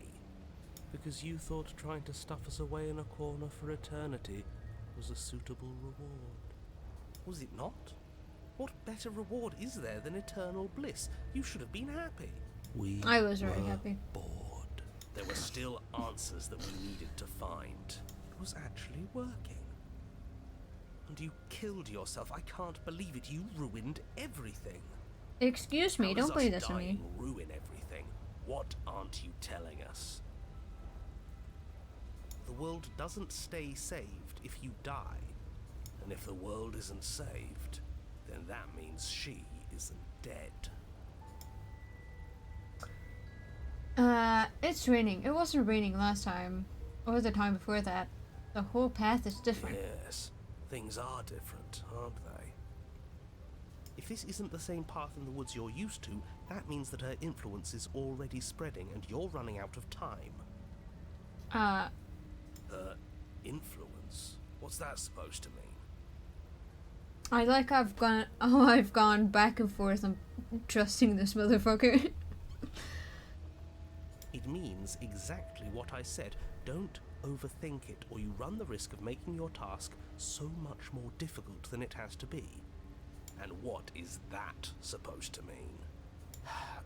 Because you thought trying to stuff us away in a corner for eternity was a suitable reward. Was it not? What better reward is there than eternal bliss? You should have been happy. I was very happy. Bored. There were still answers that we needed to find. It was actually working. And you killed yourself. I can't believe it. You ruined everything. Excuse me, How don't does play us this on me. dying ruin everything? What aren't you telling us? The world doesn't stay saved if you die. And if the world isn't saved, then that means she isn't dead. It's raining. It wasn't raining last time, or the time before that. The whole path is different. Yes, things are different, aren't they? If this isn't the same path in the woods you're used to, that means that her influence is already spreading and you're running out of time. Her influence? What's that supposed to mean? I've gone back and forth on trusting this motherfucker. It means exactly what I said. Don't overthink it, or you run the risk of making your task so much more difficult than it has to be. And what is that supposed to mean?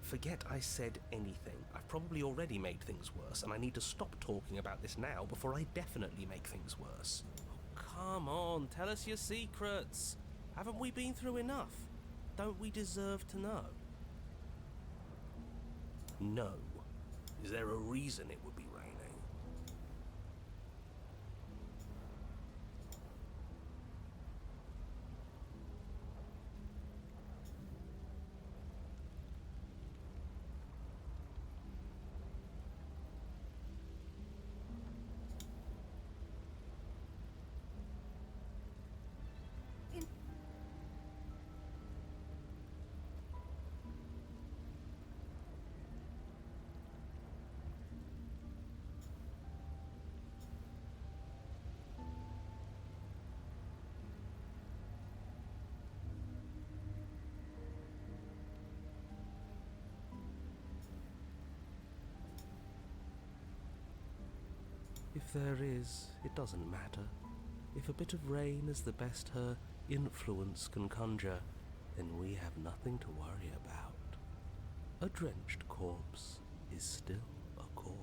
Forget I said anything. I've probably already made things worse, and I need to stop talking about this now before I definitely make things worse. Oh, come on, tell us your secrets. Haven't we been through enough? Don't we deserve to know? No. Is there a reason it would be raining? If there is, it doesn't matter. If a bit of rain is the best her influence can conjure, then we have nothing to worry about. A drenched corpse is still a corpse.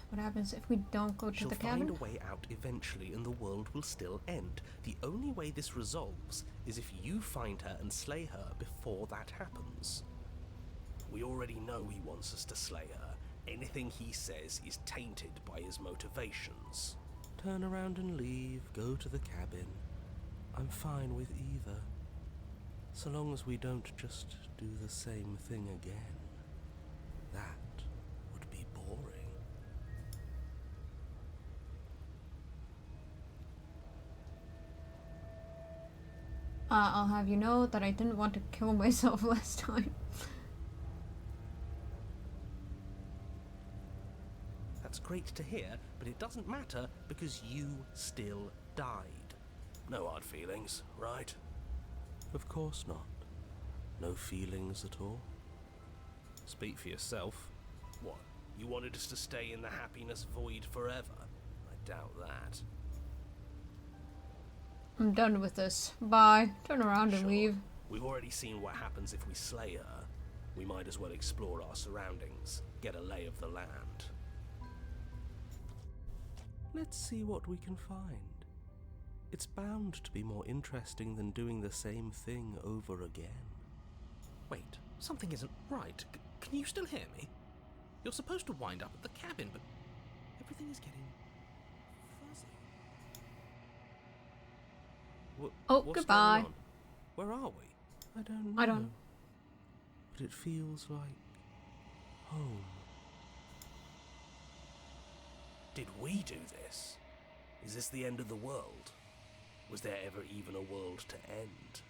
What happens if we don't go to She'll the cabin? find a way out eventually and the world will still end. The only way this resolves is if you find her and slay her before that happens. We already know he wants us to slay her. Anything he says is tainted by his motivations. Turn around and leave, go to the cabin. I'm fine with either. So long as we don't just do the same thing again. That would be boring. I'll have you know that I didn't want to kill myself last time. That's great to hear, but it doesn't matter because you still died. No hard feelings, right? Of course not. No feelings at all. Speak for yourself. What, you wanted us to stay in the happiness void forever? I doubt that. I'm done with this. Bye. Turn around and Sure. leave. We've already seen what happens if we slay her. We might as well explore our surroundings, get a lay of the land. Let's see what we can find. It's bound to be more interesting than doing the same thing over again. Wait, something isn't right. Can you still hear me? You're supposed to wind up at the cabin, but everything is getting fuzzy. Oh, What's goodbye. going on? Where are we? I don't know. I don't. But it feels like home. Did we do this? Is this the end of the world? Was there ever even a world to end?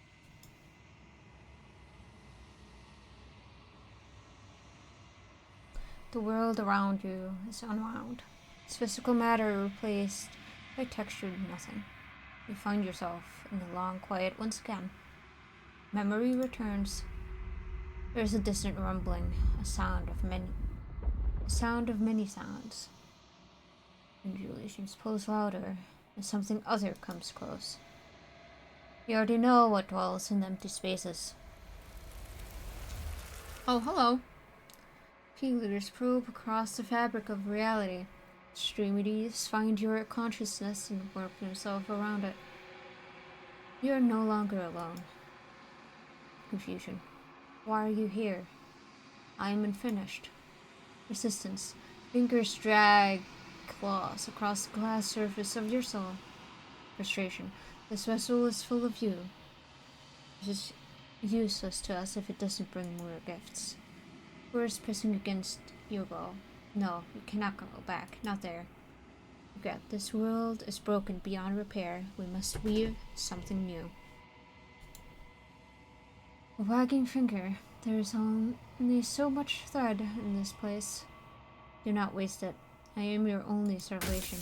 The world around you is unwound. Its physical matter replaced by textured nothing. You find yourself in the long quiet once again. Memory returns. There is a distant rumbling, a sound of many sounds. Undulations pulls louder, and something other comes close. You already know what dwells in empty spaces. Oh, hello. Feelers probe across the fabric of reality. Extremities find your consciousness and warp themselves around it. You are no longer alone. Confusion. Why are you here? I am unfinished. Resistance. Fingers drag claws across the glass surface of your soul. Frustration. This vessel is full of you. It is useless to us if it doesn't bring more gifts. Words pressing against your wall. No, you cannot go back. Not there. Regret. This world is broken beyond repair. We must weave something new. A wagging finger. There is only so much thread in this place. Do not waste it. I am your only salvation.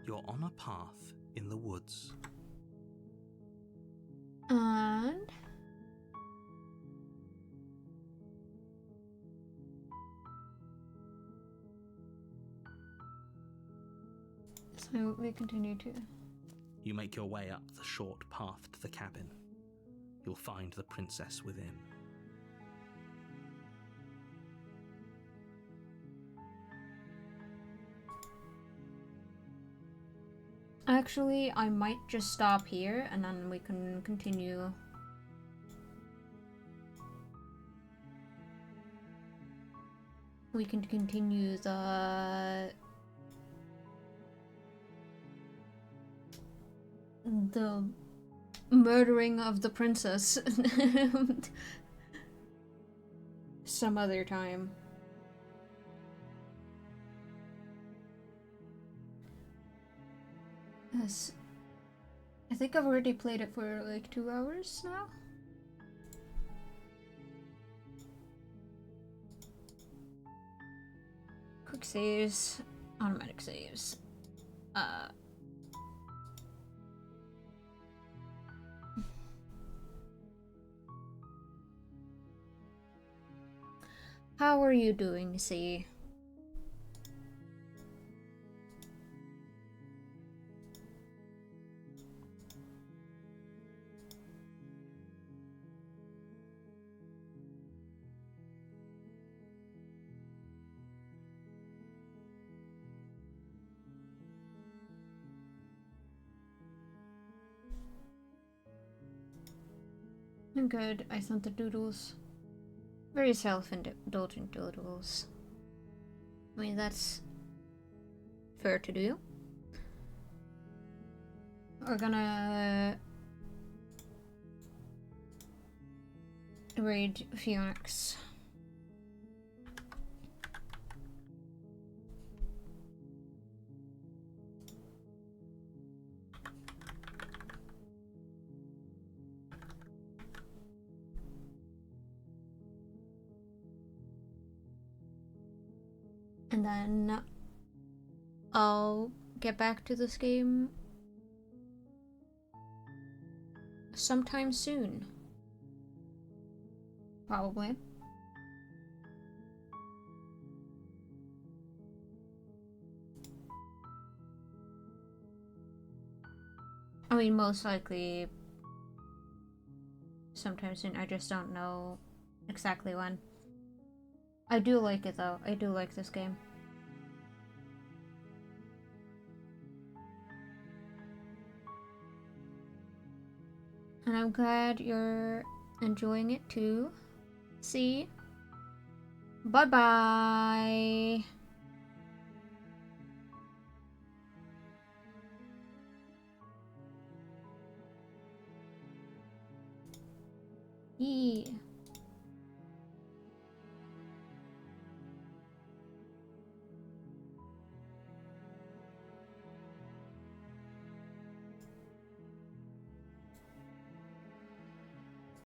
You're on a path in the woods. And silently continue to. You make your way up the short path to the cabin. You'll find the princess within. Actually, I might just stop here and then we can continue. We can continue the murdering of the princess some other time. Yes. I think I've already played it for like 2 hours now. Quick saves, automatic saves. How are you doing, C? I'm good. I sent the doodles. Very self-indulgent doodles. I mean, that's fair to do. We're gonna raid Phoenix. And then I'll get back to this game sometime soon. Probably. I mean, most likely sometime soon. I just don't know exactly when. I do like it though. I do like this game. And I'm glad you're enjoying it too. See? Bye-bye! Yeah.